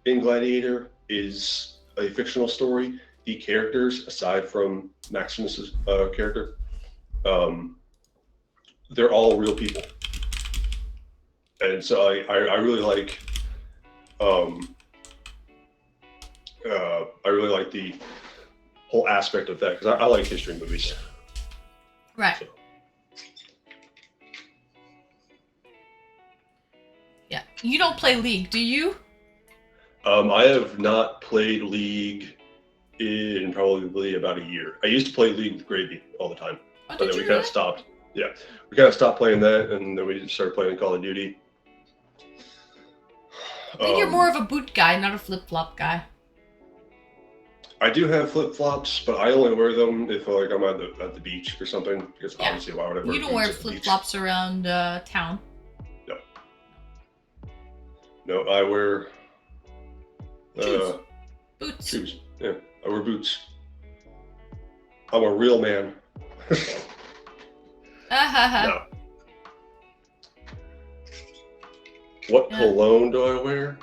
in Gladiator is a fictional story, the characters, aside from Maximus's character, they're all real people. And so I really like, I really like the whole aspect of that because I like history movies. Right. So. Yeah. You don't play League, do you? I have not played League in probably about a year. I used to play League with Gravy all the time, but then we kind of stopped. Yeah, we kind of stopped playing that, and then we started playing Call of Duty. I think you're more of a boot guy, not a flip-flop guy. I do have flip-flops, but I only wear them if like I'm at the beach or something. Because obviously, why would I wear You don't wear flip-flops around town. No. No, I wear Boots. shoes. Yeah, I wear boots. I'm a real man. No. What cologne do I wear?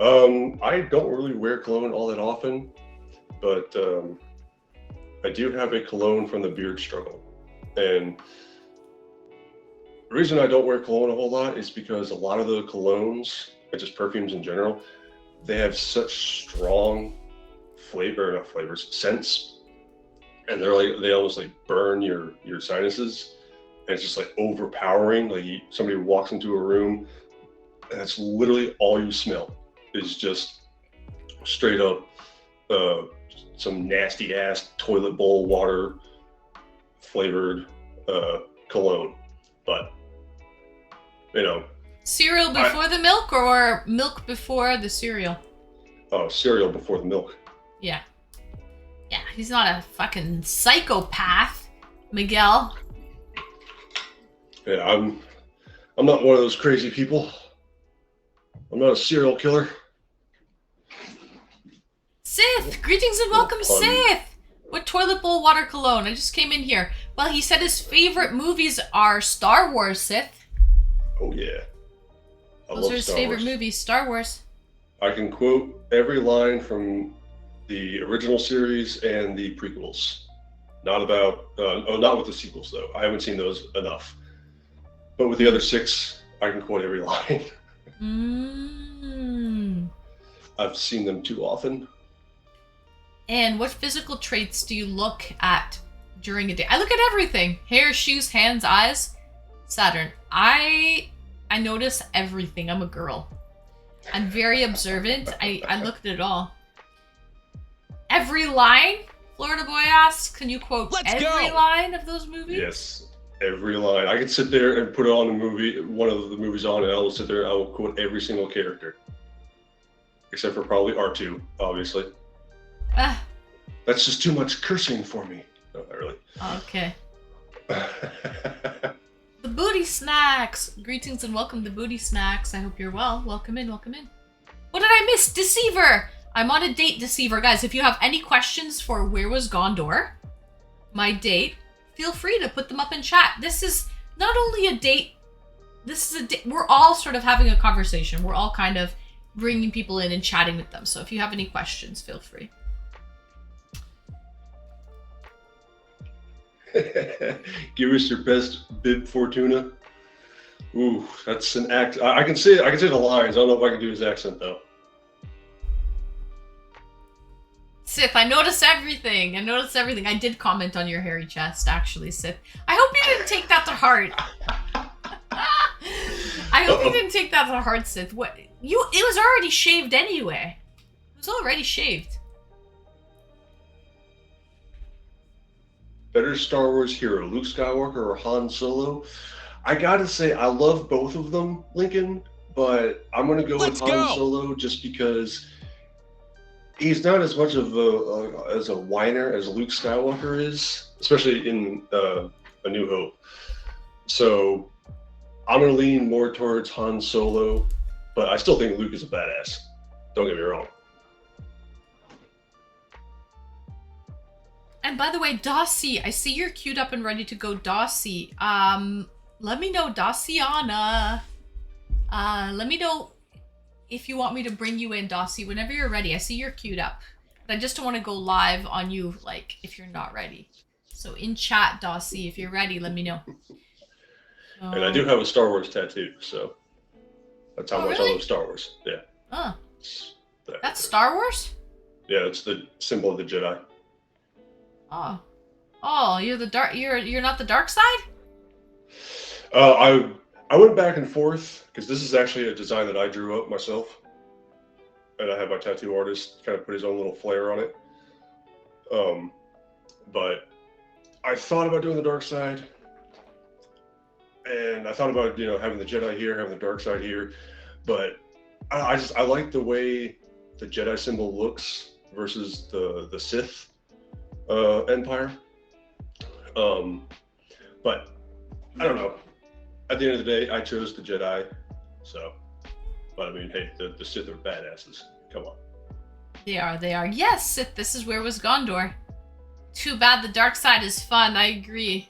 I don't really wear cologne all that often, but I do have a cologne from the Beard Struggle. And the reason I don't wear cologne a whole lot is because a lot of the colognes, and just perfumes in general, they have such strong scents, and they almost like burn your sinuses. And it's just like overpowering. Like somebody walks into a room and that's literally all you smell is just straight up some nasty ass toilet bowl water flavored cologne. But you know, Cereal before the milk or milk before the cereal? Cereal before the milk. Yeah. Yeah, he's not a fucking psychopath, Miguel. Yeah, I'm not one of those crazy people. I'm not a serial killer. Sith, greetings and welcome, Sith. What toilet bowl water cologne? I just came in here. Well, he said his favorite movies are Star Wars, Sith. Oh yeah. Those are his favorite movies, Star Wars. I can quote every line from the original series and the prequels. Not with the sequels though. I haven't seen those enough. But with the other 6, I can quote every line. I've seen them too often. And what physical traits do you look at during a day? I look at everything. Hair, shoes, hands, eyes. Saturn. I notice everything. I'm a girl. I'm very observant. I look at it all. Every line? Florida Boy asks, can you quote every line of those movies? Yes, every line. I can sit there and put it on one of the movies on, and I will sit there and I will quote every single character. Except for probably R2, obviously. That's just too much cursing for me. No, not really. Okay. The Booty Snacks. Greetings and welcome to Booty Snacks. I hope you're well. Welcome in, welcome in. What did I miss? Deceiver. I'm on a date, Deceiver. Guys, if you have any questions for Where Was Gondor, my date, feel free to put them up in chat. This is not only a date, this is a date. We're all sort of having a conversation. We're all kind of bringing people in and chatting with them. So if you have any questions, feel free. Give us your best bib, Fortuna. Ooh, that's an act. I can say the lines. I don't know if I can do his accent though. Sith, I notice everything. I did comment on your hairy chest, actually, Sith. I hope you didn't take that to heart. I hope you didn't take that to heart, Sith. It was already shaved anyway. It was already shaved. Better Star Wars hero, Luke Skywalker or Han Solo? I gotta say, I love both of them, Lincoln, but I'm gonna go with Han Solo just because he's not as much of a whiner as Luke Skywalker is, especially in A New Hope. So I'm gonna lean more towards Han Solo, but I still think Luke is a badass. Don't get me wrong. And by the way, Dossie, I see you're queued up and ready to go, Dossie. Let me know, Dossiana. Let me know if you want me to bring you in, Dossie, whenever you're ready. I see you're queued up. But I just don't want to go live on you, like, if you're not ready. So in chat, Dossie, if you're ready, let me know. And I do have a Star Wars tattoo, so that's how much I love Star Wars. Yeah. Oh. That's Star Wars? Yeah, it's the symbol of the Jedi. Oh. Oh, you're not the dark side? I went back and forth because this is actually a design that I drew up myself, and I had my tattoo artist kind of put his own little flair on it. But I thought about doing the dark side, and I thought about having the Jedi here, having the dark side here, but I like the way the Jedi symbol looks versus the Sith Empire. But I don't know. At the end of the day, I chose the Jedi. So, but I mean, hey, the Sith are badasses. Come on. They are. Yes, Sith, this is Where Was Gondor. Too bad the dark side is fun. I agree,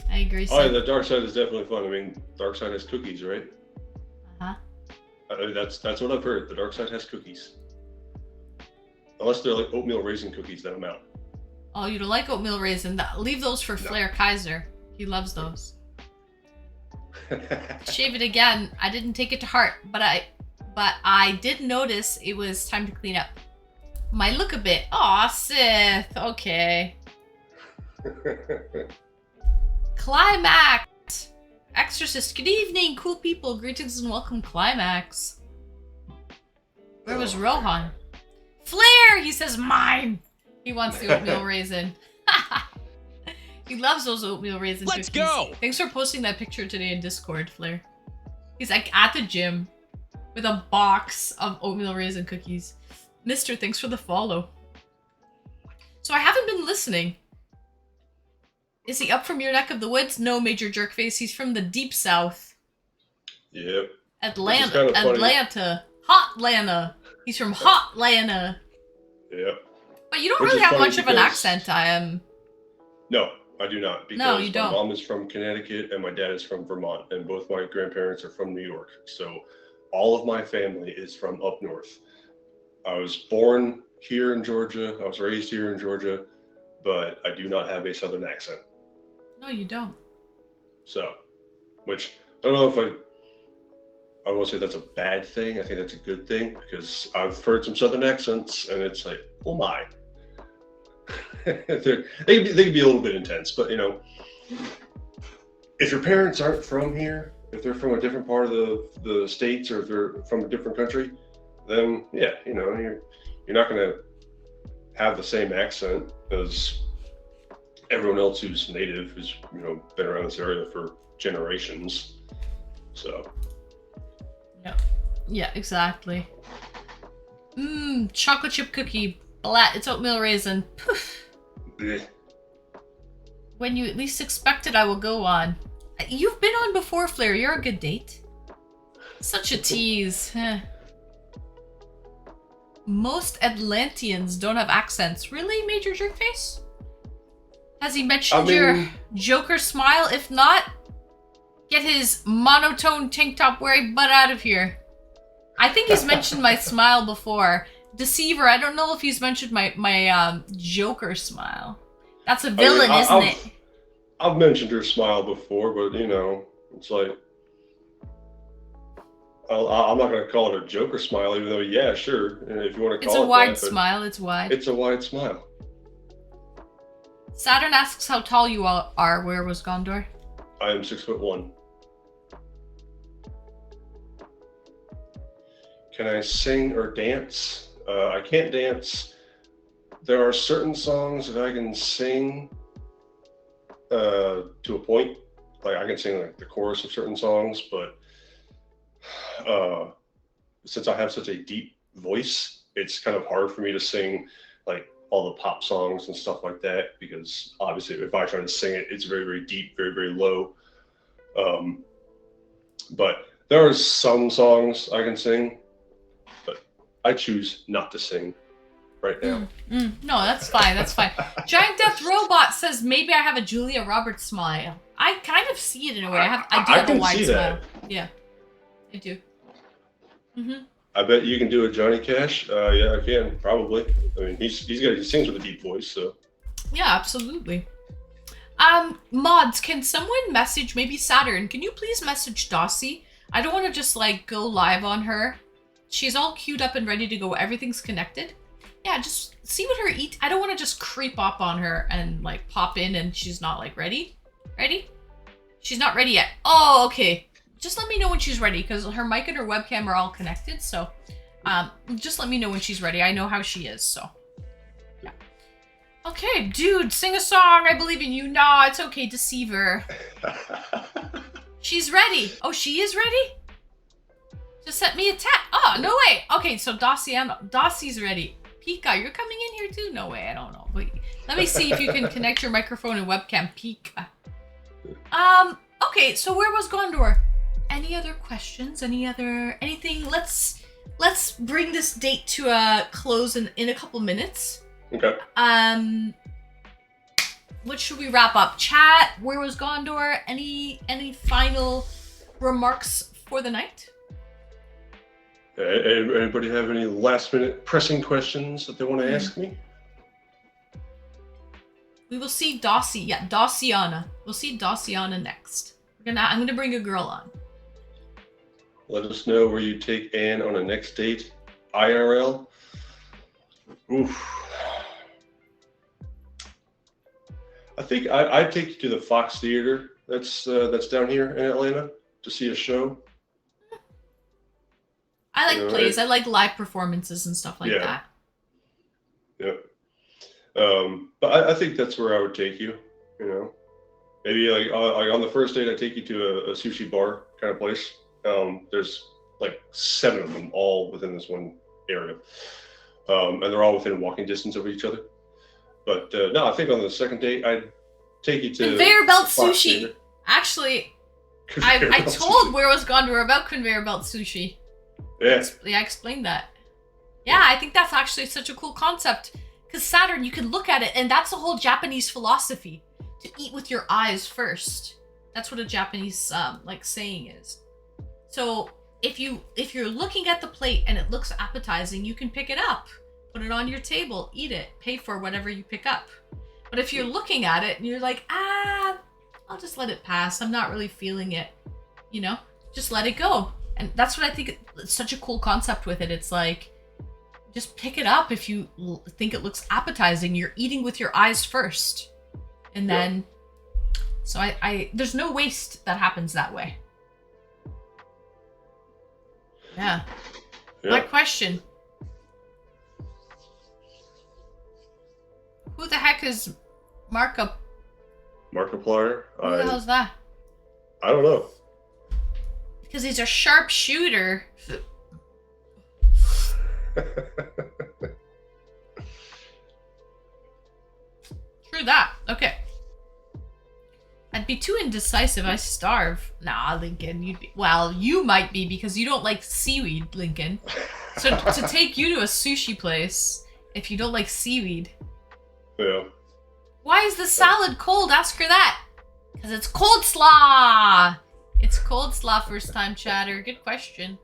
Sith. Oh, yeah, the dark side is definitely fun. I mean, dark side has cookies, right? Uh-huh. I mean, that's what I've heard. The dark side has cookies. Unless they're like oatmeal raisin cookies, then I'm out. Oh, you don't like oatmeal raisin? Leave those for Flair Kaiser. He loves those. Shave it again. I didn't take it to heart, but I did notice it was time to clean up my look a bit. Aw, Sith. Okay. Climax. Exorcist. Good evening, cool people. Greetings and welcome, Climax. Where was Rohan? Flair! He says mine! He wants the oatmeal raisin. He loves those oatmeal raisin Let's cookies. go! Thanks for posting that picture today in Discord, Flair. He's like at the gym with a box of oatmeal raisin cookies. Mister, thanks for the follow. So I haven't been listening. Is he up from your neck of the woods? No, Major Jerkface. He's from the deep south. Yep. Atlanta. Atlanta. Hotlanta. He's from Hotlanta. Yep. But you don't Which really is have funny much of an because- accent. I am. No, I do not. Because No, you my don't. mom is from Connecticut and my dad is from Vermont, and both my grandparents are from New York. So all of my family is from up north. I was born here in Georgia. I was raised here in Georgia, but I do not have a southern accent. No, you don't. So, which I don't know if I won't say that's a bad thing. I think that's a good thing because I've heard some southern accents and it's like, oh my. they can be a little bit intense, but you know, if your parents aren't from here, if they're from a different part of the states, or if they're from a different country, then yeah, you know, you're not gonna have the same accent as everyone else who's native, who's, you know, been around this area for generations. So Yeah, exactly. Chocolate chip cookie. It's oatmeal raisin. Poof. bleh. When you at least expect it, I will go on. You've been on before, Flair. You're a good date. Such a tease. Most Atlanteans don't have accents. Really, Major Jerkface? Has he mentioned your Joker smile? If not, get his monotone tank top wearing butt out of here. I think he's mentioned my smile before. Deceiver, I don't know if he's mentioned my Joker smile. That's a villain, isn't it? I've mentioned your smile before, but you know, it's like I'm not going to call it a Joker smile, even though yeah, sure, if you want to It's call a it wide that, but smile. It's wide. it's a wide smile. Saturn asks how tall you all are. Where was Gondor? I am 6'1". Can I sing or dance? I can't dance. There are certain songs that I can sing to a point. Like I can sing like the chorus of certain songs, but since I have such a deep voice, it's kind of hard for me to sing like all the pop songs and stuff like that, because obviously if I try to sing it, it's very, very deep, very, very low. But there are some songs I can sing, but I choose not to sing right now. No, that's fine. That's fine. Giant Death Robot says maybe I have a Julia Roberts smile. I kind of see it in a way. I do have a wide smile. Yeah, I do. I bet you can do a Johnny Cash. Yeah, I can probably. I mean, he sings with a deep voice, so. Yeah, absolutely. Mods, can someone message, maybe Saturn, can you please message Dossie? I don't want to just like go live on her. She's all queued up and ready to go. Everything's connected. Yeah, just see what her I don't want to just creep up on her and like pop in and she's not like ready. Ready? She's not ready yet. Oh, okay. Just let me know when she's ready because her mic and her webcam are all connected. So just let me know when she's ready. I know how she is, so. Yeah. Okay, dude, sing a song. I believe in you. Nah, it's okay, Deceiver. She's ready. Oh, she is ready? Just sent me a tap. Oh, no way. Okay, so Dossie's ready. Pika, you're coming in here too? No way, I don't know. Wait, let me see if you can connect your microphone and webcam. Pika. Okay, so where was Gondor? Any other questions? Anything? Let's bring this date to a close in a couple minutes. Okay. What should we wrap up? Chat, where was Gondor? Any final remarks for the night? Anybody have any last minute pressing questions that they want to ask me? We will see Dossie. Yeah, Dossiana. We'll see Dossiana next. I'm gonna bring a girl on. Let us know where you take Anne on a next date. IRL. Oof. I think I'd take you to the Fox Theater. That's down here in Atlanta to see a show. I You like know, plays. I like live performances and stuff like yeah, that. yeah. But I think that's where I would take you. You know, maybe like on the first date, I take you to a sushi bar kind of place. There's like 7 of them all within this one area, and they're all within walking distance of each other. But no, I think on the second date, I'd take you to Conveyor belt the Fox sushi. Theater. Actually, Conveyor I belt told sushi. Where Was Gondor about conveyor belt sushi. Yeah, Yeah, I explained that. Yeah, I think that's actually such a cool concept. Because Saturn, you can look at it, and that's the whole Japanese philosophy. To eat with your eyes first. That's what a Japanese like saying is. So if you're looking at the plate and it looks appetizing, you can pick it up, put it on your table, eat it, pay for whatever you pick up. But if you're looking at it and you're like, I'll just let it pass. I'm not really feeling it. You know, just let it go. And that's what I think it's such a cool concept with it. It's like, just pick it up if you think it looks appetizing. You're eating with your eyes first. And then, so I there's no waste that happens that way. Yeah. My question. Who the heck is Markup? Markiplier. Who the hell's that? I don't know. Because he's a sharpshooter. True that. Okay. I'd be too indecisive. I starve. Nah, Lincoln. You might be because you don't like seaweed, Lincoln. So to take you to a sushi place, if you don't like seaweed. Yeah. Why is the salad cold? Ask her that. Because it's cold slaw. It's cold slaw, first time chatter. Good question.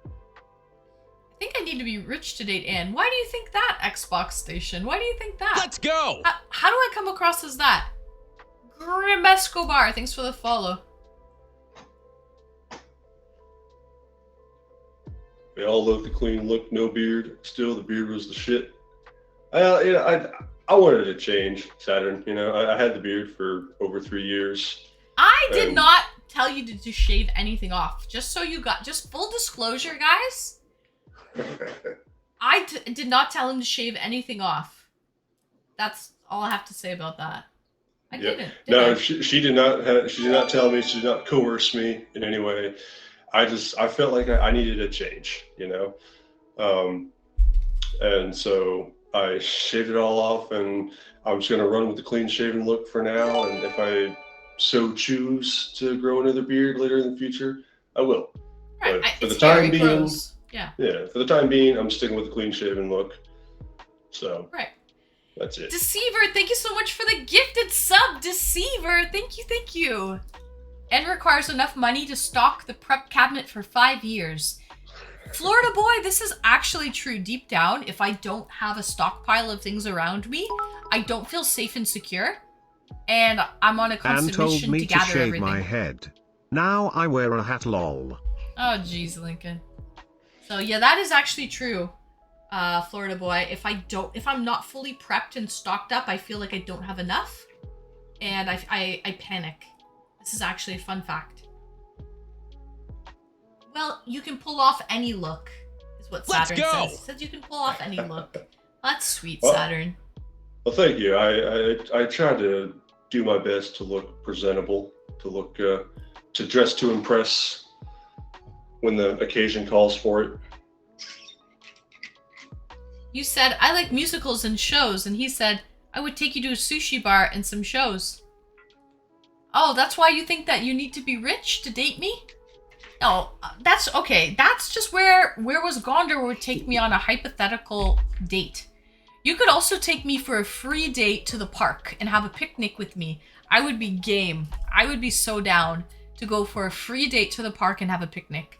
I think I need to be rich to date Anne. Why do you think that, Xbox Station? Why do you think that? Let's go! How do I come across as that? Grim Escobar, thanks for the follow. They all love the clean look, no beard. Still, the beard was the shit. I wanted to change, Saturn. You know, I had the beard for over 3 years. I did not tell you to shave anything off. Just so you got, just full disclosure, guys. I did not tell him to shave anything off. That's all I have to say about that. I didn't. No, she did not. She did not tell me. She did not coerce me in any way. I felt like I needed a change, you know, and so I shaved it all off, and I'm just gonna run with the clean shaven look for now. And if I so choose to grow another beard later in the future, I will. Right. But for the time being, yeah, for the time being, I'm sticking with the clean shaven look. So right. That's it. Deceiver, thank you so much for the gifted sub, Deceiver. Thank you. And requires enough money to stock the prep cabinet for 5 years. Florida boy, this is actually true. Deep down, if I don't have a stockpile of things around me, I don't feel safe and secure. And I'm on a constant mission to gather everything. Anne told me to shave my head. Now I wear a hat, lol. Oh, jeez, Lincoln. So yeah, that is actually true. Florida boy, if I'm not fully prepped and stocked up, I feel like I don't have enough, and I panic. This is actually a fun fact. Well, you can pull off any look, is what Saturn says. He says you can pull off any look. That's sweet, Saturn. Well, thank you. I try to do my best to look presentable, to dress to impress when the occasion calls for it. You said, I like musicals and shows, and he said, I would take you to a sushi bar and some shows. Oh, that's why you think that you need to be rich to date me? No, that's okay. That's just where Was Gondor would take me on a hypothetical date. You could also take me for a free date to the park and have a picnic with me. I would be game. I would be so down to go for a free date to the park and have a picnic.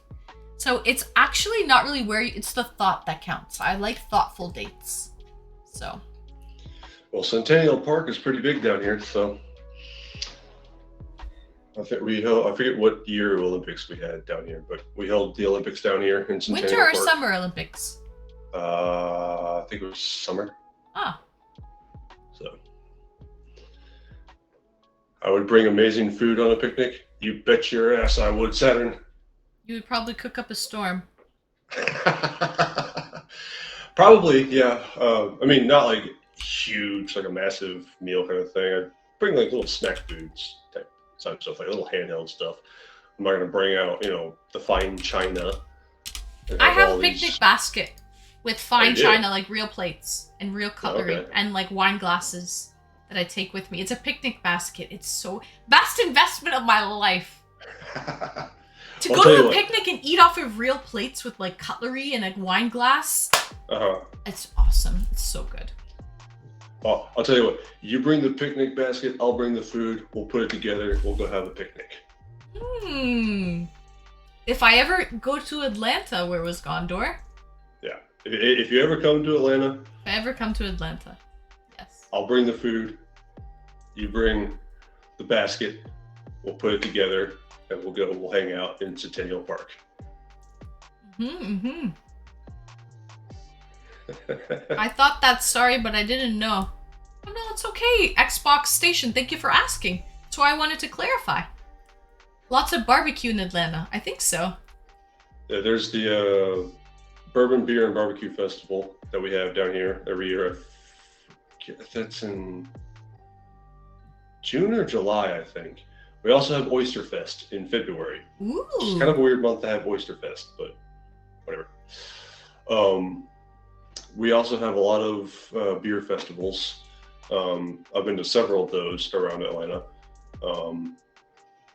So it's actually not really it's the thought that counts. I like thoughtful dates. So. Well, Centennial Park is pretty big down here, so I think I forget what year Olympics we had down here, but we held the Olympics down here in Centennial Winter or Park. Summer Olympics? I think it was summer. Ah. So I would bring amazing food on a picnic. You bet your ass I would, Saturn. You would probably cook up a storm. Probably, yeah. I mean, not like huge, like a massive meal kind of thing. I bring like little snack foods type stuff, like little handheld stuff. I'm not gonna bring out, the fine china and I have have all a picnic these. basket with Oh, fine you do? china, like real plates and real cutlery Okay. and like wine glasses that I take with me. It's a picnic basket. It's so best investment of my life. To I'll go tell to you a what. picnic and eat off of real plates with like cutlery and a wine glass. Uh-huh. It's awesome. It's so good. Oh, I'll tell you what. You bring the picnic basket. I'll bring the food. We'll put it together. We'll go have a picnic. Hmm. If I ever go to Atlanta, where was Gondor? Yeah. If you ever come to Atlanta, If I ever come to Atlanta, yes. I'll bring the food. You bring the basket. We'll put it together, and we'll go. We'll hang out in Centennial Park. Mm-hmm. I thought that. Sorry, but I didn't know. Oh no, it's okay. Xbox Station. Thank you for asking. That's why I wanted to clarify. Lots of barbecue in Atlanta. I think so. Yeah, there's the Bourbon Beer and Barbecue Festival that we have down here every year. That's in June or July, I think. We also have Oyster Fest in February. It's kind of Ooh. a weird month to have Oyster Fest, but whatever. Um, we also have a lot of beer festivals. I've been to several of those around Atlanta. Um,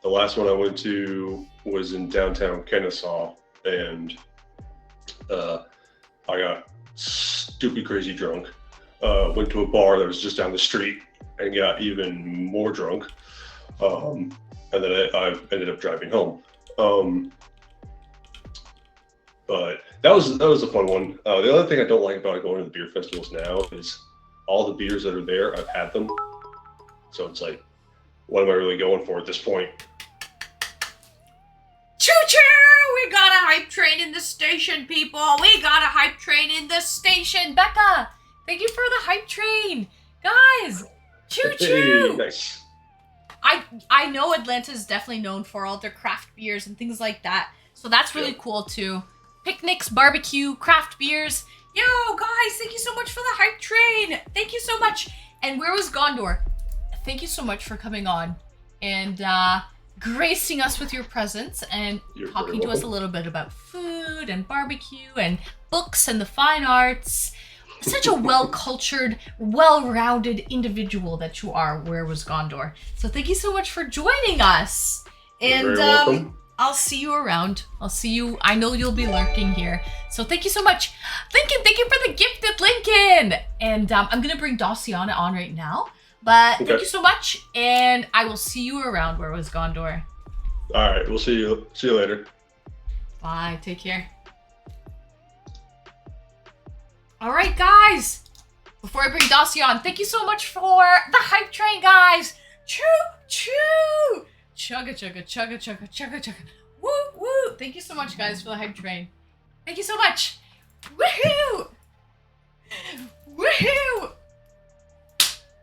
the last one I went to was in downtown Kennesaw, and I got stupid crazy drunk. Went to a bar that was just down the street and got even more drunk. And then I ended up driving home. But that was a fun one. The other thing I don't like about going to the beer festivals now is all the beers that are there. I've had them, so it's like, what am I really going for at this point? Choo choo! We got a hype train in the station, people. We got a hype train in the station. Becca, thank you for the hype train, guys. Choo Hey, choo! nice. I know Atlanta is definitely known for all their craft beers and things like that, so that's really Yeah. cool too. Picnics, barbecue, craft beers. Yo, guys, thank you so much for the hype train. Thank you so much. And where was Gondor? Thank you so much for coming on and gracing us with your presence and You're talking very to us a welcome. little bit about food and barbecue and books and the fine arts. Such a well-cultured, well-rounded individual that you are. Where was Gondor? So thank you so much for joining us. You're And very welcome. I'll see you around. I'll see you. I know you'll be lurking here. So thank you so much. Lincoln, thank you for the gifted Lincoln. And I'm gonna bring Daciana on right now. But thank Okay. you so much, and I will see you around. Where was Gondor? All right, we'll see you. See you later. Bye. Take care. All right, guys. Before I bring Dossie on, thank you so much for the hype train, guys. Choo choo. Chugga chugga chugga chugga chugga chugga. Woo woo. Thank you so much, guys, for the hype train. Thank you so much. Woohoo! Woohoo!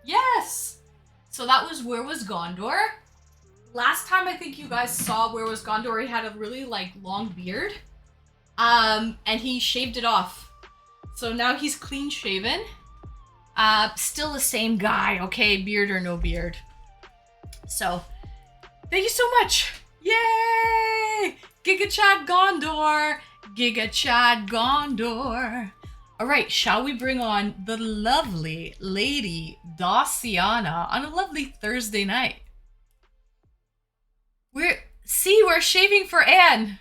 Yes. So that was Where Was Gondor. Last time I think you guys saw Where Was Gondor, he had a really long beard. And he shaved it off. So now he's clean shaven. Still the same guy, okay? Beard or no beard. So, thank you so much. Yay! Giga Chad Gondor. Giga Chad Gondor. All right, shall we bring on the lovely lady Daciana on a lovely Thursday night? We're shaving for Anne.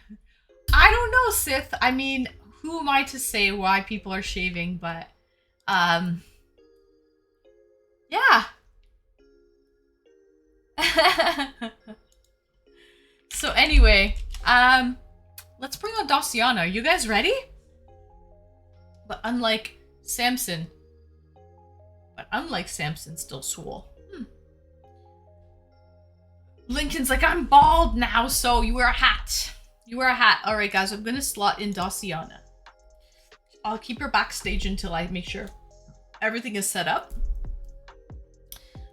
I don't know, Sith. I mean, who am I to say why people are shaving? But, yeah. So anyway, let's bring on Daciana. Are you guys ready? But unlike Samson, still swole. Lincoln's like, I'm bald now, so you wear a hat. You wear a hat. All right, guys, I'm gonna slot in Daciana. I'll keep her backstage until I make sure everything is set up.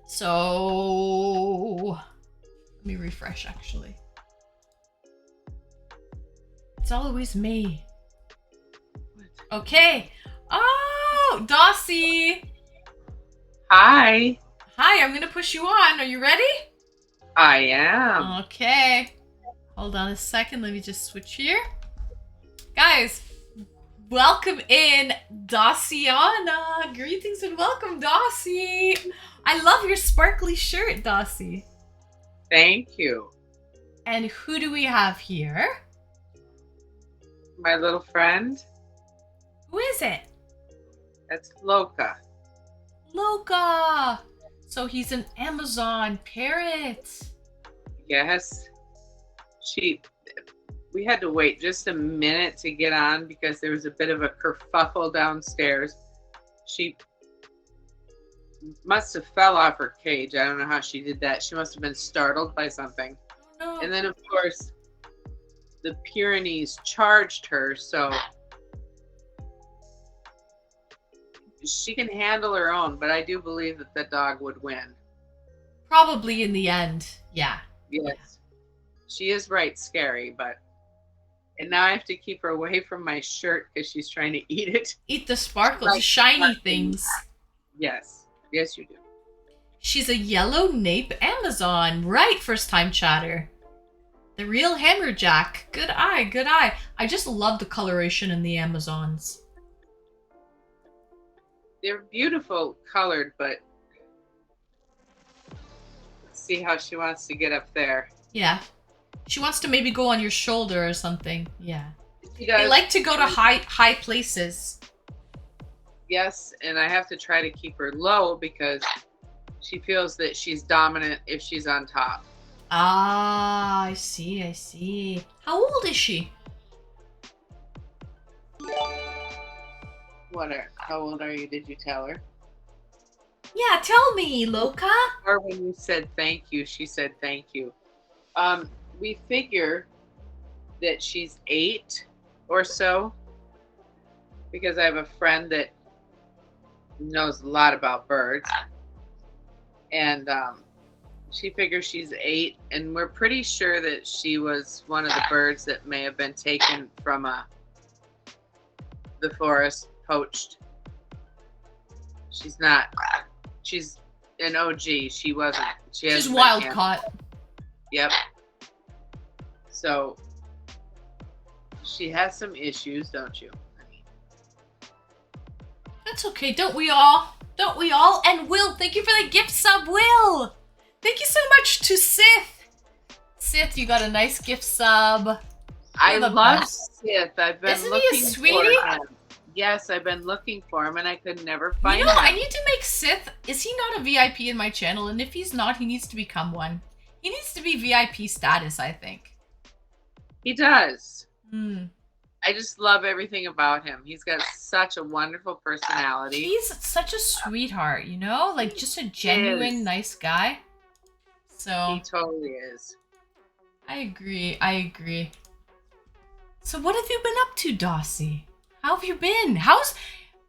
So let me refresh, actually. It's always me. Okay. Oh, Dossie. Hi, Hi, I'm gonna push you on. Are you ready? I am. Okay. Hold on a second. Let me just switch here. Guys, welcome in Dossiana. Greetings and welcome, Dossie. I love your sparkly shirt, Dossie. Thank you. And who do we have here? My little friend, Who is it? that's Loka. Loka. So he's an Amazon parrot. Yes. We had to wait just a minute to get on because there was a bit of a kerfuffle downstairs. She must have fell off her cage. I don't know how she did that. She must have been startled by something. No. And then, of course, the Pyrenees charged her, so she can handle her own, but I do believe that the dog would win. Probably in the end. Yeah. Yes. She is right scary, but and now I have to keep her away from my shirt because she's trying to eat it. Eat the sparkles, Like shiny sparkles. things. Yes. Yes, you do. She's a yellow nape Amazon. Right, first time chatter. The real hammerjack. Good eye, good eye. I just love the coloration in the Amazons. They're beautiful colored, but let's see how she wants to get up there. Yeah. She wants to maybe go on your shoulder or something. Yeah. She They does. like to go to high places. Yes, and I have to try to keep her low because she feels that she's dominant if she's on top. Ah, I see, I see. How old is she? How old are you? Did you tell her? Yeah, tell me, Loka. Or when you said thank you, she said thank you. We figure that she's 8 or so because I have a friend that knows a lot about birds, and she figures she's 8, and we're pretty sure that she was one of the birds that may have been taken from the forest, poached. She's not. She's an OG. She wasn't. She's hasn't been wild handled. caught. Yep. So she has some issues, don't you? That's okay. Don't we all? Don't we all? And Will, thank you for the gift sub, Will. Thank you so much to Sith. Sith, you got a nice gift sub. I You're the love best. Sith. I've been Isn't he a looking sweetie? for him. Yes, I've been looking for him and I could never find You know, him. I need to make Sith. Is he not a VIP in my channel? And if he's not, he needs to become one. He needs to be VIP status, I think. He does. Hmm. I just love everything about him. He's got such a wonderful personality. He's such a sweetheart, you know? Like, just a genuine, is. nice guy. So, He totally is. I agree. I agree. So, what have you been up to, Dossie? How have you been? How's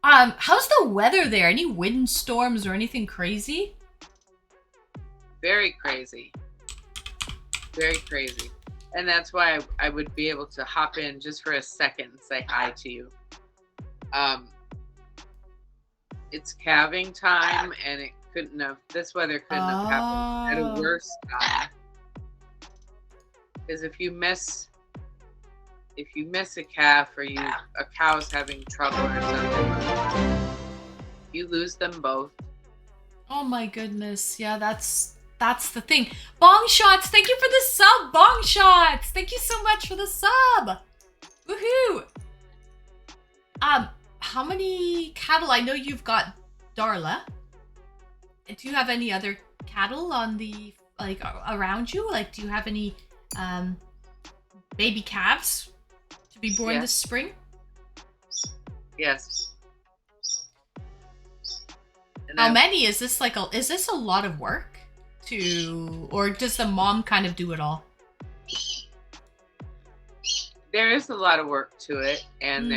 the weather there? Any windstorms or anything crazy? Very crazy. Very crazy. And that's why I would be able to hop in just for a second and say hi to you. It's calving time, and this weather couldn't have happened at a worse time. Because if you miss a calf or a cow's having trouble or something, you lose them both. Oh my goodness. Yeah, that's the thing. Bong Shots, thank you for the sub, Bong Shots. Thank you so much for the sub. Woohoo. How many cattle? I know you've got Darla. Do you have any other cattle on the, like, around you? Like, do you have any baby calves to be born this spring? Yes. And How many? Is this a lot of work? Or does the mom kind of do it all? There is a lot of work to it, and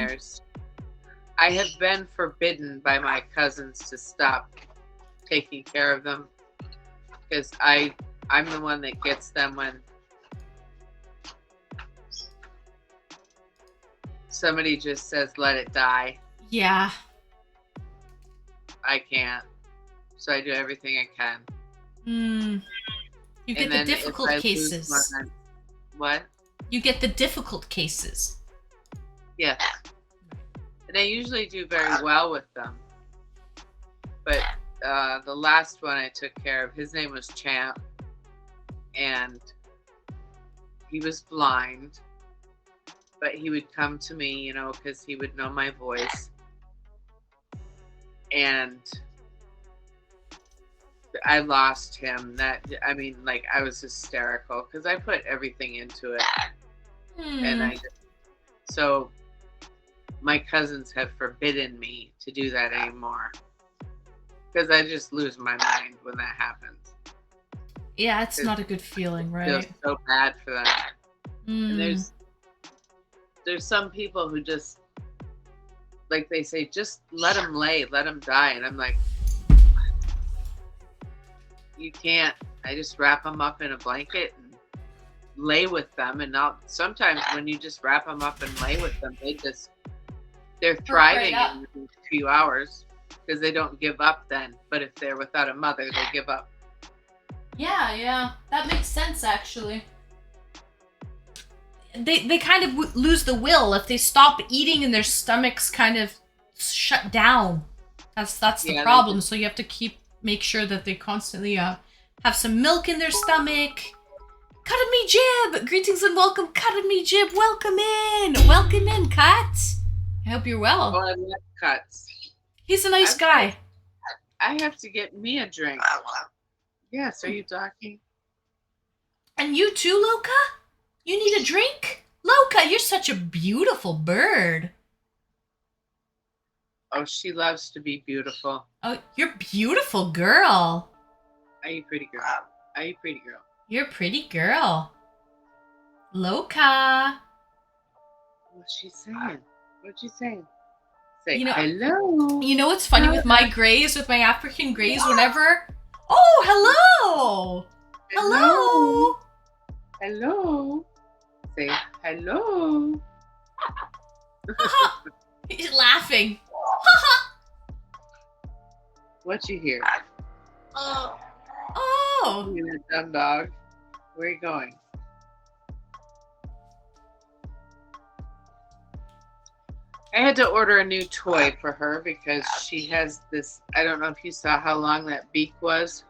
I have been forbidden by my cousins to stop taking care of them because I'm the one that gets them somebody just says let it die, Yeah. I can't. So I do everything I can. You get And the then if difficult I lose cases. mine- what? You get the difficult cases. Yes. And I usually do very well with them. But the last one I took care of, his name was Champ. And he was blind. But he would come to me, you know, because he would know my voice. And I lost him. I was hysterical because I put everything into it. And so my cousins have forbidden me to do that anymore because I just lose my mind when that happens. Yeah, it's not a good feeling, I feel right? so bad for them. And there's some people who just, like they say, just let them lay, let them die. And I'm like, you can't. I just wrap them up in a blanket and lay with them. And sometimes when you just wrap them up and lay with them, they're thriving in a few hours because they don't give up then. But if they're without a mother, they give up. Yeah, that makes sense actually. They kind of lose the will if they stop eating and their stomachs kind of shut down. That's the problem. So you have to make sure that they constantly have some milk in their stomach. Cut me Jib! Greetings and welcome, Cut me Jib. Welcome in, Cut. I hope you're well. Oh, I love Cuts. He's a nice guy. I have to get me a drink. Yes, are you talking? And you too, Loka? You need a drink? Loka, you're such a beautiful bird. Oh, she loves to be beautiful. Oh, you're a beautiful girl. Are you pretty girl? Are you pretty girl? You're a pretty girl. Loka. What's she saying? What's she saying? Say hello. You know what's funny with my grays, with my African grays, whenever... Oh, hello! Hello! Hello. Say hello. He's laughing. What you hear? Oh. You dumb dog. Where are you going? I had to order a new toy for her because she has this, I don't know if you saw how long that beak was.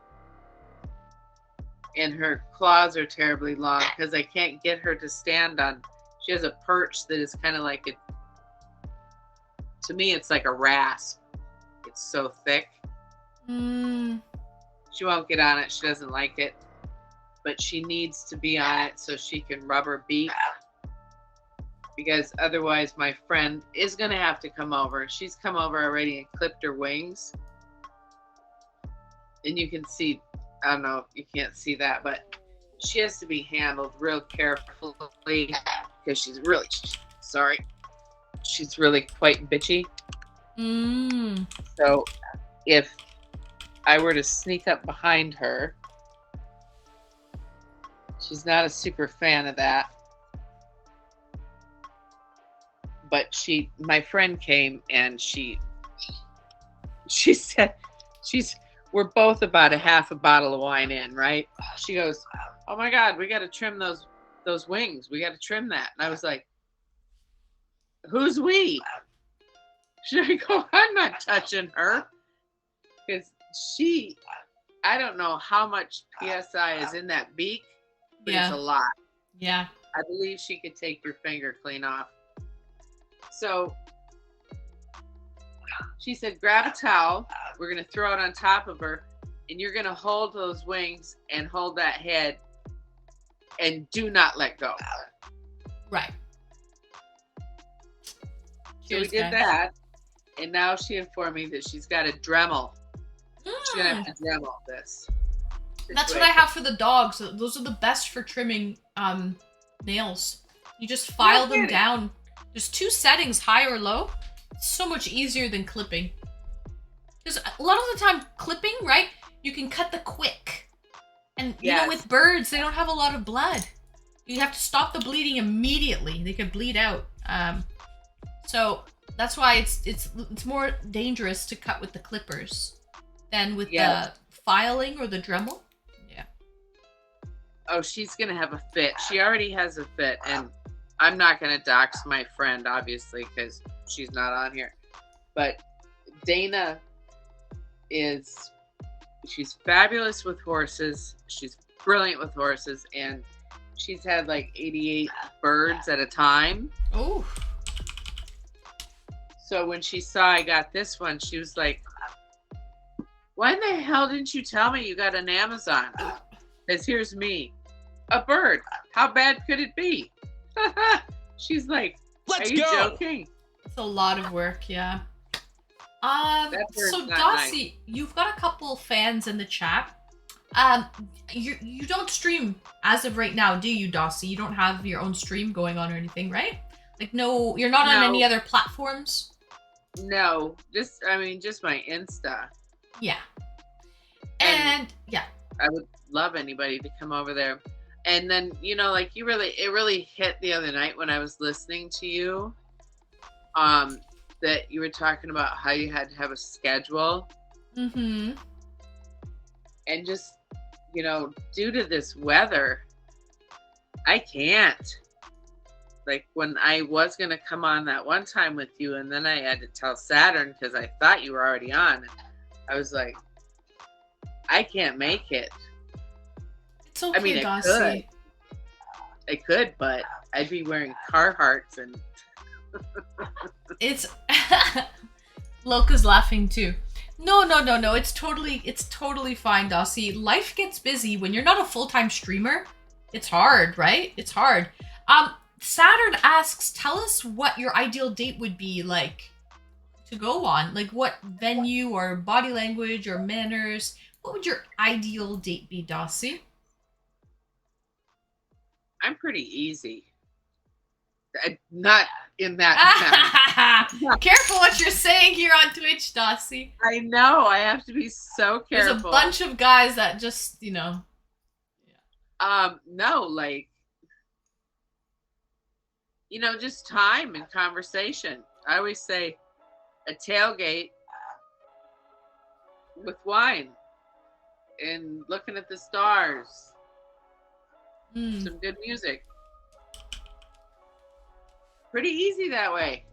And her claws are terribly long because I can't get her to stand on. She has a perch that is kind of like to me, it's like a rasp. It's so thick. She won't get on it. She doesn't like it. But she needs to be on it so she can rub her beak. Because otherwise my friend is going to have to come over. She's come over already and clipped her wings. And you can see, I don't know if you can't see that, but she has to be handled real carefully because she's really, she's really quite bitchy. So if I were to sneak up behind her, she's not a super fan of that. But my friend came and she said, we're both about a half a bottle of wine in, right? She goes, oh my God, we got to trim those wings. We got to trim that. And I was like, who's we? Should I go? I'm not touching her. Because I don't know how much PSI is in that beak, but it's a lot. Yeah. I believe she could take your finger clean off. So she said, grab a towel. We're going to throw it on top of her. And you're going to hold those wings and hold that head. And do not let go. Right. So we did that. And now she informed me that she's got to Dremel. She's going to have to Dremel this. That's what I have for the dogs. Those are the best for trimming nails. You just file them down. There's 2 settings, high or low. It's so much easier than clipping. Because a lot of the time, clipping, right? You can cut the quick. And, you know, with birds, they don't have a lot of blood. You have to stop the bleeding immediately. They could bleed out. So that's why it's more dangerous to cut with the clippers than with Yes. the filing or the Dremel. Yeah. Oh, she's gonna have a fit. She already has a fit, and I'm not gonna dox my friend, obviously, because she's not on here. But Dana she's fabulous with horses. She's brilliant with horses, and she's had like 88 birds at a time. Oh. So when she saw I got this one, she was like, "Why in the hell didn't you tell me you got an Amazon? Because here's me, a bird. How bad could it be?" She's like, Let's "Are you go." joking?" It's a lot of work, yeah. bird's So not Dossie, you've got a couple fans in the chat. You don't stream as of right now, do you, Dossie? You don't have your own stream going on or anything, right? Like, no, you're not on No. any other platforms? No, just my Insta. Yeah. And yeah. I would love anybody to come over there. And then, like it really hit the other night when I was listening to you, that you were talking about how you had to have a schedule. Mm-hmm. And just, due to this weather, I can't. Like when I was going to come on that one time with you, and then I had to tell Saturn because I thought you were already on. And I was like, I can't make it. It's okay, I mean, Dossie. I could, but I'd be wearing Carhartts and It's Loka's laughing too. No. It's totally fine, Dossie. Life gets busy when you're not a full-time streamer. It's hard, right? It's hard. Saturn asks, tell us what your ideal date would be like to go on. Like what venue or body language or manners. What would your ideal date be, Dossie? I'm pretty easy. Not in that sense. Careful what you're saying here on Twitch, Dossie. I know. I have to be so careful. There's a bunch of guys that just, No, like, just time and conversation. I always say a tailgate with wine and looking at the stars. Some good music. Pretty easy that way.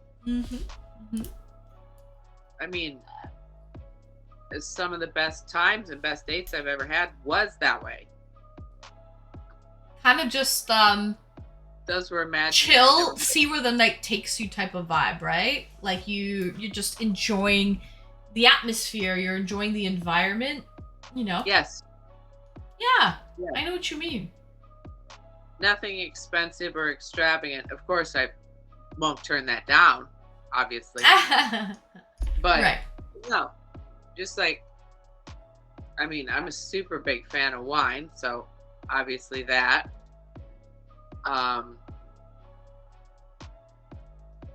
I mean, some of the best times and best dates I've ever had was that way. Kind of just Those were imaginary. chill, see where the night takes you type of vibe, right? Like you're just enjoying the atmosphere, you're enjoying the environment, Yes. Yeah, Yeah. I know what you mean. Nothing expensive or extravagant. Of course, I won't turn that down, obviously. But Right. no, just like, I'm a super big fan of wine, so obviously that.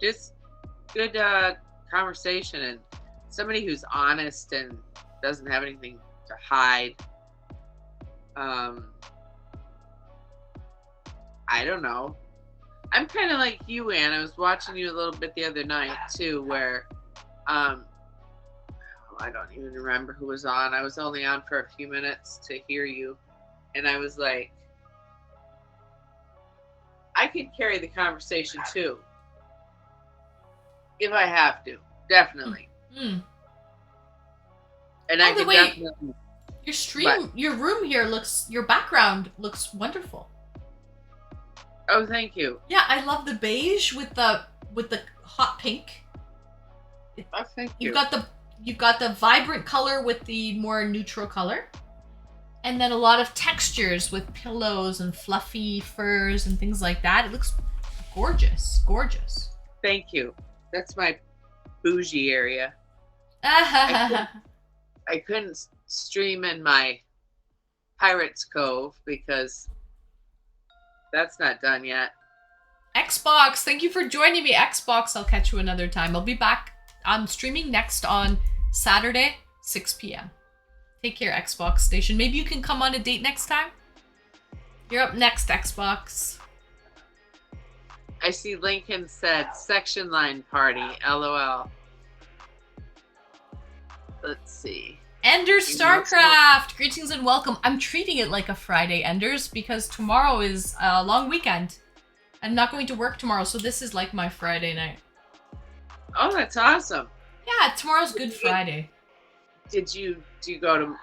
Just good conversation and somebody who's honest and doesn't have anything to hide. I don't know. I'm kind of like you, Anne. I was watching you a little bit the other night too, where I don't even remember who was on. I was only on for a few minutes to hear you, and I was like, I could carry the conversation too, if I have to, definitely. Mm. And By I the could way, definitely. your room here your background looks wonderful. Oh, thank you. Yeah, I love the beige with the hot pink. Oh, thank you. You've got the vibrant color with the more neutral color. And then a lot of textures with pillows and fluffy furs and things like that. It looks gorgeous. Gorgeous. Thank you. That's my bougie area. Ah, I couldn't stream in my Pirates Cove because that's not done yet. Xbox, thank you for joining me. Xbox, I'll catch you another time. I'll be back on streaming next on Saturday, 6 p.m. Take care, Xbox Station. Maybe you can come on a date next time? You're up next, Xbox. I see Lincoln said section line party. LOL. Let's see. Enders You know, Starcraft! Greetings and welcome. I'm treating it like a Friday, Enders, because tomorrow is a long weekend. I'm not going to work tomorrow, so this is like my Friday night. Oh, that's awesome. Yeah, tomorrow's Good Friday. Do you go to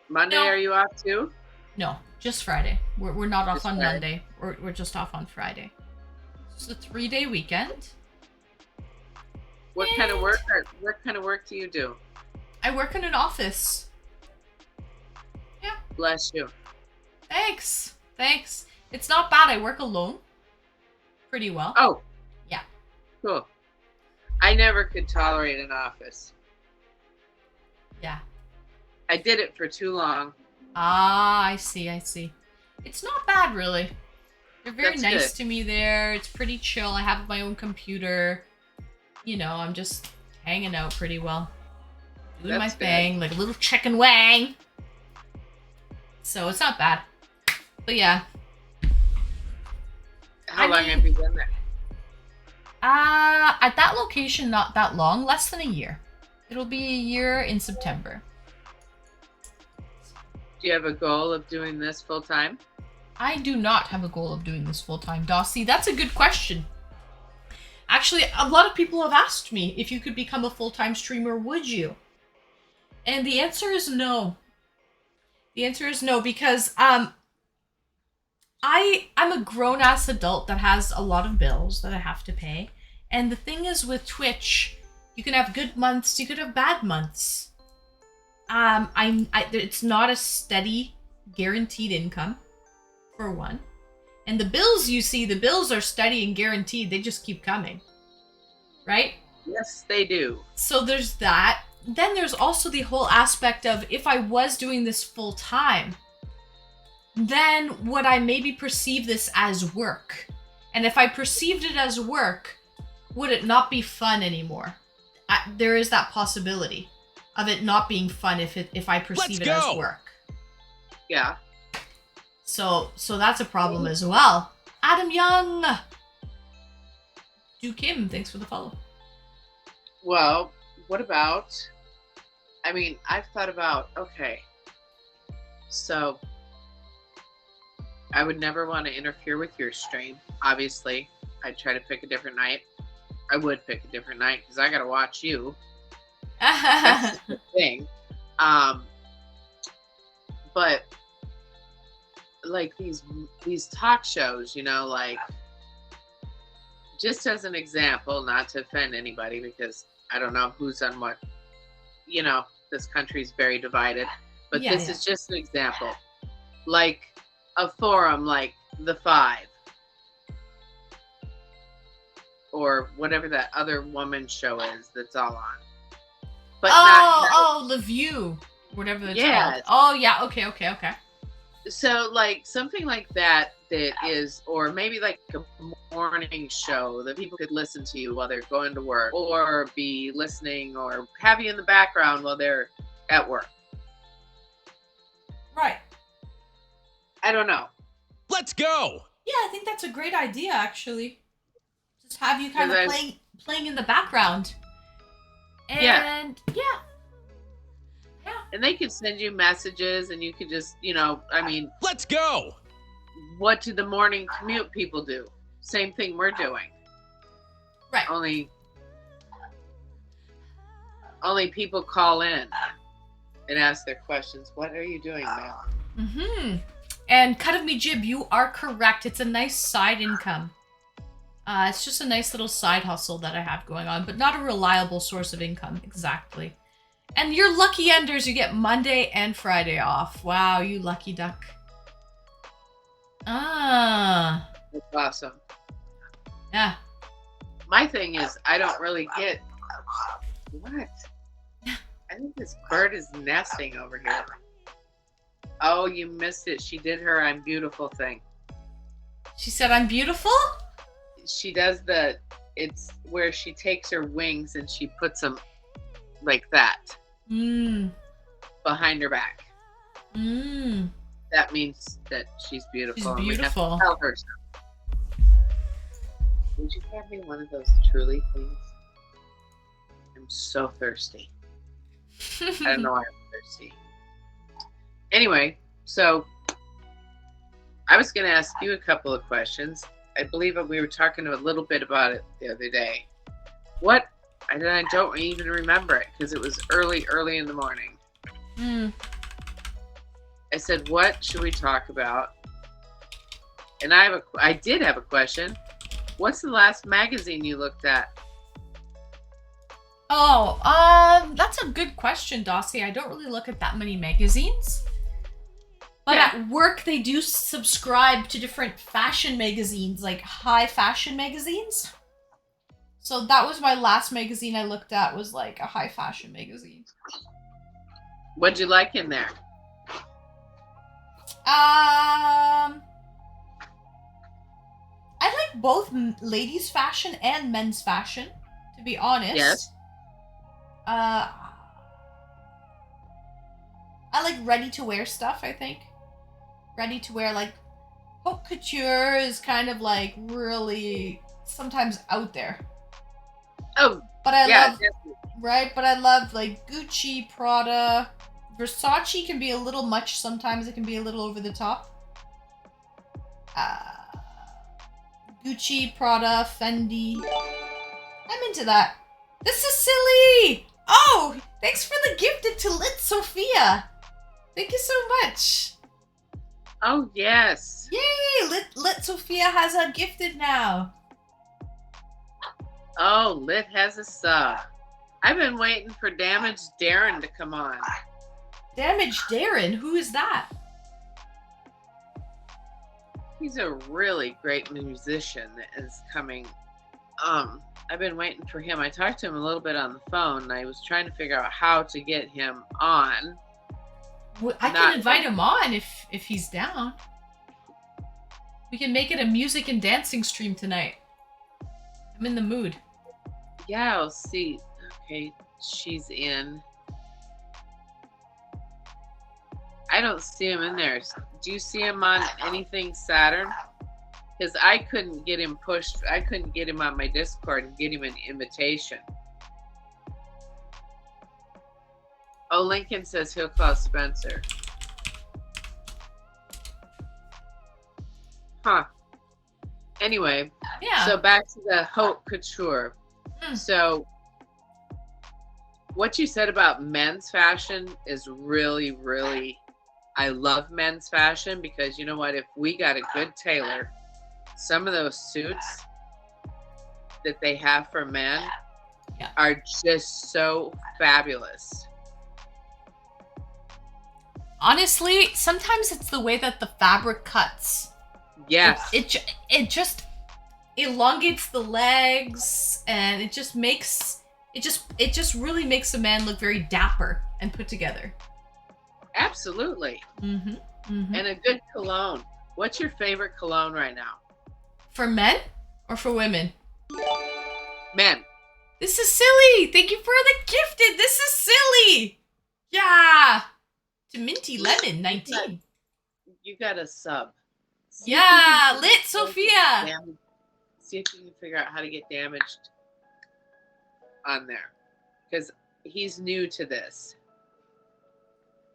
Monday? No. Are you off too? No, just Friday. We're not off Just on Friday. Monday. We're just off on Friday. It's a 3-day weekend. What kind of work? What kind of work do you do? I work in an office. Yeah. Bless you. Thanks. It's not bad. I work alone. Pretty well. Oh. Yeah. Cool. I never could tolerate an office. Yeah. I did it for too long. Ah, I see. It's not bad, really. They're very That's nice good. to me there. It's pretty chill. I have my own computer. You know, I'm just hanging out pretty well. Doing my That's good. thing, like a little chicken wang. So it's not bad. But yeah. How I long mean- have you been there? At that location, not that long. Less than a year. It'll be a year in September. Do you have a goal of doing this full time? I do not have a goal of doing this full time, Dossie. That's a good question. Actually, a lot of people have asked me if you could become a full-time streamer, would you? And the answer is no. The answer is no, because I'm a grown-ass adult that has a lot of bills that I have to pay. And the thing is with Twitch, you can have good months, you could have bad months. It's not a steady, guaranteed income, for one. And the bills you see, the bills are steady and guaranteed. They just keep coming. Right? Yes, they do. So there's that. Then there's also the whole aspect of if I was doing this full time, then would I maybe perceive this as work? And if I perceived it as work, would it not be fun anymore? There is that possibility of it not being fun if I perceive it as work. Yeah. So that's a problem as well. Adam Young! Ju Kim, thanks for the follow. Well, what about, I mean, I've thought about, okay, so I would never want to interfere with your stream. Obviously, I'd try to pick a different night. I would pick a different night because I got to watch you. That's the thing. But like these talk shows, you know, like just as an example, not to offend anybody because I don't know who's on what, you know, this country's very divided, but Yeah, this yeah. is just an example. Like a forum like The Five or whatever that other woman show is that's all on. But The View. Whatever it's Yes. called. Oh, yeah. Okay. So like something like that is, or maybe like a morning show that people could listen to you while they're going to work or be listening or have you in the background while they're at work. Right. I don't know. Let's go! Yeah, I think that's a great idea, actually. Just have you kind of Because playing in the background. And Yeah. yeah. And they could send you messages and you could just, you know, I mean, Let's go! what do the morning commute people do? Same thing we're doing. Right. Only people call in and ask their questions. What are you doing now? Mm-hmm. And Cut of Me Jib, you are correct. It's a nice side income. It's just a nice little side hustle that I have going on, but not a reliable source of income. Exactly. And you're lucky, Enders. You get Monday and Friday off. Wow, you lucky duck. Ah. That's awesome. Yeah. My thing is, I don't really get what. I think this bird is nesting over here. Oh, you missed it. She did her "I'm beautiful" thing. She said, I'm beautiful? She does it's where she takes her wings and she puts them like that behind her back. That means that she's beautiful. She's and we have to beautiful. tell her so. Would you have me one of those truly things? I'm so thirsty. I don't know why I'm thirsty. Anyway, so I was going to ask you a couple of questions. I believe we were talking a little bit about it the other day. What? I don't even remember it because it was early in the morning. I said, what should we talk about? And I did have a question. What's the last magazine you looked at? Oh, that's a good question, Dossie. I don't really look at that many magazines. But Yeah. at work, they do subscribe to different fashion magazines, like high fashion magazines. So that was my last magazine I looked at, was like a high fashion magazine. What'd you like in there? I like both ladies' fashion and men's fashion, to be honest. Yes. I like ready-to-wear stuff, I think. Ready-to-wear, like, haute couture is kind of, like, really sometimes out there. Oh, But I yeah. love, Definitely. right? But I love, like, Gucci, Prada. Versace can be a little much sometimes. It can be a little over the top. Gucci, Prada, Fendi. I'm into that. This is silly! Oh, thanks for the gifted to Lit Sophia. Thank you so much. Oh, yes. Yay! Lit Sophia has a gifted now. Oh, Lit has a sub. I've been waiting for Damaged Darren to come on. Damaged Darren, who is that? He's a really great musician that is coming. I've been waiting for him. I talked to him a little bit on the phone, and I was trying to figure out how to get him on. I can invite him on if he's down. We can make it a music and dancing stream tonight. I'm in the mood. Yeah, I'll see. Okay, she's in. I don't see him in there. Do you see him on anything Saturn? Because I couldn't get him pushed. I couldn't get him on my Discord and get him an invitation. Oh, Lincoln says he'll call Spencer. Huh. Anyway, Yeah. so back to the haute couture. So what you said about men's fashion is really, really, I love men's fashion because you know what? If we got a good tailor, some of those suits that they have for men are just so fabulous. Honestly, sometimes it's the way that the fabric cuts. Yes. It just elongates the legs, and it just really makes a man look very dapper and put together. Absolutely. Mm-hmm. Mm-hmm. And a good cologne. What's your favorite cologne right now? For men or for women? Men. This is silly. Thank you for the gifted. This is silly. Yeah. To Minty Lemon 19. You got a sub. Yeah, Lit Sophia. See if you can figure out how to get Damaged on there. Because he's new to this.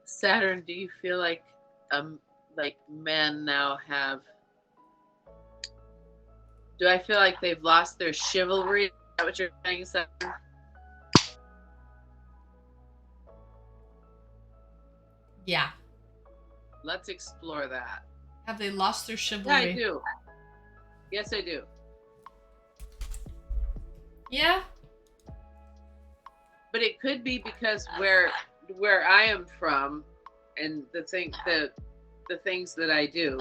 Saturn, do you feel like men now have, do I feel like they've lost their chivalry? Is that what you're saying, Saturn? Yeah. Let's explore that. Have they lost their Yeah, chivalry? I do. Yes, I do. Yeah. But it could be because where I am from and the things that I do,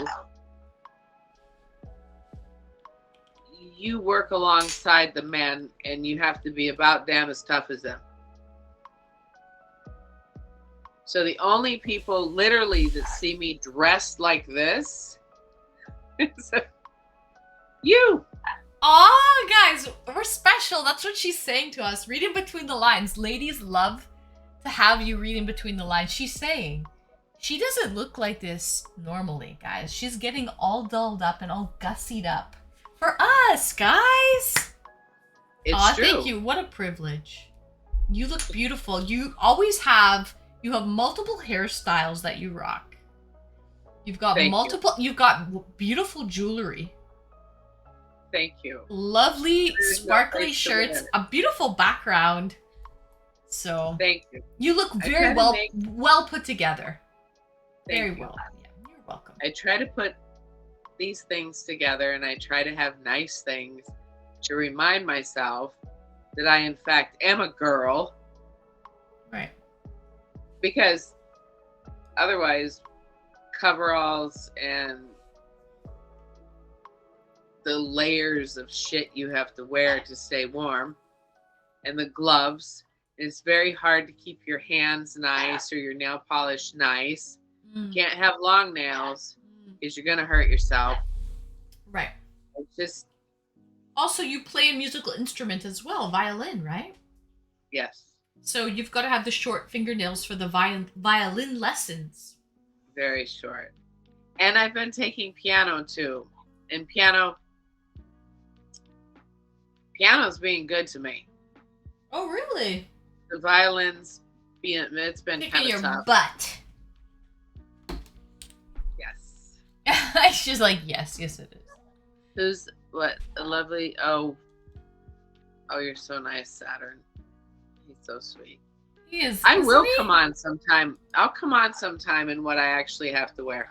you work alongside the men and you have to be about damn as tough as them. So the only people literally that see me dressed like this is you. Oh, guys, we're special. That's what she's saying to us. Reading between the lines. Ladies love to have you reading between the lines. She's saying she doesn't look like this normally, guys. She's getting all dolled up and all gussied up For us, guys. It's Aw, true. thank you. What a privilege. You look beautiful. You have multiple hairstyles that you rock. You've got Thank you've got beautiful jewelry. Thank you. Lovely, There's no sparkly place to shirts, wear. a beautiful background. So Thank you. you look I very try to well put together. Thank Very you. well. Yeah, you're welcome. I try to put these things together, and I try to have nice things to remind myself that I, in fact, am a girl. Right. Because otherwise, coveralls and the layers of shit you have to wear to stay warm, and the gloves, it's very hard to keep your hands nice or your nail polish nice. Mm. Can't have long nails because you're gonna hurt yourself. Right. It's just Also, you play a musical instrument as well, violin, right? yes, So you've got to have the short fingernails for the violin lessons. very short. And I've been taking piano too, and piano's being good to me. Oh, really? The violins, it's been Kicking kind of your tough. butt. Yes. She's like, yes, it is. Who's what? A lovely. Oh, you're so nice, Saturn. He's so sweet. He is. I isn't will he? come on sometime. I'll come on sometime in what I actually have to wear.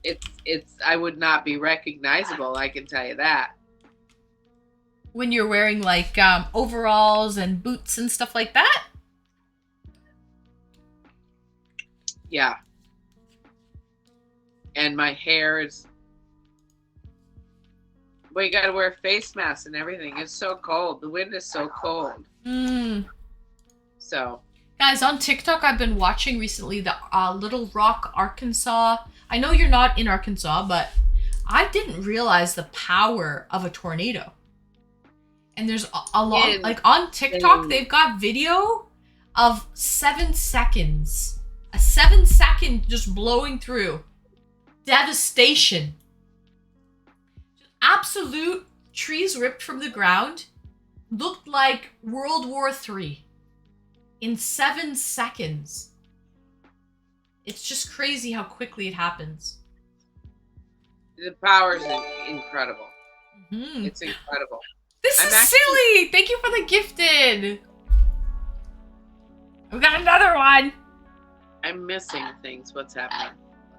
It's. I would not be recognizable. I can tell you that. When you're wearing like overalls and boots and stuff like that. Yeah. And my hair is. Well, you gotta wear face masks and everything. It's so cold. The wind is so cold. So. Guys, on TikTok, I've been watching recently the Little Rock, Arkansas. I know you're not in Arkansas, but I didn't realize the power of a tornado. And there's a lot, like on TikTok, they've got video of 7 seconds. A 7-second just blowing through. Devastation. Absolute trees ripped from the ground. Looked like World War III. In 7 seconds. It's just crazy how quickly it happens. The power is incredible. Mm-hmm. It's incredible. This is silly! Thank you for the gifted! We got another one! I'm missing things. What's happening?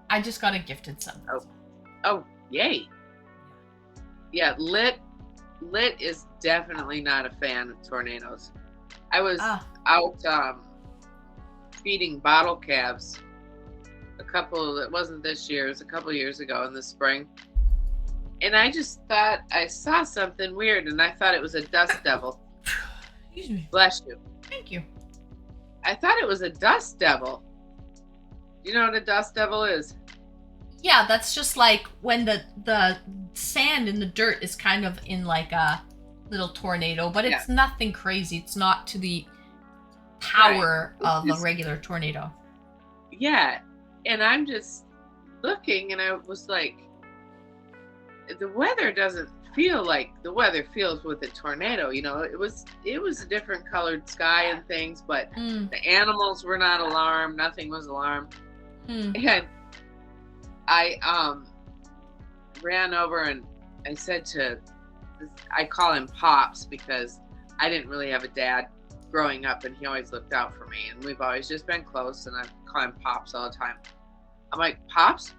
I just got a gifted something. Oh, yay. Yeah, Lit is definitely not a fan of tornadoes. I was out feeding bottle calves it wasn't this year, it was a couple years ago in the spring. And I just thought I saw something weird, and I thought it was a dust devil. Excuse me. Bless you. Thank you. I thought it was a dust devil. Do you know what a dust devil is? Yeah, that's just like when the sand and the dirt is kind of in like a little tornado, but it's nothing crazy. It's not to the power of a regular tornado. Yeah, and I'm just looking, and I was like, the weather doesn't feel like the weather feels with a tornado. You know, it was a different colored sky and things, but the animals were not alarmed. Nothing was alarmed. And I ran over and I said I call him Pops because I didn't really have a dad growing up, and he always looked out for me, and we've always just been close, and I call him Pops all the time. I'm like, Pops,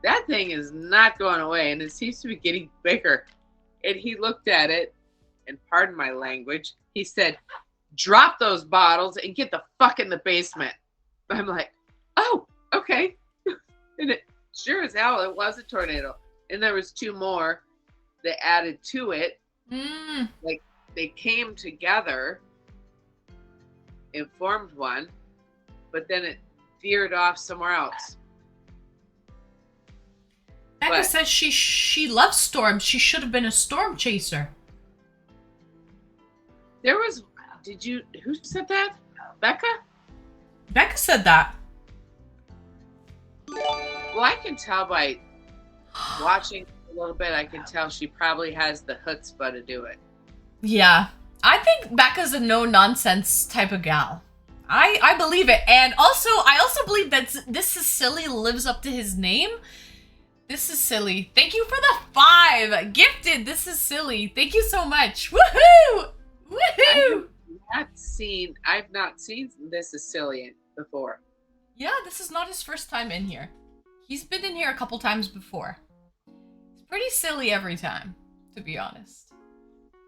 that thing is not going away, and it seems to be getting bigger. And he looked at it, and pardon my language, he said, drop those bottles and get the fuck in the basement. I'm like, oh, okay. And it sure as hell, it was a tornado. And there was 2 more that added to it. Like they came together and formed one, but then it veered off somewhere else. Becca says she loves storms. She should have been a storm chaser. There was, who said that? Becca? Becca said that. Well, I can tell by watching a little bit, I can tell she probably has the chutzpah to do it. Yeah. I think Becca's a no-nonsense type of gal. I believe it. And also, I also believe that This Is Silly lives up to his name. This is silly. Thank you for the 5. Gifted. This is silly. Thank you so much. Woohoo! Woohoo! I've not seen This Is Silly before. Yeah, this is not his first time in here. He's been in here a couple times before. It's pretty silly every time, to be honest.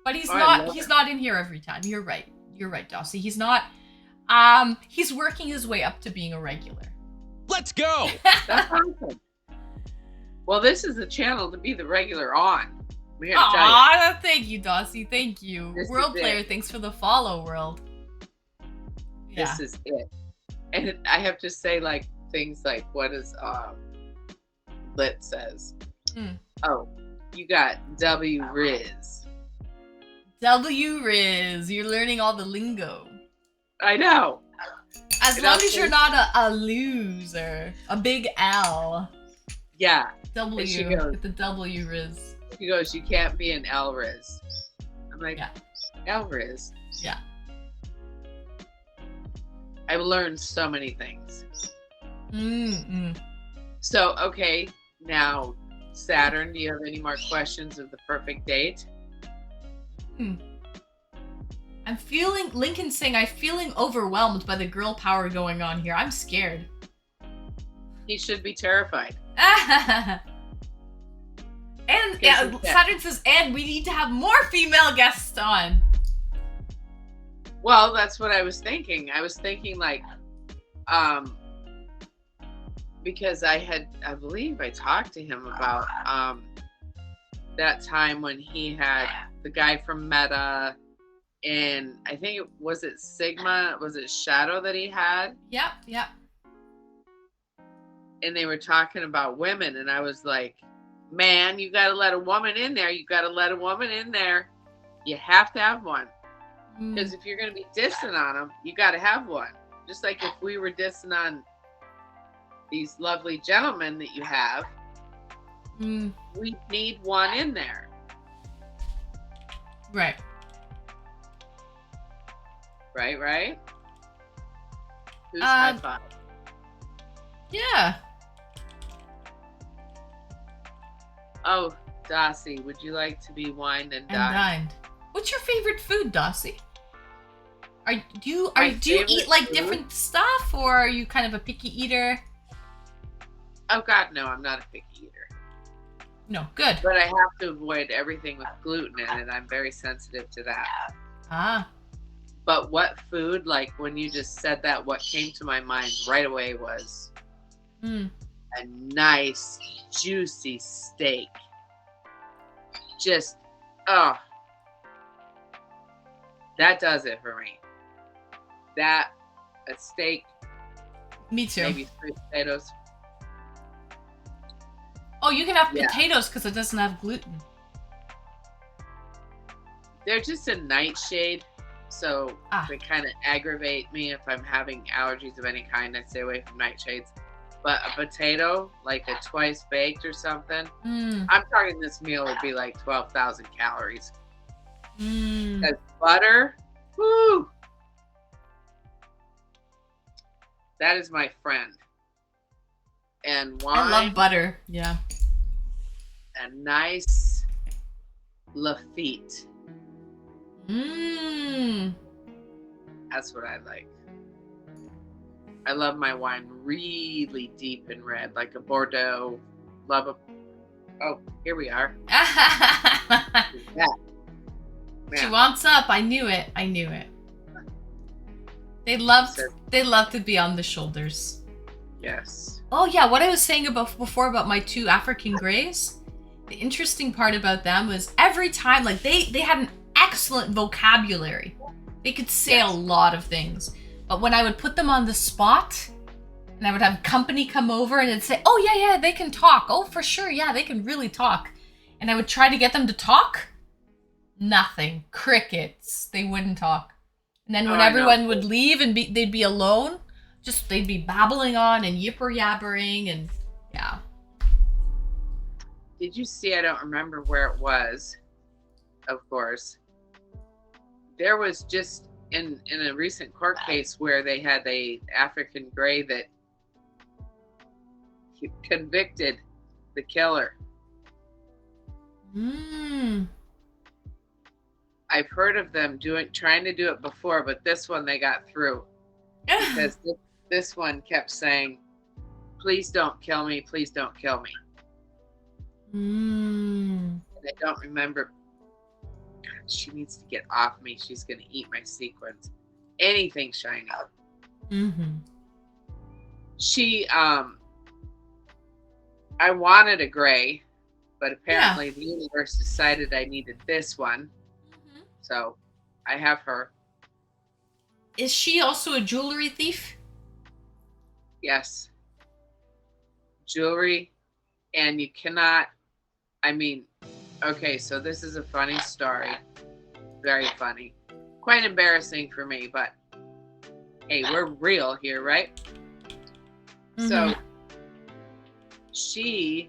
But he's not in here every time. You're right. You're right, Dossie. He's not. He's working his way up to being a regular. Let's go! That's awesome. Well, this is the channel to be the regular on. We have to tell you. Aw, thank you, Dossie. Thank you. This World is Player, it. thanks for the follow, World. Yeah. This is it. And I have to say, like, things like, what is Lit says? Oh, you got W Riz. W Riz. You're learning all the lingo. I know. As And long I'll as you're say- not a loser. A big L. Yeah. W she goes- with the W Riz. She goes, you can't be an L Riz. I'm like, Yeah. L Riz. Yeah. I've learned so many things. Mm-mm. So, okay, now, Saturn, do you have any more questions of the perfect date? I'm feeling, Lincoln's saying, I'm feeling overwhelmed by the girl power going on here. I'm scared. He should be terrified. And Yes, he can. Saturn says, and we need to have more female guests on. Well, that's what I was thinking. I was thinking, like, because I believe I talked to him about that time when he had the guy from Meta, and I think was it Sigma, was it Shadow that he had? Yep. And they were talking about women, and I was like, man, you got to let a woman in there. You got to let a woman in there. You have to have one. Because if you're going to be dissing on them, you got to have one. Just like if we were dissing on these lovely gentlemen that you have, we need one in there. Right. Right? Who's high five? Yeah. Oh, Dossie, would you like to be wined and And dined? dined. What's your favorite food, Dossie? Do you My eat favorite like food? different stuff, or are you kind of a picky eater? Oh, God, no, I'm not a picky eater. No, good. But I have to avoid everything with gluten in it. I'm very sensitive to that. Ah. But what food, like when you just said that, what came to my mind right away was a nice, juicy steak. Just, oh, that does it for me. That, a steak, Me too. maybe 3 potatoes. Oh, you can have Yeah. potatoes because it doesn't have gluten. They're just a nightshade, so Ah. they kind of aggravate me if I'm having allergies of any kind. I stay away from nightshades. But a potato, like a twice baked or something, I'm talking this meal would be like 12,000 calories. Because butter, whoo, that is my friend. And wine, I love butter. Yeah. a nice Lafitte. That's what I like. I love my wine really deep and red, like a Bordeaux. Oh, here we are. Yeah. She wants up. I knew it. They love to be on the shoulders. Yes. Oh yeah, what I was saying before about my 2 African Greys, the interesting part about them was every time, like they had an excellent vocabulary. They could say a lot of things. But when I would put them on the spot and I would have company come over and it'd say, oh yeah, they can talk. Oh, for sure. Yeah, they can really talk. And I would try to get them to talk. Nothing. Crickets. They wouldn't talk. And then when everyone would leave and they'd be alone, they'd be babbling on and yipper-yabbering and yeah. did you see? I don't remember where it was. Of course, there was just in a recent court case where they had a African gray that convicted the killer. I've heard of them trying to do it before, but this one they got through because this one kept saying, "Please don't kill me, please don't kill me." And I don't remember. God, she needs to get off me. She's gonna eat my sequins. Anything shiny. She I wanted a gray, but apparently the universe decided I needed this one. So I have her. Is she also a jewelry thief? Yes. Jewelry. And you cannot, I mean, okay, so this is a funny story. Very funny. Quite embarrassing for me, but hey, we're real here, right? So she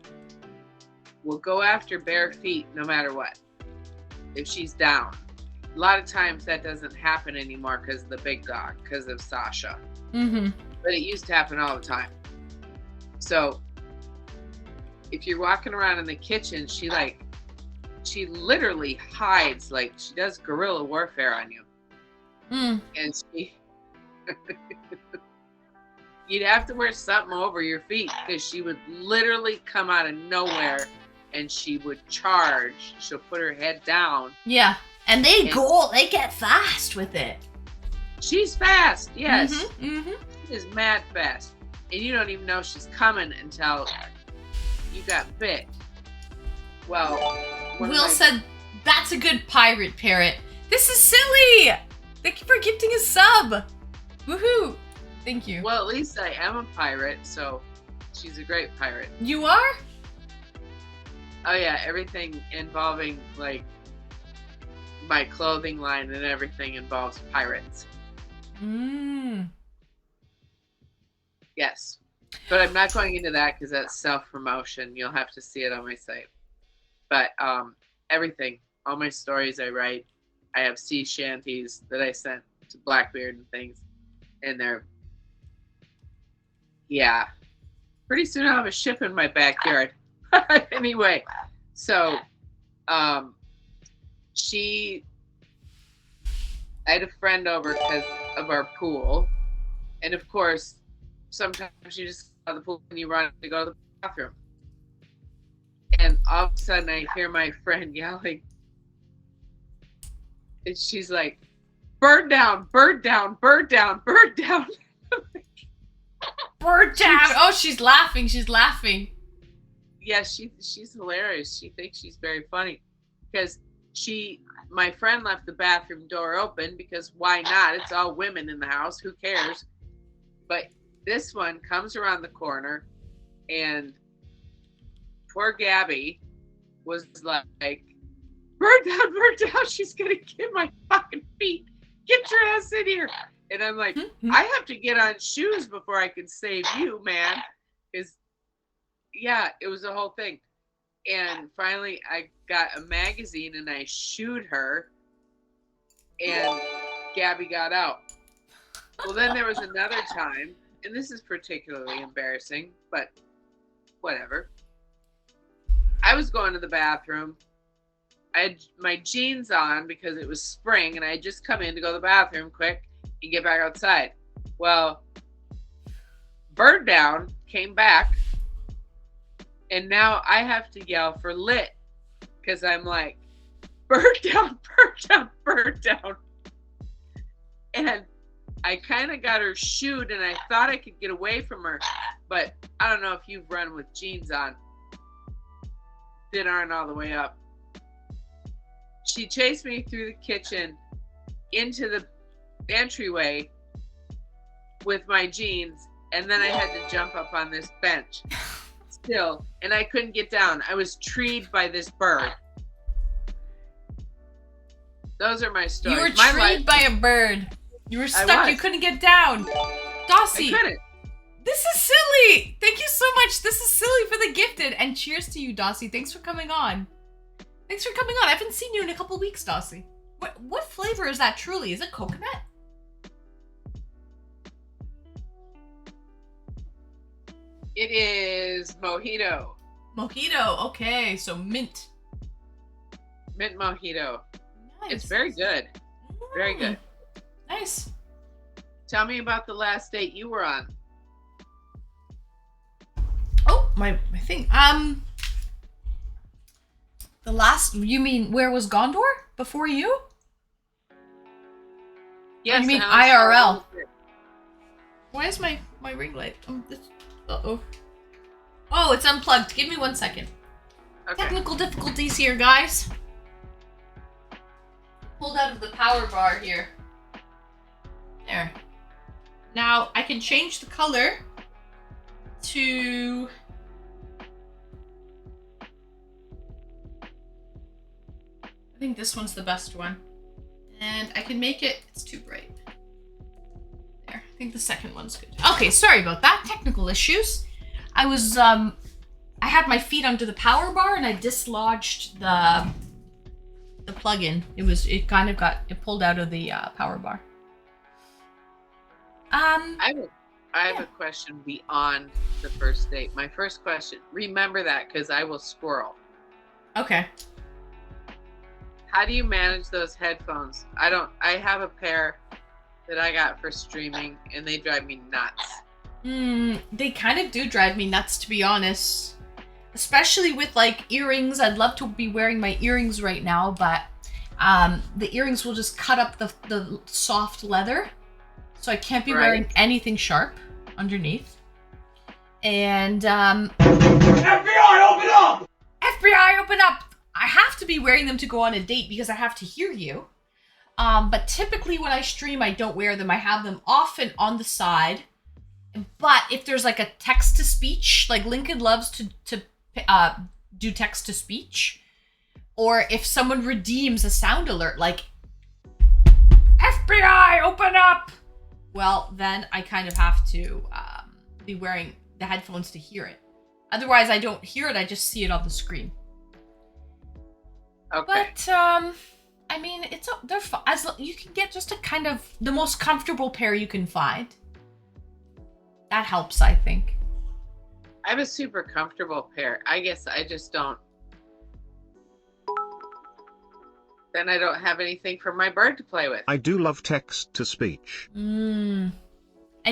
will go after bare feet no matter what. If she's down. A lot of times that doesn't happen anymore because of the big dog, because of Sasha. But it used to happen all the time. So if you're walking around in the kitchen, she literally hides, like she does guerrilla warfare on you. And she you'd have to wear something over your feet because she would literally come out of nowhere and she would charge. She'll put her head down. Yeah. And they get fast with it. She's fast, yes. She is mad fast. And you don't even know she's coming until you got bit. Well, Will said, that's a good pirate parrot. This is silly. Thank you for gifting a sub. Woohoo. Thank you. Well, at least I am a pirate, so she's a great pirate. You are? Oh yeah, everything involving like my clothing line and everything involves pirates. Yes. But I'm not going into that because that's self-promotion. You'll have to see it on my site. But everything, all my stories I write, I have sea shanties that I sent to Blackbeard and things. And they're, yeah. Pretty soon I'll have a ship in my backyard. Anyway, so I had a friend over because of our pool. And of course, sometimes you just go to the pool and you run to go to the bathroom. And all of a sudden I hear my friend yelling. And she's like, bird down, bird down, bird down, bird down. Bird down. Oh, she's laughing. She's laughing. Yeah, she's hilarious. She thinks she's very funny. Because my friend left the bathroom door open because why not? It's all women in the house. Who cares? But this one comes around the corner and poor Gabby was like, bird down, she's gonna get my fucking feet. Get your ass in here. And I'm like, I have to get on shoes before I can save you, man. Because, yeah, it was a whole thing. And finally, I got a magazine and I shooed her. And Gabby got out. Well, then there was another time, and this is particularly embarrassing, but whatever. I was going to the bathroom. I had my jeans on because it was spring, and I had just come in to go to the bathroom quick and get back outside. Well, bird down came back, and now I have to yell for lit because I'm like, bird down, bird down, bird down. And I kind of got her shooed, and I thought I could get away from her, but I don't know if you've run with jeans on that aren't all the way up. She chased me through the kitchen into the entryway with my jeans, and then I had to jump up on this bench still, and I couldn't get down. I was treed by this bird. Those are my stories. You were treed by a bird. You were stuck. You couldn't get down. Dossie. I couldn't. This is silly. Thank you so much. This is silly for the gifted. And cheers to you, Dossie. Thanks for coming on. Thanks for coming on. I haven't seen you in a couple weeks, Dossie. What flavor is that truly? Is it coconut? It is mojito. Mojito. Okay, so mint. Mint mojito. Nice. It's very good. Very good. Nice. Tell me about the last date you were on. Oh, my thing. The last, you mean where was Gondor? Before you? Yes. You mean and I was IRL? sorry. Why is my ring light? Uh-oh. Oh, it's unplugged. Give me 1 second. Okay. Technical difficulties here, guys. Pulled out of the power bar here. There. Now, I can change the color to... I think this one's the best one. And I can make it... It's too bright. There. I think the second one's good. Okay, sorry about that. Technical issues. I was, I had my feet under the power bar and I dislodged the plug-in. It kind of it pulled out of the power bar. I have a question beyond the first date. My first question. Remember that because I will squirrel. Okay. How do you manage those headphones? I have a pair that I got for streaming and they drive me nuts. They kind of do drive me nuts, to be honest. Especially with like earrings. I'd love to be wearing my earrings right now, but the earrings will just cut up the soft leather. So I can't be wearing anything sharp underneath. And FBI, open up! FBI, open up! I have to be wearing them to go on a date because I have to hear you. But typically when I stream, I don't wear them. I have them off and on the side. But if there's like a text-to-speech, like Lincoln loves to do text-to-speech, or if someone redeems a sound alert, like, FBI, open up! Well, then I kind of have to be wearing the headphones to hear it. Otherwise, I don't hear it, I just see it on the screen. Okay. But, I mean, they're fun. You can get just a kind of the most comfortable pair you can find. That helps, I think. I have a super comfortable pair. I guess I just don't. Then I don't have anything for my bird to play with. I do love text to speech. And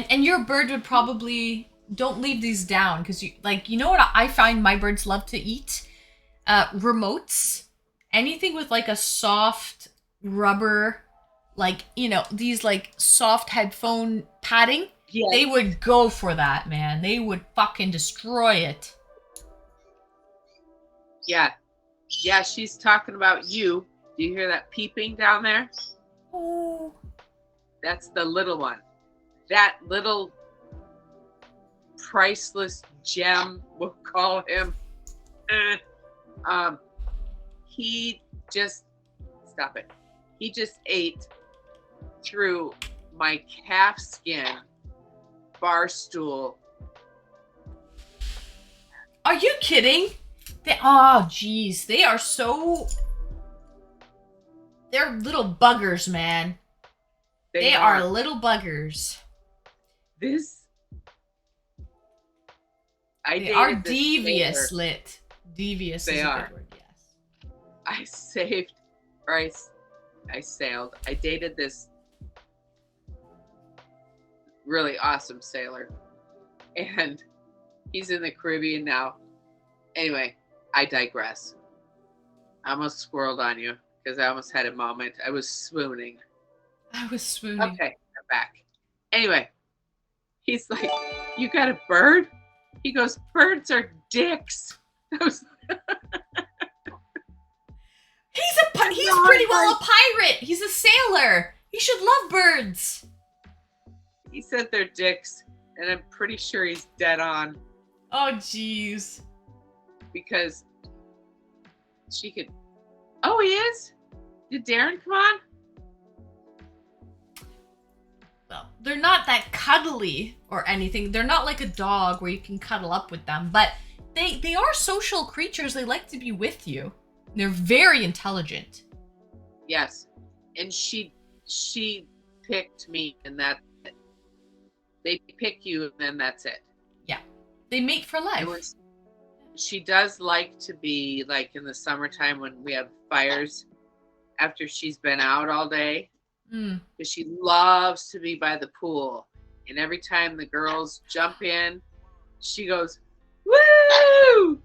your bird would probably don't leave these down because you know what I find my birds love to eat? Remotes. Anything with like a soft rubber, like, you know, these like soft headphone padding. Yes. They would go for that, man. They would fucking destroy it. Yeah. Yeah, she's talking about you. Do you hear that peeping down there? Oh. That's the little one. That little priceless gem, we'll call him. He just, stop it. He just ate through my calf skin bar stool. Are you kidding? Oh, jeez. They are so... They're little buggers, man. They are little buggers. They are devious, Lit. Devious They is a are. good word, yes. I saved, or I sailed. I dated this really awesome sailor, and he's in the Caribbean now. Anyway, I digress. I almost squirreled on you because I almost had a moment. I was swooning. I was swooning. Okay, I'm back. Anyway, he's like, "You got a bird?" He goes, "Birds are dicks." I was He's pretty well a pirate. He's a sailor. He should love birds. He said they're dicks, and I'm pretty sure he's dead on Oh, jeez. because she could. Oh, he is? Did Darren come on? well, they're not that cuddly or anything. They're not like a dog where you can cuddle up with them, but they are social creatures. They like to be with you. They're very intelligent. Yes. And she picked me, and that they pick you, and then that's it. Yeah. They mate for life. She does like to be like in the summertime when we have fires after she's been out all day. Because she loves to be by the pool. And every time the girls jump in, she goes, woo!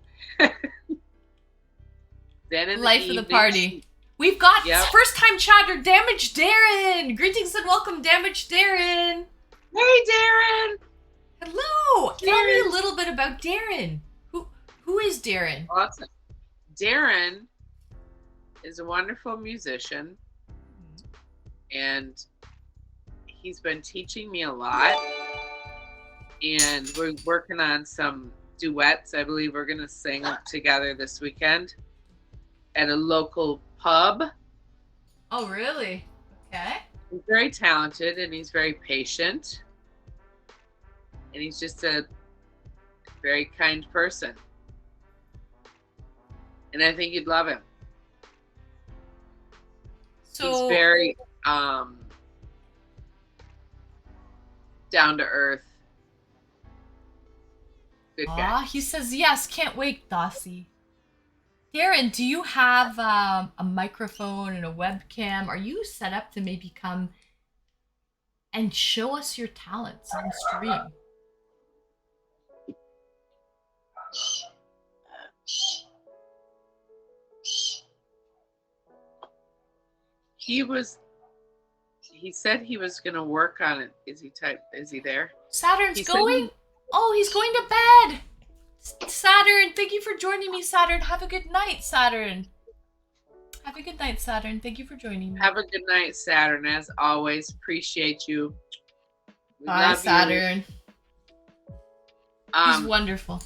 Then in the Life evening, of the party. We've got Yep. first time chatter, Damaged Darren. Greetings and welcome, Damaged Darren. Hey, Darren! Hello. Tell me Darren. a little bit about Darren. Who is Darren? Awesome. Darren is a wonderful musician, and he's been teaching me a lot. And we're working on some duets. I believe we're going to sing together this weekend at a local pub. Oh, really? Okay. He's very talented, and he's very patient. And he's just a very kind person. And I think you'd love him. So He's very down to earth. Good guy. he says yes. Can't wait, Dossie. Darren, do you have a microphone and a webcam? Are you set up to maybe come and show us your talents on stream? He said he was gonna work on it. Is he there? Saturn's He said going? Oh, he's going to bed. Saturn, thank you for joining me, Saturn. Have a good night, Saturn. Have a good night, Saturn. Thank you for joining me. Have a good night, Saturn. As always, appreciate you. We Bye, love Saturn. You. He's wonderful.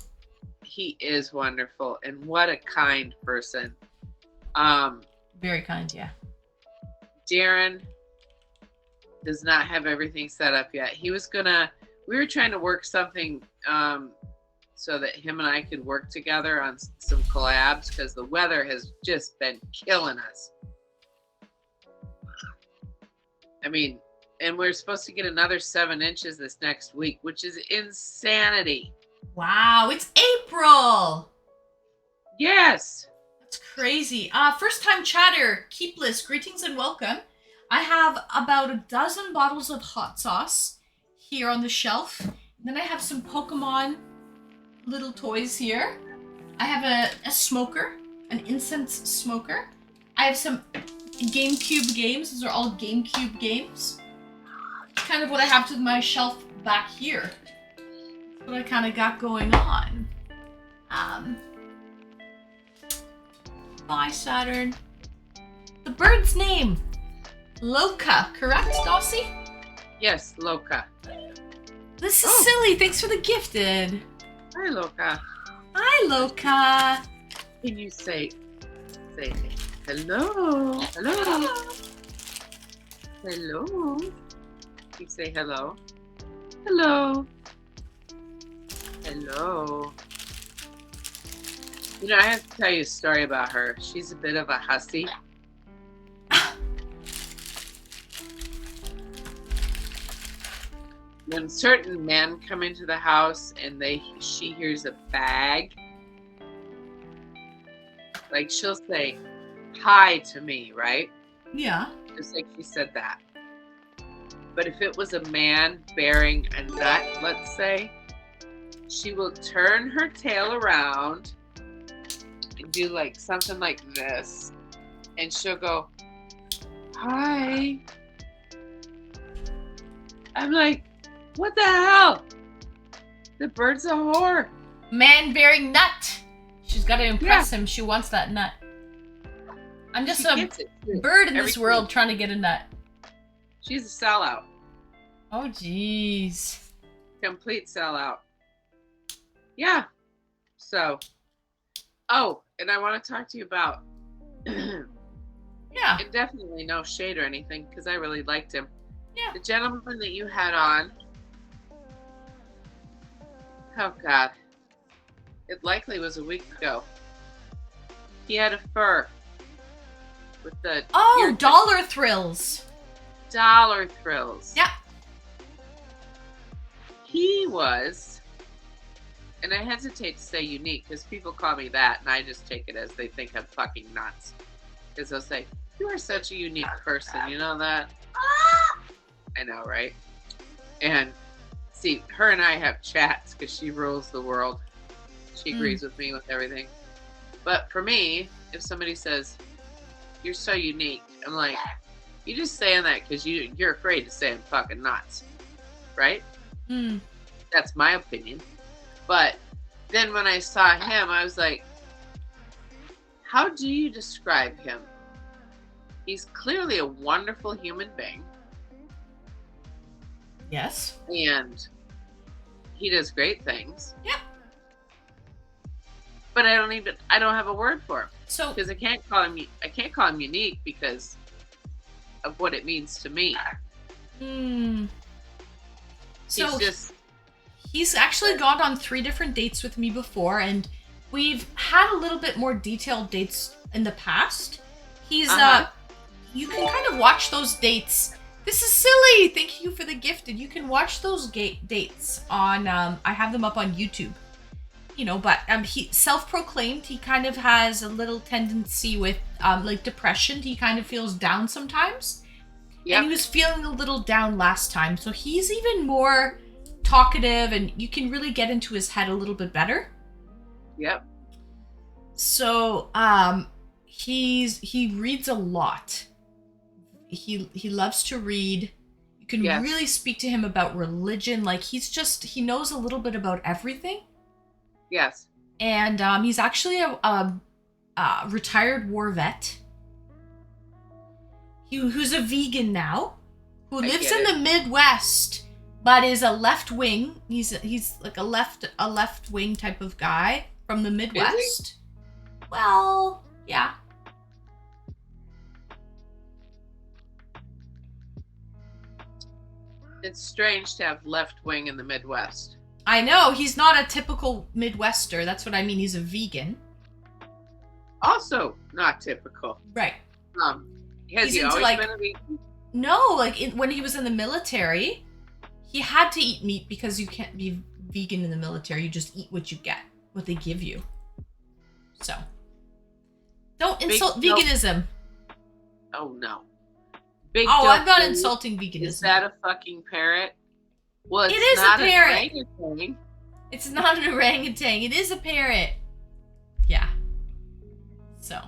He is wonderful, and what a kind person. Very kind, yeah. Darren does not have everything set up yet. We were trying to work something so that him and I could work together on some collabs because the weather has just been killing us. I mean, and we're supposed to get another 7 inches this next week, which is insanity. Wow, it's April. Yes. That's crazy. First time chatter, Keepless, greetings and welcome. I have about a dozen bottles of hot sauce here on the shelf. And then I have some Pokemon little toys here. I have a smoker, an incense smoker. I have some GameCube games. Those are all GameCube games. Kind of what I have to my shelf back here. What I kind of got going on. Bye, Saturn. The bird's name, Loka, correct, Dossie? Yes, Loka. This is silly. Thanks for the gifted. Hi, Loka. Hi, Loka. Can you say hello? Hello. Hello. You say hello. Hello. Hello. You know, I have to tell you a story about her. She's a bit of a hussy. When certain men come into the house and she hears a bag, like she'll say hi to me, right? Yeah. Just like she said that. But if it was a man bearing a nut, let's say, she will turn her tail around and do like something like this, and she'll go, hi. I'm like, what the hell? The bird's a whore. Man bearing nut. She's got to impress him. She wants that nut. I'm just She a gets it, too. bird in Every this world time. trying to get a nut. She's a sellout. Oh, jeez. Complete sellout. Yeah. So, oh, and I want to talk to you about, Yeah. and definitely no shade or anything, because I really liked him. Yeah. The gentleman that you had on, oh God, it likely was a week ago. He had a fur with the Oh, ear Dollar Thrills. dollar thrills. Yeah. He was, and I hesitate to say unique because people call me that, and I just take it as they think I'm fucking nuts. Because they'll say, "You are such a unique person," you know that? I know, right? And see, her and I have chats because she rules the world. She agrees with me with everything. But for me, if somebody says, "You're so unique," I'm like, "You just saying that because you're afraid to say I'm fucking nuts," right? Mm. That's my opinion. But then when I saw him, I was like, how do you describe him? He's clearly a wonderful human being, Yes. and he does great things. Yeah. But I don't have a word for him So because I can't call him unique because of what it means to me. mm, so He's he's actually gone on 3 different dates with me before, and we've had a little bit more detailed dates in the past. He's you can kind of watch those dates. This is silly. Thank you for the gifted. You can watch those dates on I have them up on YouTube. You know, but he self-proclaimed he kind of has a little tendency with like depression. He kind of feels down sometimes. Yep. And he was feeling a little down last time. So he's even more talkative, and you can really get into his head a little bit better. So he reads a lot. He loves to read. You can really speak to him about religion. Like he knows a little bit about everything. Yes. And he's actually a retired war vet. Who's a vegan now, who lives in the Midwest, but is a left wing. He's like a left wing type of guy from the Midwest. Well, yeah. It's strange to have left wing in the Midwest. I know, he's not a typical Midwester. That's what I mean. He's a vegan. Also not typical. Right. Has he always been a vegan? No, like when he was in the military, he had to eat meat because you can't be vegan in the military. You just eat what you get, what they give you. So, don't insult veganism. Oh no. I'm not insulting veganism. Is that a fucking parrot? Well, it is a parrot. Orangutan. It's not an orangutan. It is a parrot. Yeah. So.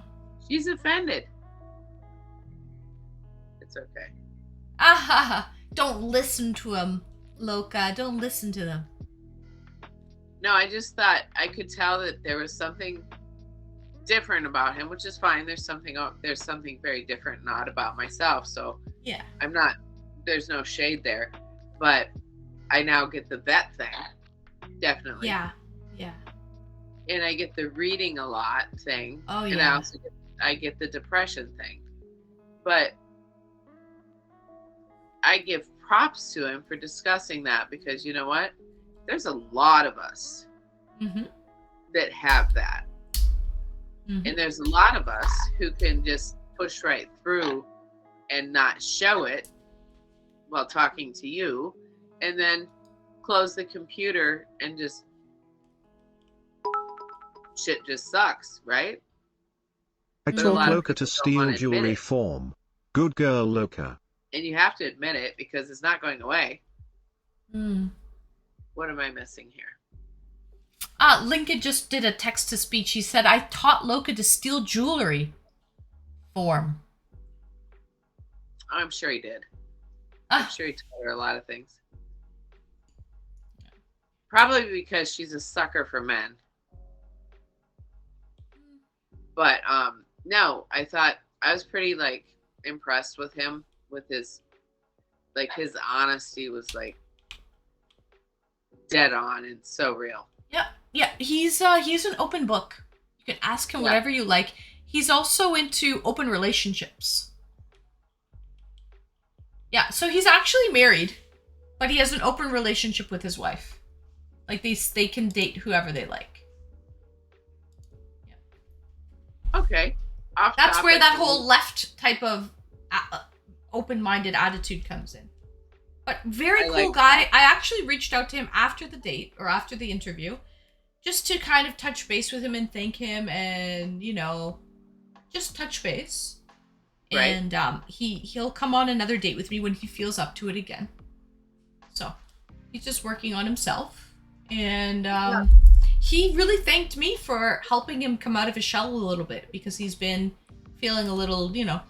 She's offended. It's okay. Don't listen to them, Loka. Don't listen to them. No, I just thought I could tell that there was something different about him, which is fine. There's something very different, not about myself. So yeah, there's no shade there, but I now get the vet thing, definitely. Yeah. And I get the reading a lot thing. Oh yeah. And I also get the depression thing, but I give props to him for discussing that because you know what? There's a lot of us that have that. And there's a lot of us who can just push right through and not show it while talking to you, and then close the computer and just shit just sucks, right? I taught Loka to steal jewelry form. Good girl, Loka. And you have to admit it because it's not going away. What am I missing here? Lincoln just did a text to speech. He said, I taught Loka to steal jewelry form. I'm sure he did. I'm sure he taught her a lot of things. Probably because she's a sucker for men. But no, I thought I was pretty impressed with him, with his honesty was dead on and so real. Yeah, he's an open book. You can ask him whatever you like. He's also into open relationships. Yeah, so he's actually married, but he has an open relationship with his wife. Like they can date whoever they like. Okay. Off That's where topic. that whole left type of open-minded attitude comes in. But very I cool like guy. that. I actually reached out to him after the date or after the interview, just to kind of touch base with him and thank him, and just touch base. Right. And he'll come on another date with me when he feels up to it again. So he's just working on himself, and he really thanked me for helping him come out of his shell a little bit, because he's been feeling a little, a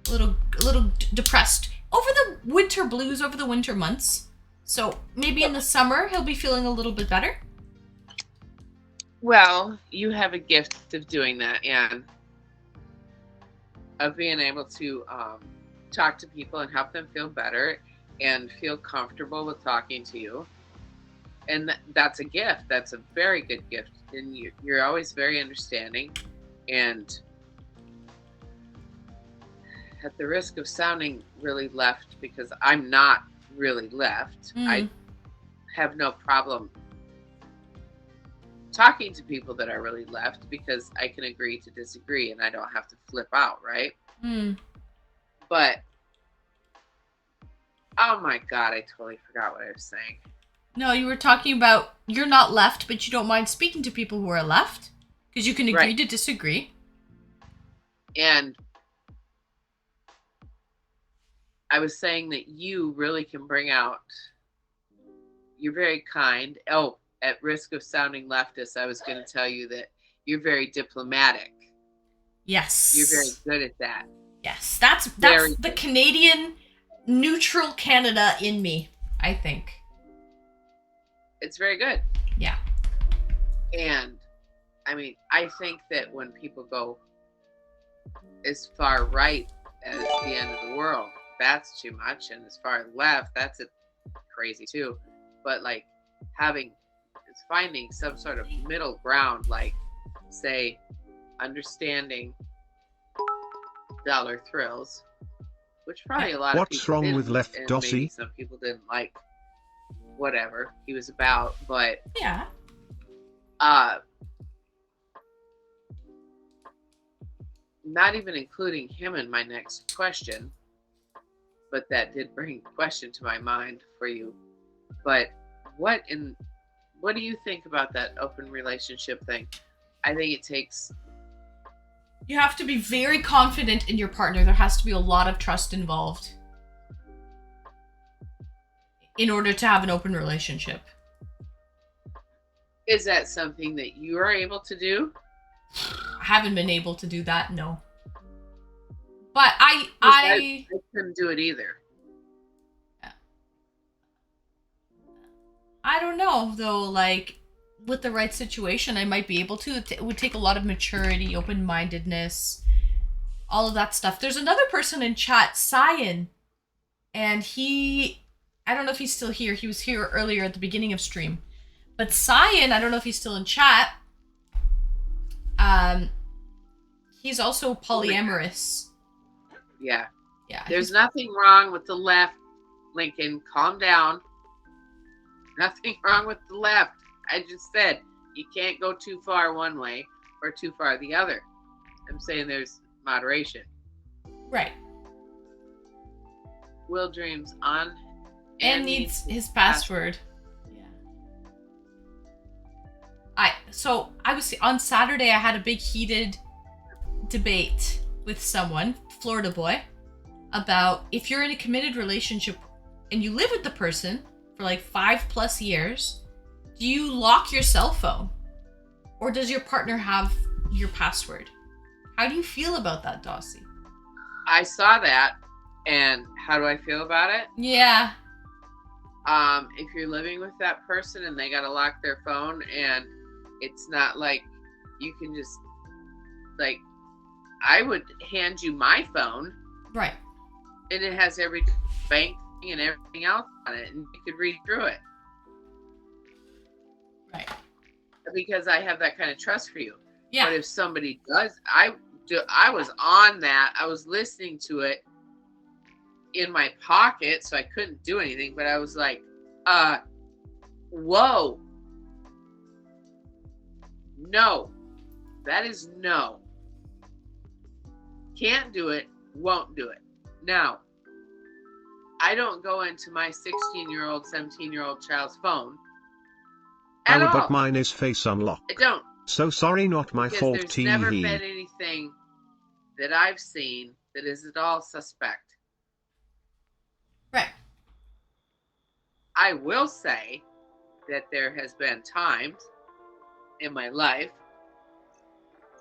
little depressed over the winter blues, over the winter months. So maybe in the summer he'll be feeling a little bit better. Well, you have a gift of doing that, and of being able to talk to people and help them feel better and feel comfortable with talking to you. And that's a gift. That's a very good gift. And you're always very understanding. And at the risk of sounding really left, because I'm not really left, I have no problem talking to people that are really left, because I can agree to disagree and I don't have to flip out, right? But oh my god, I totally forgot what I was saying. No, you were talking about you're not left, but you don't mind speaking to people who are left, because you can agree to disagree. And I was saying that you really can bring out, you're very kind. Oh, at risk of sounding leftist, I was going to tell you that you're very diplomatic. Yes. You're very good at that. Yes, that's the Canadian neutral Canada in me, I think. It's very good. Yeah. And I mean, I think that when people go as far right as the end of the world, that's too much, and as far left, that's crazy too. But like finding some sort of middle ground, like say understanding dollar thrills, which probably a lot of people What's wrong didn't, with left, and Dossie? maybe some people didn't like whatever he was about, but yeah, not even including him in my next question, but that did bring a question to my mind for you. But what do you think about that open relationship thing? I think it takes, you have to be very confident in your partner. There has to be a lot of trust involved in order to have an open relationship. is that something that you are able to do? I haven't been able to do that, no. But I couldn't do it either. I don't know, though, like, with the right situation, I might be able to. It would take a lot of maturity, open-mindedness, all of that stuff. There's another person in chat, Cyan, and I don't know if he's still here. He was here earlier at the beginning of stream. But Cyan, I don't know if he's still in chat. He's also polyamorous. Yeah. Yeah. There's nothing wrong with the left, Lincoln. Calm down. Nothing wrong with the left. I just said you can't go too far one way or too far the other. I'm saying there's moderation. Right. Will Dreams on and needs his password. So I was on Saturday. I had a big heated debate with someone, Florida boy, about if you're in a committed relationship and you live with the person for like 5+ years, do you lock your cell phone, or does your partner have your password? How do you feel about that, Dossie? I saw that, and how do I feel about it? Yeah. If you're living with that person and they gotta lock their phone, and it's not like you can just, like, I would hand you my phone. Right. And it has every bank and everything else on it, and you could read through it. Right. Because I have that kind of trust for you. Yeah. But if somebody does, I was on that. I was listening to it, in my pocket, so I couldn't do anything, but I was like, whoa. No. That is no. Can't do it, won't do it. Now, I don't go into my 16-year-old, 17-year-old child's phone at Oh, all. but mine is face unlock. I don't. So sorry, not my Because fault. there's Tee never hee. been anything that I've seen that is at all suspect. Right. I will say that there has been times in my life,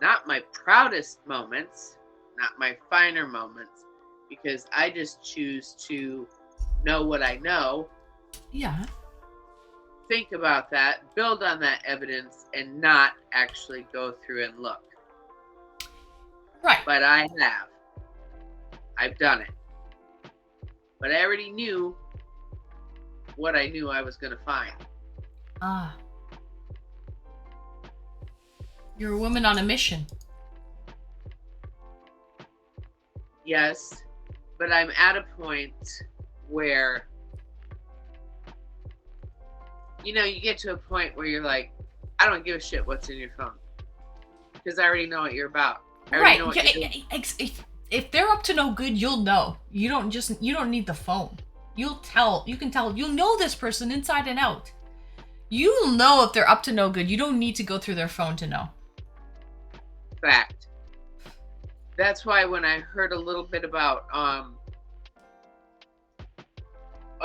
not my proudest moments, not my finer moments, because I just choose to know what I know, Yeah. think about that, build on that evidence, and not actually go through and look. Right. But I have. I've done it. But I already knew what I knew I was going to find. Ah. You're a woman on a mission. Yes, but I'm at a point where, you know, you get to a point where you're like, I don't give a shit what's in your phone. Because I already know what you're about. I already Right. know what Yeah, you're doing. if they're up to no good, you'll know. You don't need the phone. You'll know this person inside and out. You'll know if they're up to no good. You don't need to go through their phone to know. Fact. That's why when I heard a little bit about,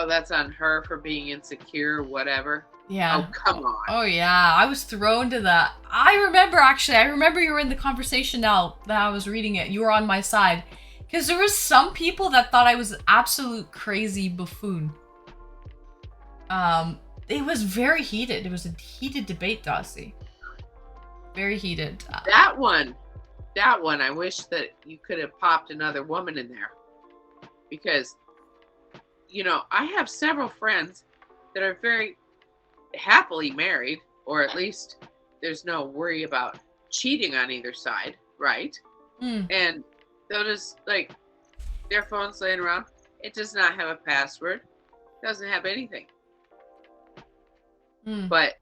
that's on her for being insecure or whatever. Yeah. Oh, come on. Oh yeah, I was thrown to that. I remember you were in the conversation now that I was reading it. You were on my side. Because there was some people that thought I was an absolute crazy buffoon. It was very heated. It was a heated debate, Dossie. Very heated. That one, I wish that you could have popped another woman in there. Because, you know, I have several friends that are very happily married, or at least there's no worry about cheating on either side, right? And they'll just, like, their phone's laying around. It does not have a password. Doesn't have anything. But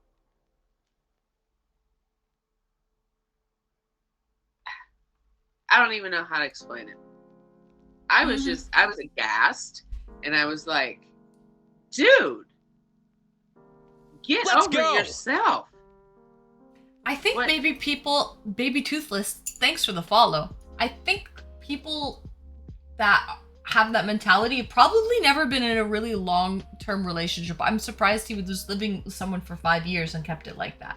I don't even know how to explain it. I was aghast, and I was like, dude, get Let's over go. yourself. I think What? maybe people, Baby Toothless, thanks for the follow. I think people that have that mentality have probably never been in a really long-term relationship. I'm surprised he was living with someone for 5 years and kept it like that.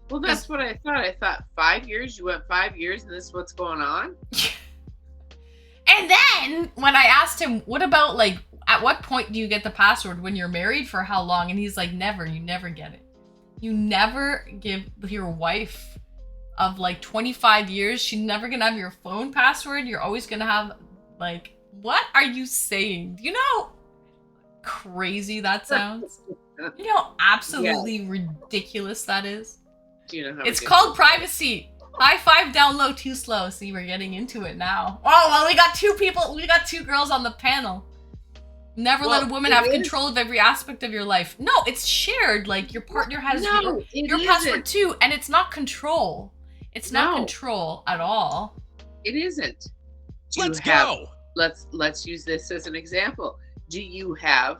Well, that's what I thought. I thought 5 years? You went 5 years and this is what's going on? And then when I asked him, what about, like, at what point do you get the password? When you're married? For how long? And he's like, never. You never get it. You never give your wife of, like, 25 years, she's never gonna have your phone password. You're always gonna have, like, what are you saying? Do you know how crazy that sounds? You know how absolutely ridiculous that is? Do you know how It's ridiculous- called privacy. High five, down low, too slow. See, we're getting into it now. Oh, well, we got two girls on the panel. Never let a woman have control of every aspect of your life. No, it's shared. Like, your partner has your password too, and it's not control. It's not control at all. It isn't. Let's go. Let's use this as an example. Do you have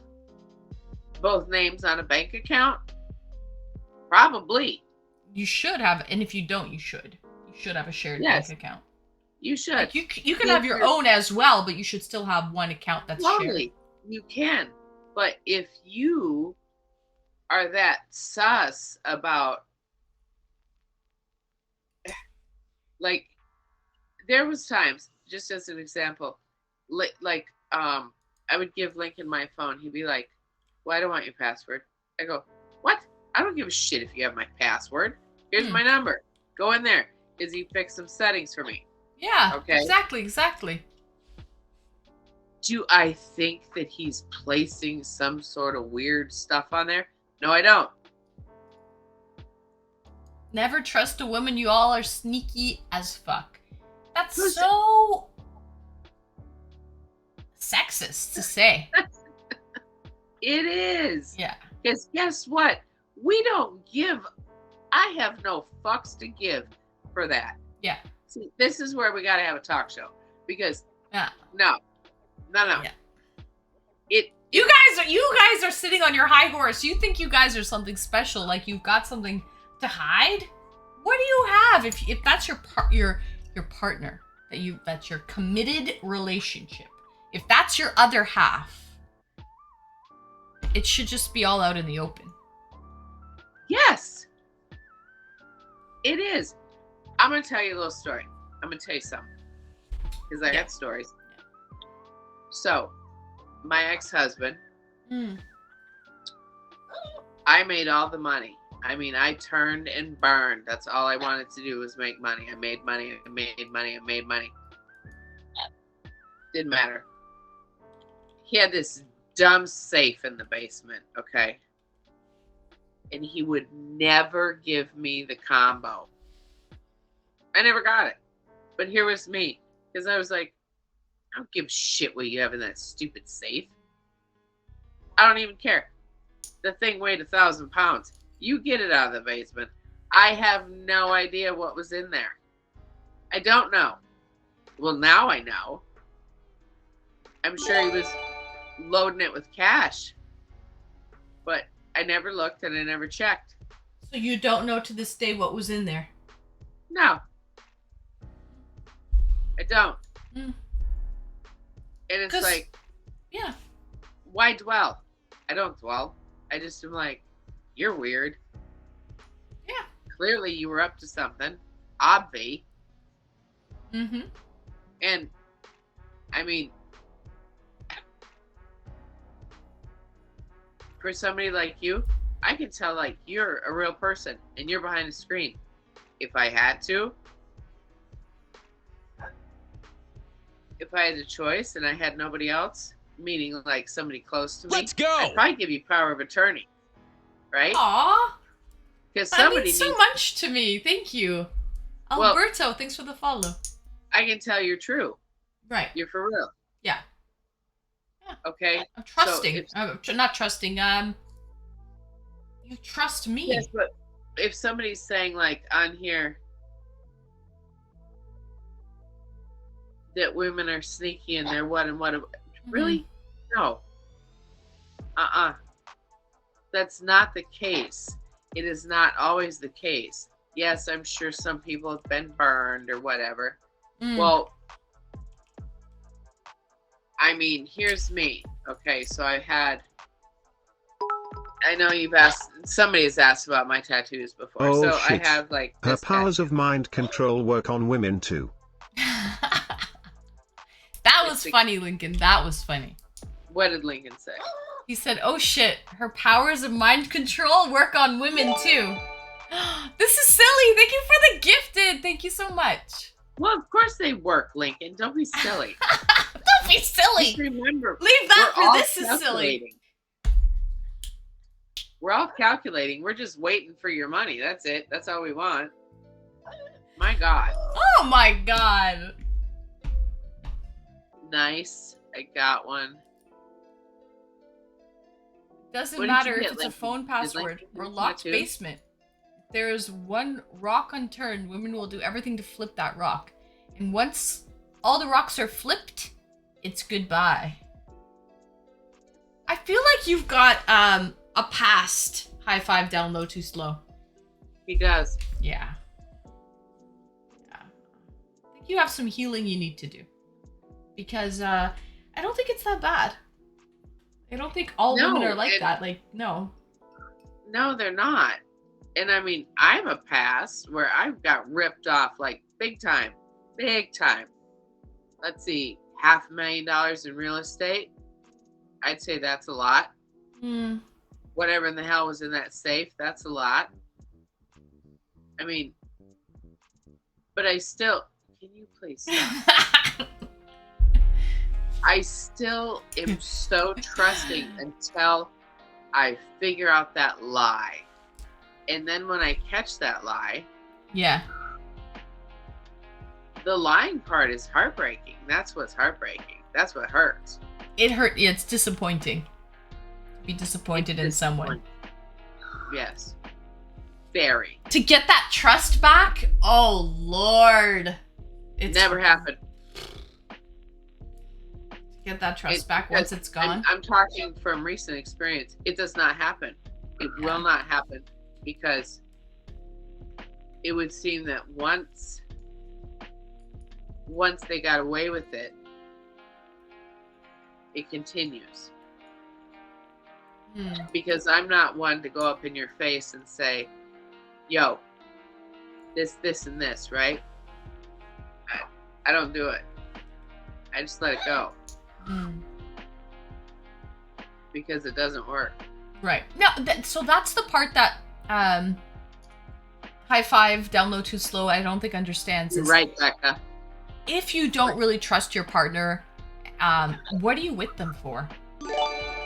both names on a bank account? Probably. You should have, and if you don't, you should. You should have a shared bank account. You should. Like, you can have your own as well, but you should still have one account that's shared. You can. But if you are that sus about, like, there was times, just as an example, like I would give Lincoln my phone. He'd be like, well, I don't want your password. I go, what? I don't give a shit if you have my password. Here's my number. Go in there. Is he fix some settings for me? Yeah, okay. Exactly. Do I think that he's placing some sort of weird stuff on there? No, I don't. Never trust a woman. You all are sneaky as fuck. That's so sexist to say. It is. Yeah. Because guess what? We don't give. I have no fucks to give for that. Yeah. See, this is where we got to have a talk show because Yeah. no. Yeah. It. You guys are sitting on your high horse. You think you guys are something special, like you've got something to hide? What do you have if that's your partner, that's your committed relationship? If that's your other half, it should just be all out in the open. Yes. It is. I'm gonna tell you a little story. I'm gonna tell you something because I got stories. So, my ex-husband, I made all the money. I mean, I turned and burned. That's all I wanted to do was make money. I made money. I made money. I made money. Didn't matter. He had this dumb safe in the basement, okay? And he would never give me the combo. I never got it. But here was me. Because I was like, I don't give a shit what you have in that stupid safe. I don't even care. The thing weighed 1,000 pounds. You get it out of the basement. I have no idea what was in there. I don't know. Well, now I know. I'm sure he was loading it with cash. But I never looked and I never checked. So you don't know to this day what was in there? No. I don't. Mm. And it's like, yeah. Why dwell? I don't dwell. I just am like, you're weird. Yeah. Clearly you were up to something. Obvi. Mm-hmm. And, I mean, for somebody like you, I can tell, like, you're a real person and you're behind a screen. If I had to, if I had a choice and I had nobody else, meaning like somebody close to me, Let's go. I'd probably give you power of attorney, right? Aw, Because that somebody means so needs, much to me. Thank you, Well- Alberto. Thanks for the follow. I can tell you're true. Right. You're for real. Yeah. Okay. I'm trusting. So Not trusting. You trust me. yes, but if somebody's saying like on here that women are sneaky and they're what and what, really? No. That's not the case. It is not always the case. Yes, I'm sure some people have been burned or whatever. Mm. Well, I mean, here's me. Okay, so I know somebody has asked about my tattoos before. Oh, so shit. I have like Her this powers tattoo. of mind control work on women too. That was funny, Lincoln. That was funny. What did Lincoln say? He said, "Oh shit, her powers of mind control work on women too." This is silly. Thank you for the gifted. Thank you so much. Well, of course they work, Lincoln. Don't be silly. Don't be silly. Just remember, Leave that we're for all this is silly. calculating. We're all calculating. We're just waiting for your money. That's it. That's all we want. My God. Oh my god. Nice. I got one. Doesn't What did you matter get, if it's a Lincoln? phone Did password Lincoln or get locked tattoo? basement. If there is one rock unturned, women will do everything to flip that rock. And once all the rocks are flipped, it's goodbye. I feel like you've got a past high five down low too slow. He does. Yeah. I think you have some healing you need to do. Because I don't think it's that bad. I don't think all No, women are like and- that. Like, no. No, they're not. And I mean, I have a past where I've got ripped off like big time. Big time. Let's see, $500,000 in real estate. I'd say that's a lot. Hmm. Whatever in the hell was in that safe, that's a lot. I mean, but I still, can you please stop? I still am so trusting until I figure out that lie. And then when I catch that lie, Yeah. the lying part is heartbreaking. That's what's heartbreaking. That's what hurts. It hurt. It's disappointing. To be disappointed in someone. Yes. Very. To get that trust back? Oh, Lord. It's Never happened. Get that trust back once it's gone. I'm talking from recent experience. It does not happen. It will not happen because it would seem that once they got away with it, it continues. Because I'm not one to go up in your face and say, yo, this, and this, right? I don't do it. I just let it go. Because it doesn't work. Right. No, so that's the part that High Five, download too slow, I don't think understands. You're right, Becca. If you don't really trust your partner, what are you with them for?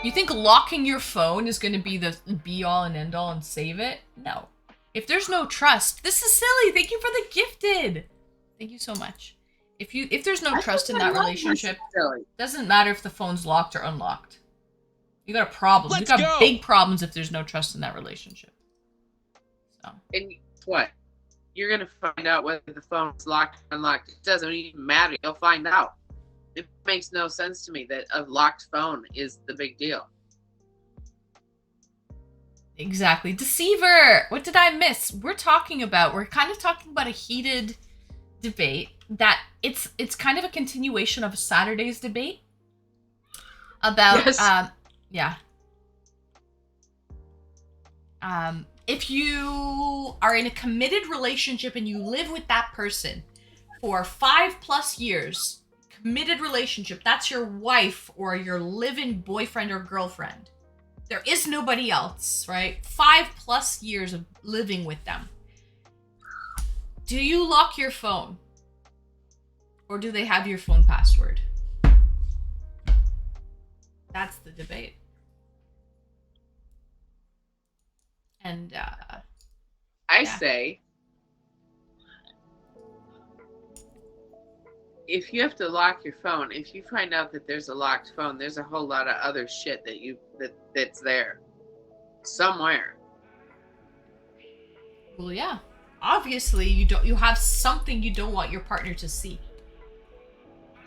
You think locking your phone is going to be the be-all and end-all and save it? No. If there's no trust, this is silly. Thank you for the gifted. Thank you so much. If there's no trust in that relationship, doesn't matter if the phone's locked or unlocked. You got a problem. You got big problems if there's no trust in that relationship. So. And what? You're gonna find out whether the phone's locked or unlocked. It doesn't even matter. You'll find out. It makes no sense to me that a locked phone is the big deal. Exactly. Deceiver! What did I miss? We're kind of talking about a heated debate that it's kind of a continuation of Saturday's debate about if you are in a committed relationship and you live with that person for 5+ years, committed relationship, that's your wife or your live-in boyfriend or girlfriend. There is nobody else, right? 5+ years of living with them. Do you lock your phone? Or do they have your phone password? That's the debate. And I say, if you have to lock your phone, if you find out that there's a locked phone, there's a whole lot of other shit that's there somewhere. Well, yeah. Obviously, you have something you don't want your partner to see.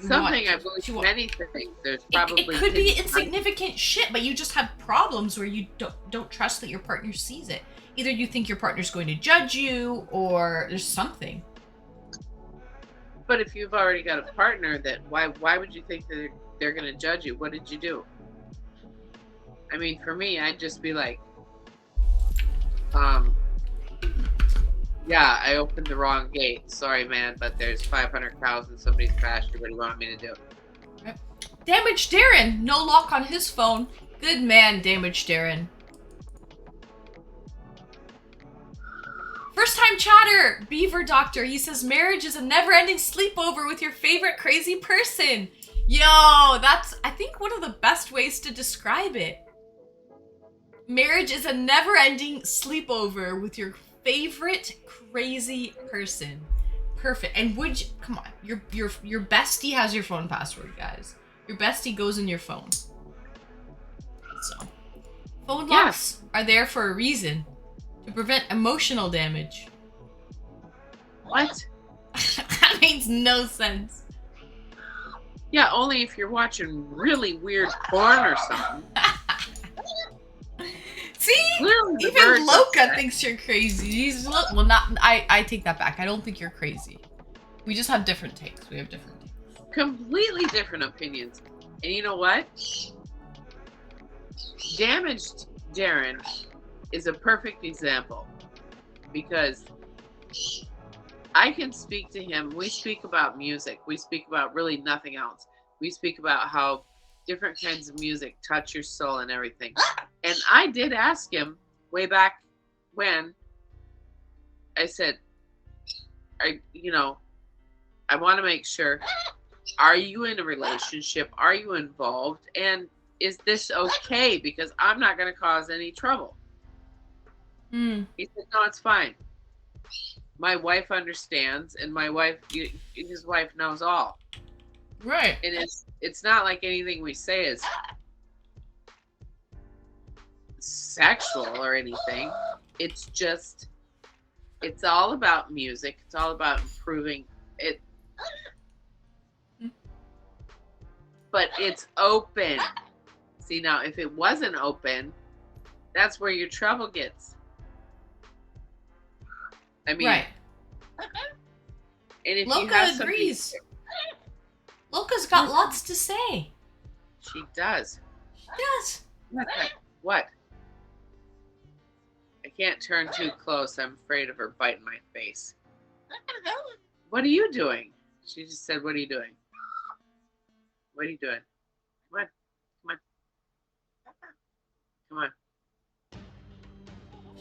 Something, I believe, many things. There's probably it could be insignificant shit, but you just have problems where you don't trust that your partner sees it. Either you think your partner's going to judge you, or there's something. But if you've already got a partner, that why would you think that they're going to judge you? What did you do? I mean, for me, I'd just be like, yeah, I opened the wrong gate. Sorry, man, but there's 500 cows in somebody's pasture. What do you want me to do? Right. Damaged Darren, no lock on his phone. Good man, Damaged Darren. First time chatter, Beaver Doctor. He says marriage is a never-ending sleepover with your favorite crazy person. Yo, that's, I think, one of the best ways to describe it. Marriage is a never-ending sleepover with your favorite crazy person. Perfect. And come on, your bestie has your phone password, guys. Your bestie goes in your phone. So, phone locks are there for a reason. To prevent emotional damage. What? That makes no sense. Yeah, only if you're watching really weird porn or something. See? Even Loka thinks you're crazy. Well, not. I take that back. I don't think you're crazy. We just have different takes. We have different takes. Completely different opinions. And you know what? Damaged Darren is a perfect example because I can speak to him. We speak about music. We speak about really nothing else. We speak about how different kinds of music touch your soul and everything. And I did ask him way back when I said, I want to make sure, are you in a relationship? Are you involved? And is this okay? Because I'm not going to cause any trouble. He said, no, it's fine. My wife understands, and his wife knows all. Right. And it's not like anything we say is sexual or anything. It's just, it's all about music. It's all about improving it. But it's open. See, now if it wasn't open, that's where your trouble gets. I mean, Right. and if you Loca have something, agrees. Loca's got lots to say. she does. Yes. What? I can't turn too close. I'm afraid of her biting my face. What are you doing? She just said, "What are you doing? What are you doing? Come on. Come on. Come on.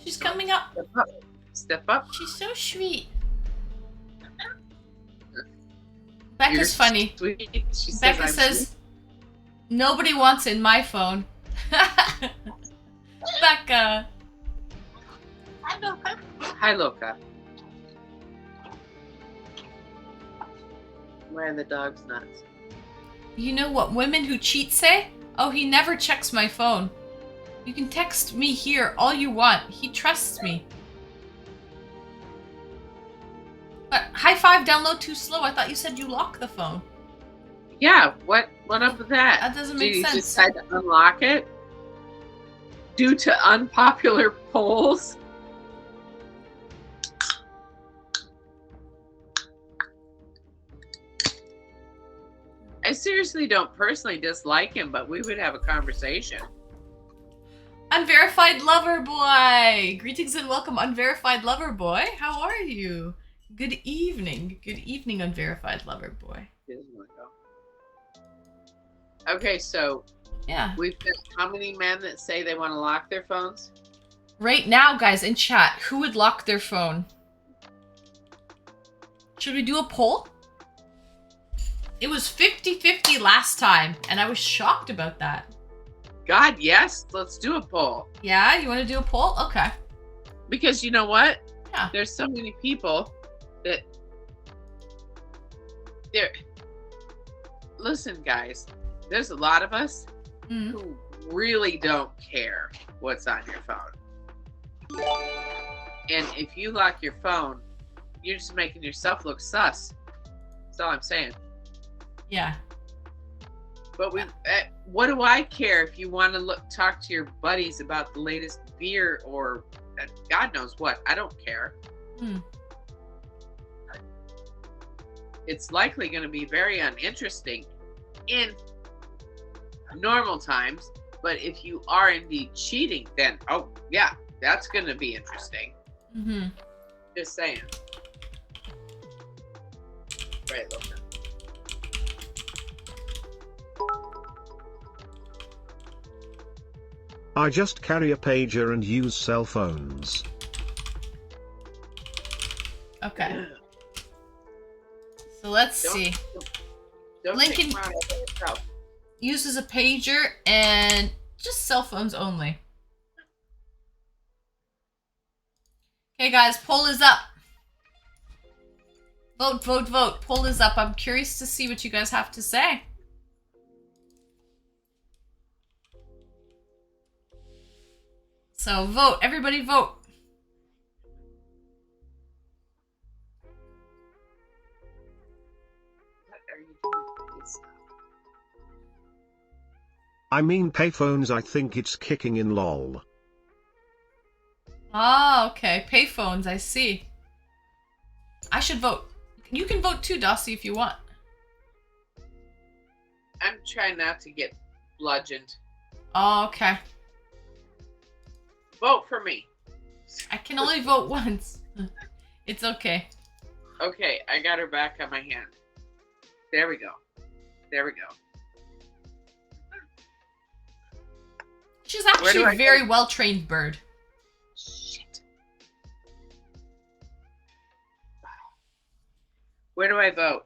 She's coming up. Step up. Step up." She's so sweet. Becca's You're funny. sweet. She Becca I'm says, sweet. nobody wants in my phone. Becca. Hi, Loca. Why are the dogs nuts? You know what women who cheat say? Oh, he never checks my phone. You can text me here all you want. He trusts me. But high five, download too slow. I thought you said you lock the phone. Yeah, what up with that? That doesn't Did make you sense. decide to unlock it due to unpopular polls? I seriously don't personally dislike him, but we would have a conversation. Unverified lover boy! Greetings and welcome, unverified lover boy. How are you? Good evening. Good evening, unverified lover boy. Okay, so Yeah. we've got how many men that say they want to lock their phones? Right now, guys, in chat, who would lock their phone? Should we do a poll? It was 50-50 last time, and I was shocked about that. God, yes. Let's do a poll. Yeah, you want to do a poll? Okay. Because you know what? Yeah. There's so many people that they're... Listen, guys. There's a lot of us who really don't care what's on your phone. And if you lock your phone, you're just making yourself look sus. That's all I'm saying. Yeah. But what do I care if you want to talk to your buddies about the latest beer or God knows what? I don't care. It's likely going to be very uninteresting in normal times, but if you are indeed cheating, then oh yeah, that's going to be interesting. Just saying. Right, Loka. I just carry a pager and use cell phones. Okay. So let's see. Don't Lincoln take Ron over yourself. uses a pager and just cell phones only. Okay, guys, poll is up. Vote, vote, vote. Poll is up. I'm curious to see what you guys have to say. So vote. Everybody vote. What are you doing with this? I mean payphones, I think it's kicking in lol. Ah, okay. Payphones, I see. I should vote. You can vote too, Dossie, if you want. I'm trying not to get bludgeoned. Oh, okay. Vote for me. I can only vote once. It's okay. Okay, I got her back on my hand. There we go. There we go. She's actually Where a do I very go? well-trained bird. Shit. Where do I vote?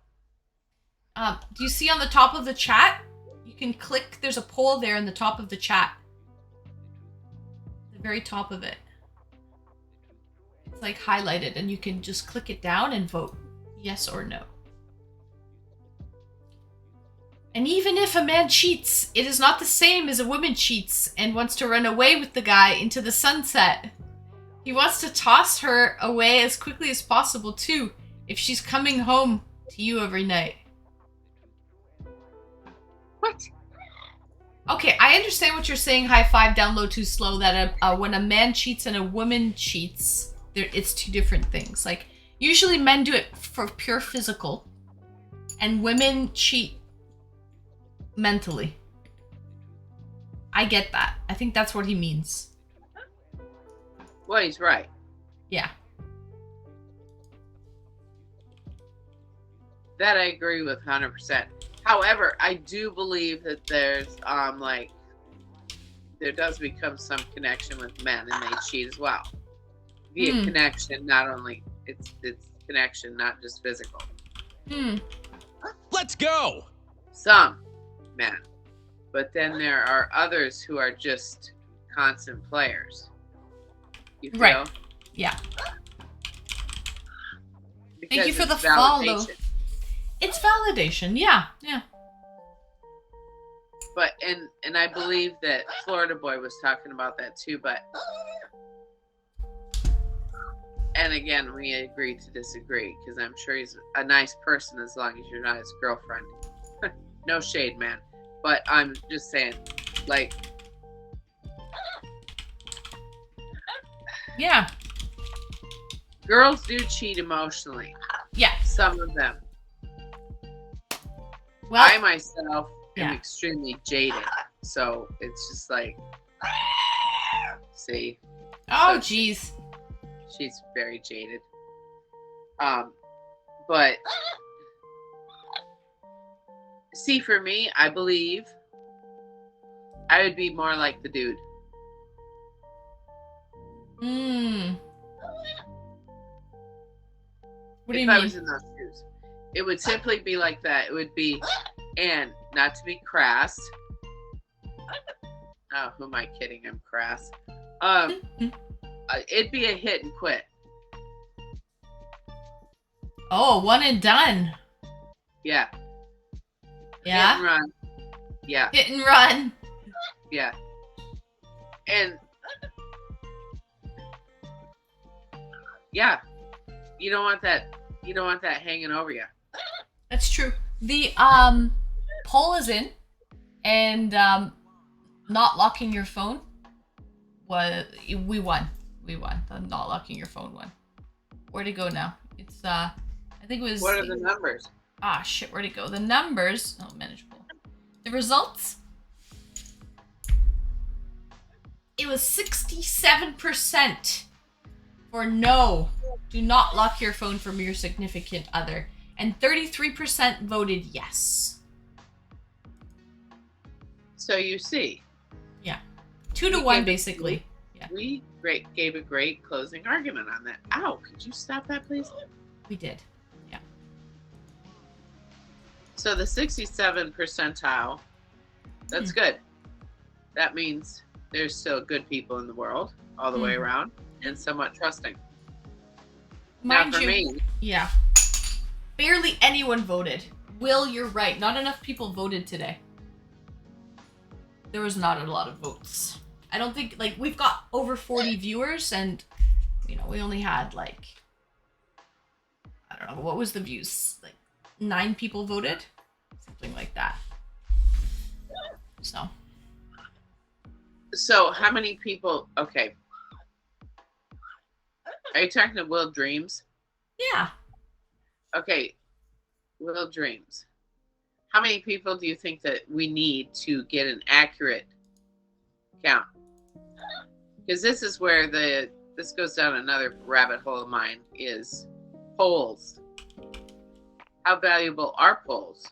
Do you see on the top of the chat? You can click, there's a poll there in the top of the chat. The very top of it. It's like highlighted and you can just click it down and vote yes or no. And even if a man cheats, it is not the same as a woman cheats and wants to run away with the guy into the sunset. He wants to toss her away as quickly as possible, too, if she's coming home to you every night. What? Okay, I understand what you're saying, high five, down low, too slow, that when a man cheats and a woman cheats, it's two different things. Like, usually men do it for pure physical, and women cheat mentally. I get that. I think that's what he means. Well, he's right. Yeah. That I agree with 100%. However, I do believe that there's there does become some connection with men and they cheat as well. Via connection, not only it's connection, not just physical. Let's go. Some men. But then there are others who are just constant players. You feel? Right. Yeah. Because Thank you for the it's follow. validation. It's validation. Yeah. Yeah. But and I believe that Florida Boy was talking about that too, but and again we agree to disagree because I'm sure he's a nice person as long as you're not his girlfriend. No shade, man. But I'm just saying, like, Yeah. girls do cheat emotionally. Yeah. Some of them. Well, I myself am yeah. extremely jaded, so it's just like, see, Oh, so jeez. she's very jaded. But see, for me, I believe I would be more like the dude. What do If you I mean? was in those shoes, it would simply be like that. It would be, and not to be crass. Oh, who am I kidding? I'm crass. It'd be a hit and quit. Oh, one and done. Yeah. Yeah. Hit and run. Yeah. Hit and run. Yeah. And yeah, you don't want that. You don't want that hanging over you. That's true. The poll is in, and not locking your phone we won. We won. The not locking your phone one. Where'd it go now? It's I think it was. What are the numbers? Ah, shit. Where'd it go? The numbers. Oh, manageable. The results. It was 67% for no. Do not lock your phone from your significant other. And 33% voted yes. So you see. Yeah. 2-1, basically. Yeah. We gave a great closing argument on that. Ow, could you stop that, please? We did. Yeah. So the 67 percentile, that's good. That means there's still good people in the world all the way around and somewhat trusting. Mind now for you, me, yeah. Barely anyone voted. Will, you're right. Not enough people voted today. There was not a lot of votes. I don't think, like, we've got over 40 viewers and, you know, we only had, like, I don't know, what was the views? Like, 9 people voted? Something like that. So how many people, okay. Are you talking to Will Dreams? Yeah. Okay, Will Dreams. How many people do you think that we need to get an accurate count? Because this is where this goes down another rabbit hole of mine is polls. How valuable are polls?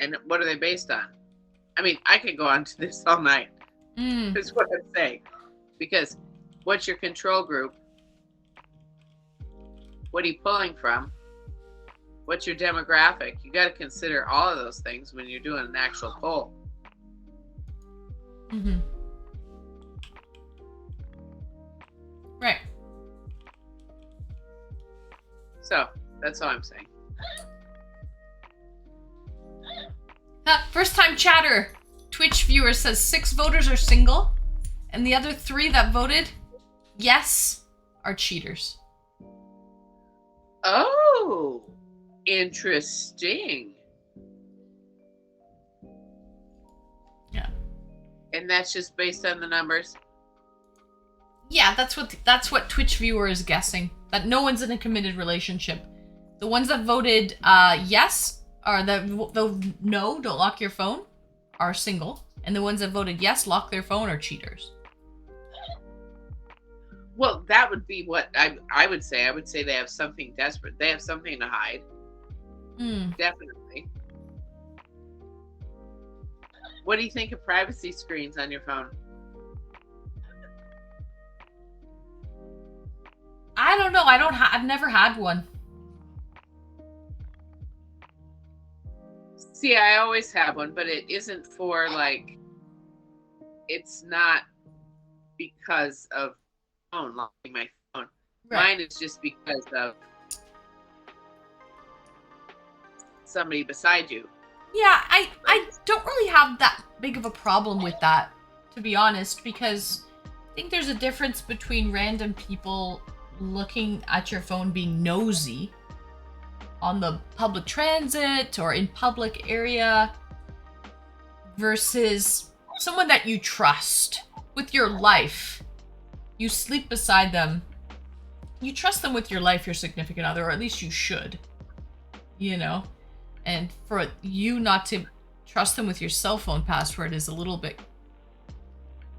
And what are they based on? I mean, I could go on to this all night. Is what I'm saying. Because what's your control group? What are you pulling from? What's your demographic? You got to consider all of those things when you're doing an actual poll. Right. So that's all I'm saying. First time chatter. Twitch viewer says 6 voters are single, and the other 3 that voted yes are cheaters. Oh, interesting. Yeah. And that's just based on the numbers? Yeah, that's what Twitch viewer is guessing. That no one's in a committed relationship. The ones that voted yes, or the no, don't lock your phone, are single. And the ones that voted yes, lock their phone, are cheaters. Well, that would be what I would say. I would say they have something desperate. They have something to hide. Definitely. What do you think of privacy screens on your phone? I don't know. I've never had one. See, I always have one, but it isn't for like, it's not because of locking my phone. Right. Mine is just because of somebody beside you. Yeah, I don't really have that big of a problem with that, to be honest, because I think there's a difference between random people looking at your phone being nosy on the public transit or in public area versus someone that you trust with your life. You sleep beside them. You trust them with your life, your significant other, or at least you should. You know? And for you not to trust them with your cell phone password is a little bit...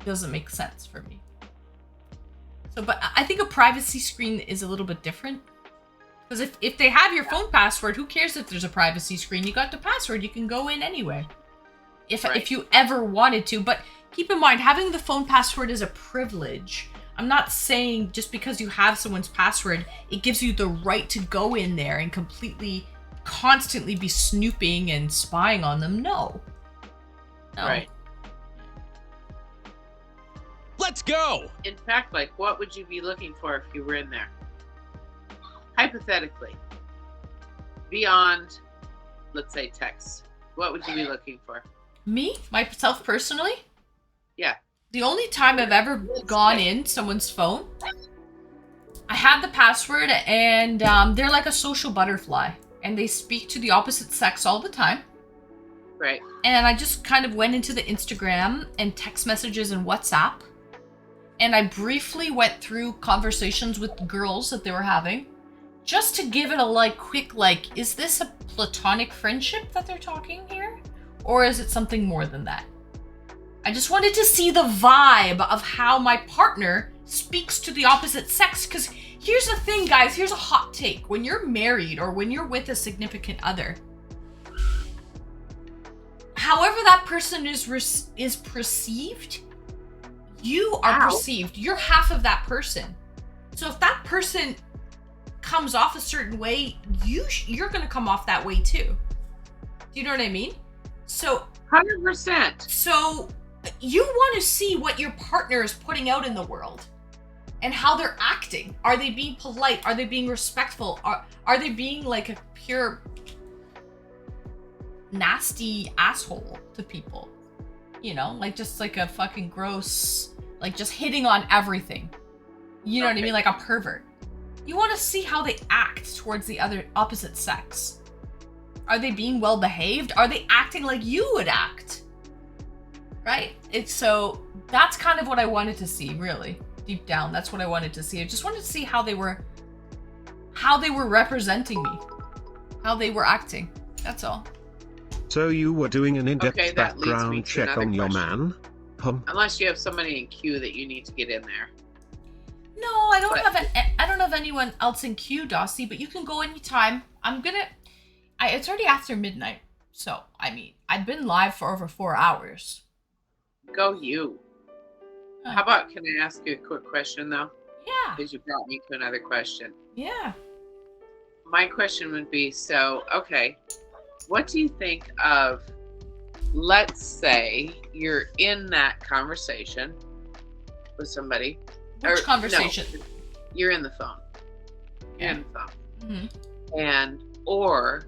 doesn't make sense for me. So, but I think a privacy screen is a little bit different. Because if they have your phone password, who cares if there's a privacy screen? You got the password, you can go in anyway. If you ever wanted to. But keep in mind, having the phone password is a privilege. I'm not saying just because you have someone's password, it gives you the right to go in there and constantly be snooping and spying on them. No. Right. Let's go! In fact, like, what would you be looking for if you were in there? Hypothetically, beyond, let's say, text, what would you be looking for? Me? Myself personally? Yeah. The only time I've ever gone in someone's phone, I had the password and they're like a social butterfly and they speak to the opposite sex all the time. Right. And I just kind of went into the Instagram and text messages and WhatsApp. And I briefly went through conversations with girls that they were having just to give it a quick, is this a platonic friendship that they're talking here? Or is it something more than that? I just wanted to see the vibe of how my partner speaks to the opposite sex. Because here's the thing, guys. Here's a hot take. When you're married or when you're with a significant other, however that person is perceived, you are perceived. You're half of that person. So if that person comes off a certain way, you're going to come off that way too. Do you know what I mean? So 100%. So you want to see what your partner is putting out in the world and how they're acting. Are they being polite? Are they being respectful? Are they being like a pure nasty asshole to people? You know, like just like a fucking gross, like just hitting on everything. You know what I mean? Like a pervert. You want to see how they act towards the opposite sex. Are they being well behaved? Are they acting like you would act? Right? So that's kind of what I wanted to see, really. Deep down, that's what I wanted to see. I just wanted to see how they were representing me. How they were acting. That's all. So you were doing an in-depth Okay, that leads me background to check another on your question. man? Unless you have somebody in queue that you need to get in there. No, I don't have anyone else in queue, Dossie, but you can go anytime. It's already after midnight. So, I mean, I've been live for over 4 hours. Go you. How about, can I ask you a quick question though? Yeah. Because you brought me to another question. Yeah. My question would be, okay, what do you think of, let's say you're in that conversation with somebody. Which conversation? No, you're in the phone. You're in the phone. Mm-hmm. Or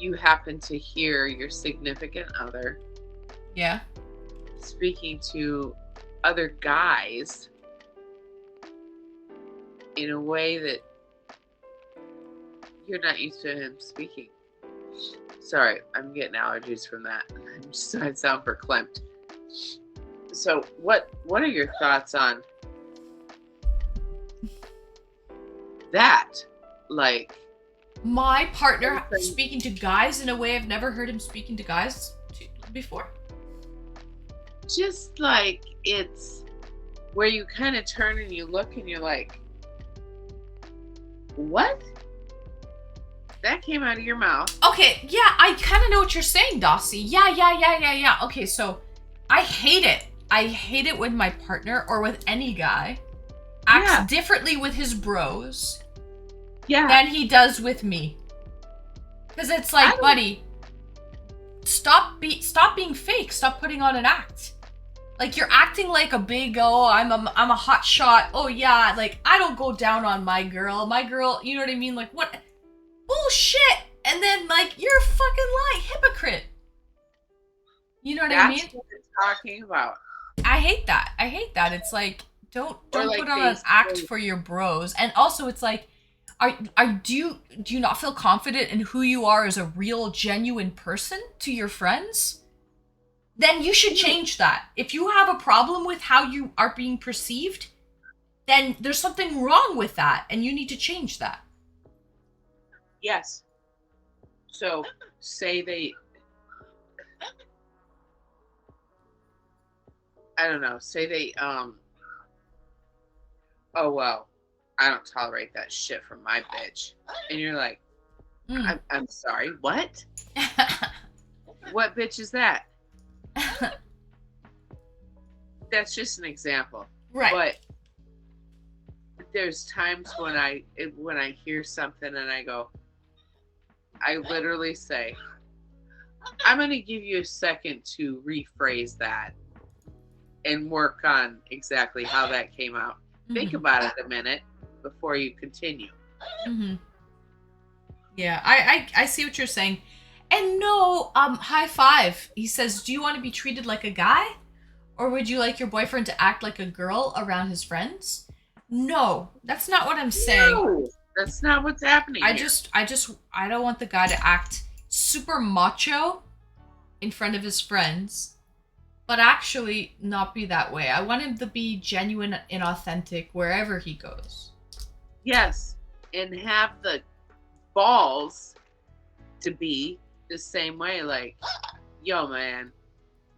you happen to hear your significant other Yeah. speaking to other guys in a way that you're not used to him speaking. Sorry, I'm getting allergies from that. I sound verklempt. So what are your thoughts on that? Like, My partner Okay. speaking to guys in a way I've never heard him speaking to guys before. just like it's where you kind of turn and you look and you're like, what? That came out of your mouth. Okay, yeah, I kind of know what you're saying, Dossie. Yeah. Okay, so I hate it. I hate it when my partner or with any guy acts Yeah. differently with his bros Yeah. than he does with me. Because it's like, buddy, stop being fake. Stop putting on an act. Like, you're acting like a big, I'm a hot shot. Oh yeah, like I don't go down on my girl. My girl, you know what I mean? Like, what bullshit? And then like you're a fucking lying hypocrite. You know what I mean? That's what we're talking about. I hate that. It's like don't like put on an act basically- for your bros. And also it's like do you not feel confident in who you are as a real genuine person to your friends? Then you should change that. If you have a problem with how you are being perceived, then there's something wrong with that and you need to change that. Yes. So say they oh well, I don't tolerate that shit from my bitch. And you're like, Mm. I'm sorry, what? What bitch is that? That's just an example. Right. But there's times when I hear something and I literally say, I'm going to give you a second to rephrase that and work on exactly how that came out. Think Mhm. about it a minute before you continue. Mm-hmm. Yeah, I see what you're saying. And no, high five. He says, do you want to be treated like a guy? Or would you like your boyfriend to act like a girl around his friends? No, that's not what I'm saying. No, that's not what's happening I here. I don't want the guy to act super macho in front of his friends, but actually not be that way. I want him to be genuine and authentic wherever he goes. Yes, and have the balls to be the same way. Like, yo, man,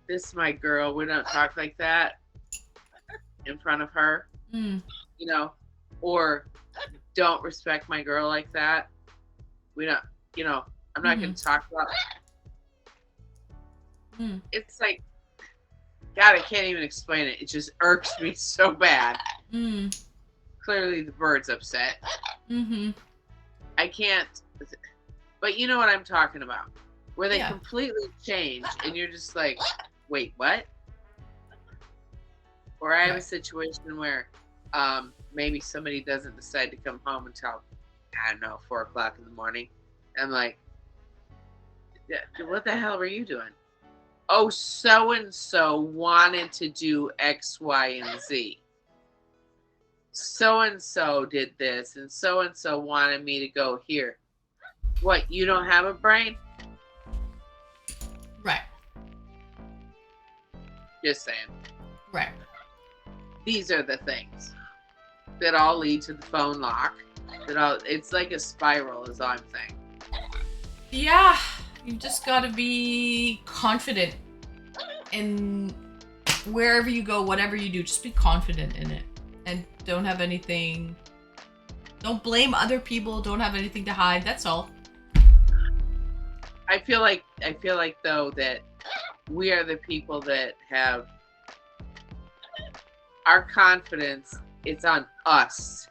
this is my girl. We don't talk like that in front of her, Mm. you know, or don't respect my girl like that. We don't, you know, I'm not going to talk about it. Mm. It's like, God, I can't even explain it. It just irks me so bad. Mm. Clearly, the bird's upset. Mm-hmm. I can't, but you know what I'm talking about, where they Yeah. completely change and you're just like, wait, what? Or I have a Right. situation where maybe somebody doesn't decide to come home until, I don't know, 4:00 in the morning. I'm like, what the hell were you doing? Oh, so-and-so wanted to do X, Y, and Z. So-and-so did this, and so-and-so wanted me to go here. What, you don't have a brain? Right. Just saying. Right. These are the things that all lead to the phone lock. It's like a spiral is all I'm saying. Yeah, you just gotta be confident in wherever you go, whatever you do, just be confident in it. And don't blame other people, don't have anything to hide, that's all. I feel like though that we are the people that have our confidence, it's on us.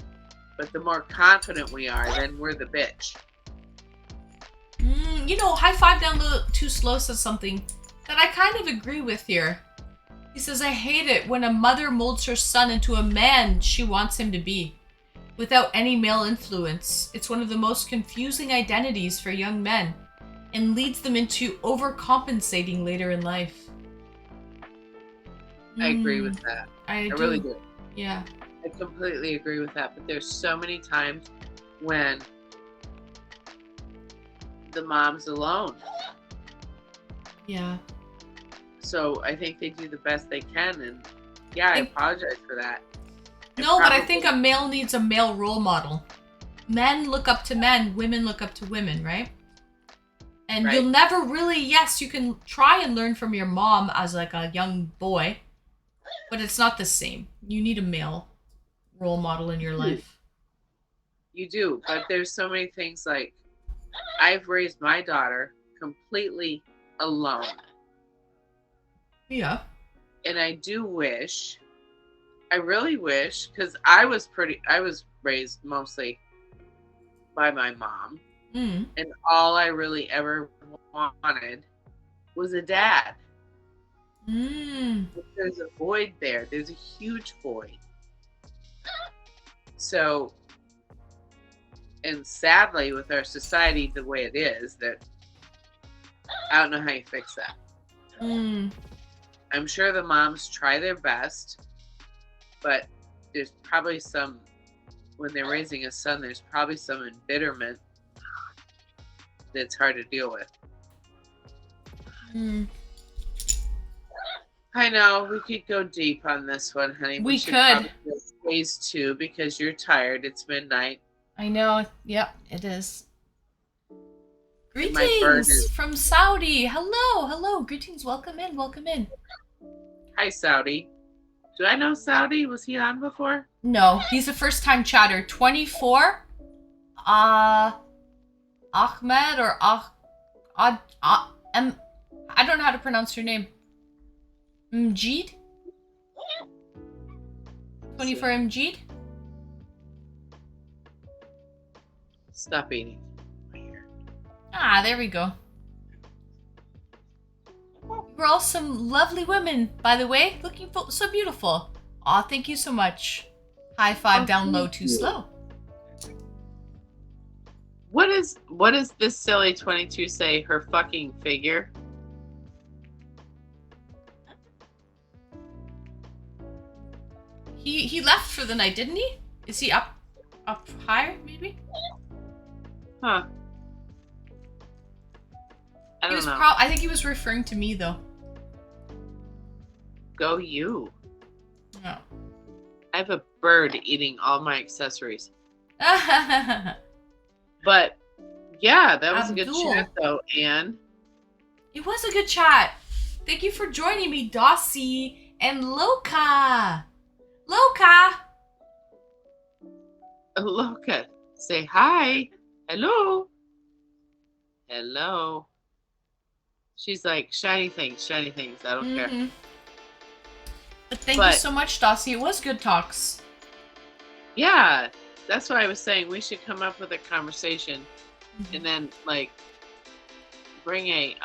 But the more confident we are, then we're the bitch. High five down too slow says something that I kind of agree with here. He says, I hate it when a mother molds her son into a man she wants him to be, without any male influence. It's one of the most confusing identities for young men. and leads them into overcompensating later in life. I agree with that. I do. Really do. Yeah. I completely agree with that. But there's so many times when the mom's alone. Yeah. So I think they do the best they can, and I apologize for that. No, but I think a male needs a male role model. Men look up to men, women look up to women, right? And you'll never really, yes, you can try and learn from your mom as like a young boy, but it's not the same. You need a male role model in your life. You do, but there's so many things like I've raised my daughter completely alone. Yeah. And I do wish, I really wish, because I was raised mostly by my mom. Mm. And all I really ever wanted was a dad. Mm. But there's a void there. There's a huge void. So, and sadly, with our society the way it is, that I don't know how you fix that. Mm. I'm sure the moms try their best, but there's probably some, when they're raising a son, there's probably some embitterment that's hard to deal with. Mm. I know, we could go deep on this one, honey. We should could. probably do phase 2 because you're tired. It's midnight. I know. Yep, it is. My bird Greetings is- from Saudi. Hello, hello. Greetings. Welcome in. Welcome in. Hi, Saudi. Do I know Saudi? Was he on before? No, he's a first-time chatter. 24. Ahmed or I don't know how to pronounce your name. Mjid? 24 Mjid? Stop eating. Ah, there we go. We're all some lovely women, by the way. Looking so beautiful. Aw, thank you so much. High five, down low, too slow. What does this silly 22 say? Her fucking figure? He left for the night, didn't he? Is he up higher, maybe? Huh. I don't know. I think he was referring to me, though. Go you. No. I have a bird eating all my accessories. But yeah, that was a good chat though, Anne. It was a good chat. Thank you for joining me, Dossie and Loka. Loka! Loka, say hi. Hello. Hello. She's like, shiny things. I don't care. But thank you so much, Dossie. It was good talks. Yeah, that's why I was saying we should come up with a conversation and then like bring a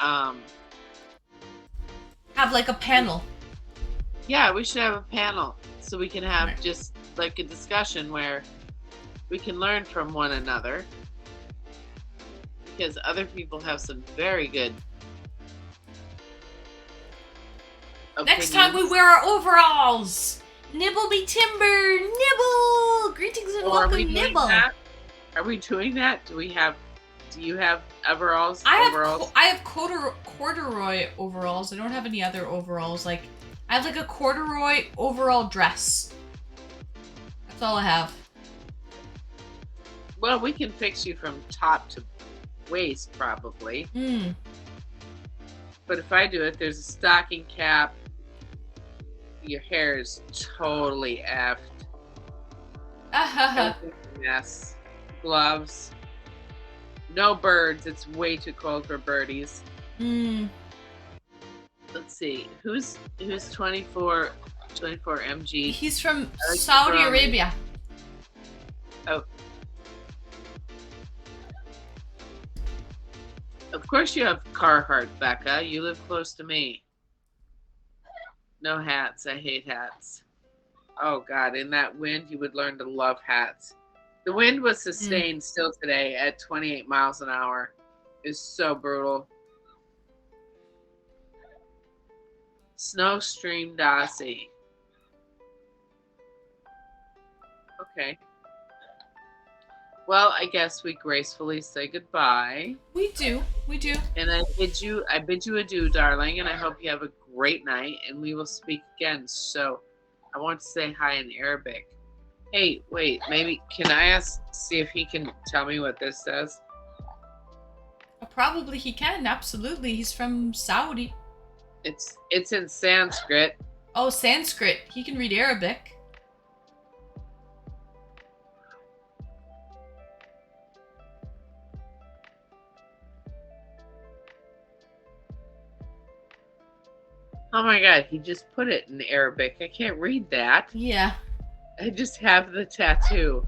have like a panel. Yeah, we should have a panel so we can have just like a discussion where we can learn from one another, because other people have some very good opinions. Next time we wear our overalls. Nibble be timber, nibble. Greetings and welcome, nibble. Are we doing that? Do you have overalls? I have corduroy overalls. I don't have any other overalls. Like, I have like a corduroy overall dress. That's all I have. Well, we can fix you from top to waist, probably. But if I do it, there's a stocking cap. Your hair is totally effed. Yes. Gloves. No birds. It's way too cold for birdies. Let's see. Who's 24 MG? He's from Saudi Arabia. Oh. Of course you have Carhartt, Becca. You live close to me. No hats. I hate hats. Oh, God. In that wind, you would learn to love hats. The wind was sustained still today at 28 miles an hour. is so brutal. Snowstream Darcy. Okay. Well, I guess we gracefully say goodbye. We do. And I bid you adieu, darling, and I hope you have a great night, and we will speak again. So I want to say hi in Arabic. Hey, wait, maybe can I see if he can tell me what this says? Probably he can, absolutely. He's from Saudi. It's in Sanskrit. Oh, Sanskrit. He can read Arabic. Oh my god, he just put it in Arabic. I can't read that. Yeah. I just have the tattoo.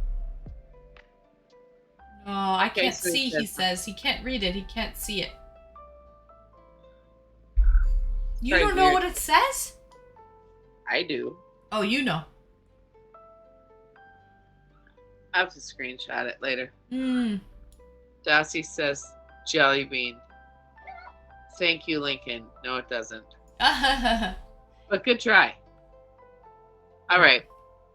No, I Okay, can't so see, he he says- says. He can't read it. He can't see it. You Very don't know weird. what it says? I do. Oh, you know. I have to screenshot it later. Hmm. Darcy says, Jelly Bean. Thank you, Lincoln. No, it doesn't. But good try. All right.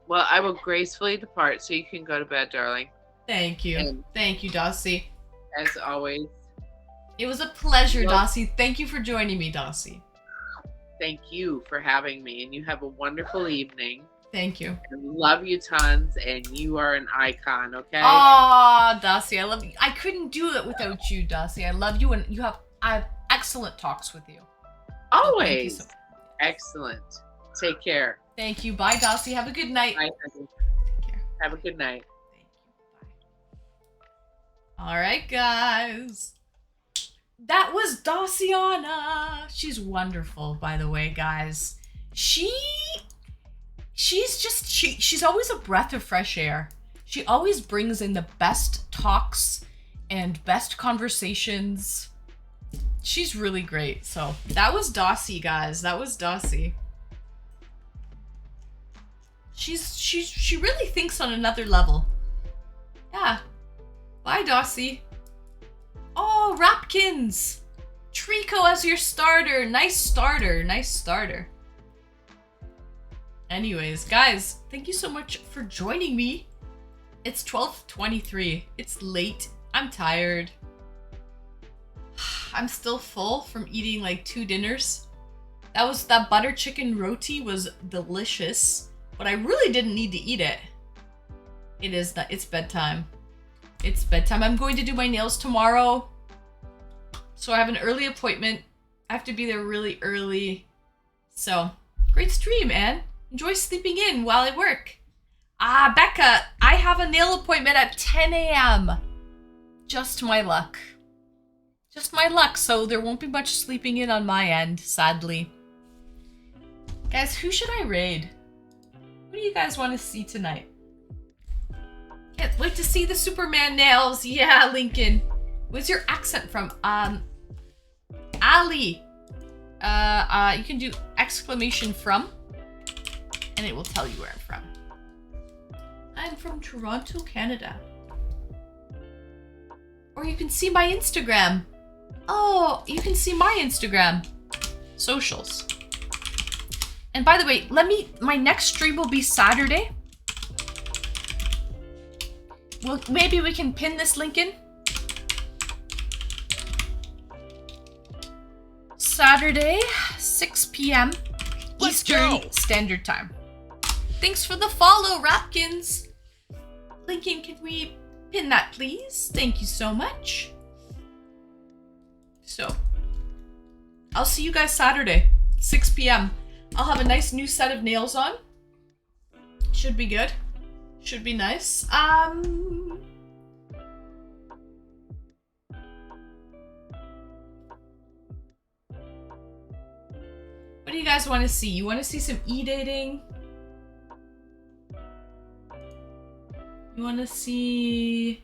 Well, I will gracefully depart so you can go to bed, darling. Thank you. And- Thank you, Dossie. As always, It was a pleasure, Well- Dossie. Thank you for joining me, Dossie. thank you for having me, and you have a wonderful evening. Thank you. I love you tons, and you are an icon, okay? Aw, Dossie, I love you. I couldn't do it without you, Dossie. I love you, and I have excellent talks with you. Always. so- Excellent. Take care. Thank you. Bye, Dossie. Have a good night. Bye, honey. Take care. Have a good night. Thank you. Bye. All right, guys. That was Daciana. She's wonderful, by the way, guys. She's always a breath of fresh air. She always brings in the best talks and best conversations. She's really great. So that was Dossie, guys. That was Dossie. She really thinks on another level. Yeah. Bye, Dossie. Oh, Rapkins! Trico as your starter. Nice starter. Nice starter. Anyways, guys, thank you so much for joining me. It's 12:23. It's late. I'm tired. I'm still full from eating like 2 dinners. That butter chicken roti was delicious, but I really didn't need to eat it. It's bedtime. It's bedtime. I'm going to do my nails tomorrow. So I have an early appointment. I have to be there really early. So, great stream, Anne. Enjoy sleeping in while I work. Becca, I have a nail appointment at 10 a.m. Just my luck. Just my luck, so there won't be much sleeping in on my end, sadly. Guys, who should I raid? Who do you guys want to see tonight? Can't wait to see the Superman nails. Yeah, Lincoln. Where's your accent from? Ali. You can do exclamation from, and it will tell you where I'm from. I'm from Toronto, Canada. Or you can see my Instagram. Oh, you can see my Instagram. Socials. And by the way, my next stream will be Saturday. Well, maybe we can pin this, Lincoln. Saturday, 6 p.m. Let's Eastern go. Standard Time. Thanks for the follow, Rapkins. Lincoln, can we pin that, please? Thank you so much. So, I'll see you guys Saturday, 6 p.m. I'll have a nice new set of nails on. Should be good. Should be nice. What do you guys want to see? You want to see some e-dating? You want to see...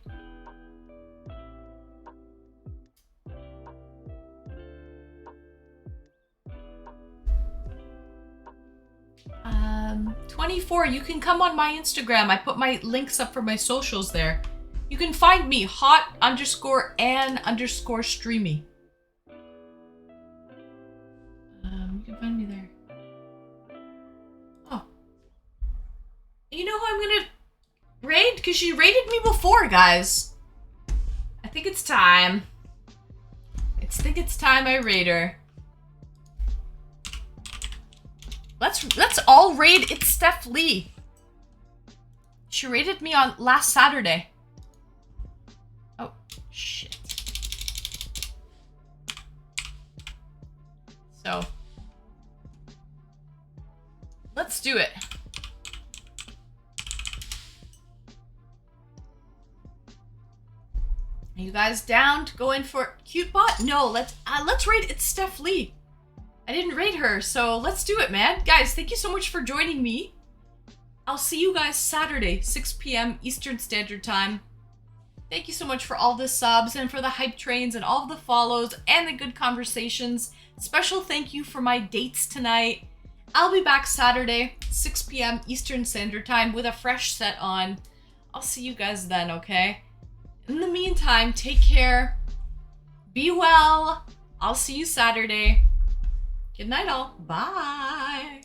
Um, 24, you can come on my Instagram. I put my links up for my socials there. You can find me hot_Ann_streamy. You can find me there. Oh. You know who I'm gonna raid? Because she raided me before, guys. I think it's time. I think it's time I raid her. Let's all raid It's Steph Lee. She raided me on last Saturday. Oh, shit. So, let's do it. Are you guys down to go in for cute bot? No, let's raid It's Steph Lee. I didn't raid her, so let's do it, man. Guys, thank you so much for joining me. I'll see you guys Saturday, 6 p.m. Eastern Standard Time. Thank you so much for all the subs and for the hype trains and all the follows and the good conversations. Special thank you for my dates tonight. I'll be back Saturday, 6 p.m. Eastern Standard Time with a fresh set on. I'll see you guys then, okay? In the meantime, take care. Be well. I'll see you Saturday. Good night, all. Bye.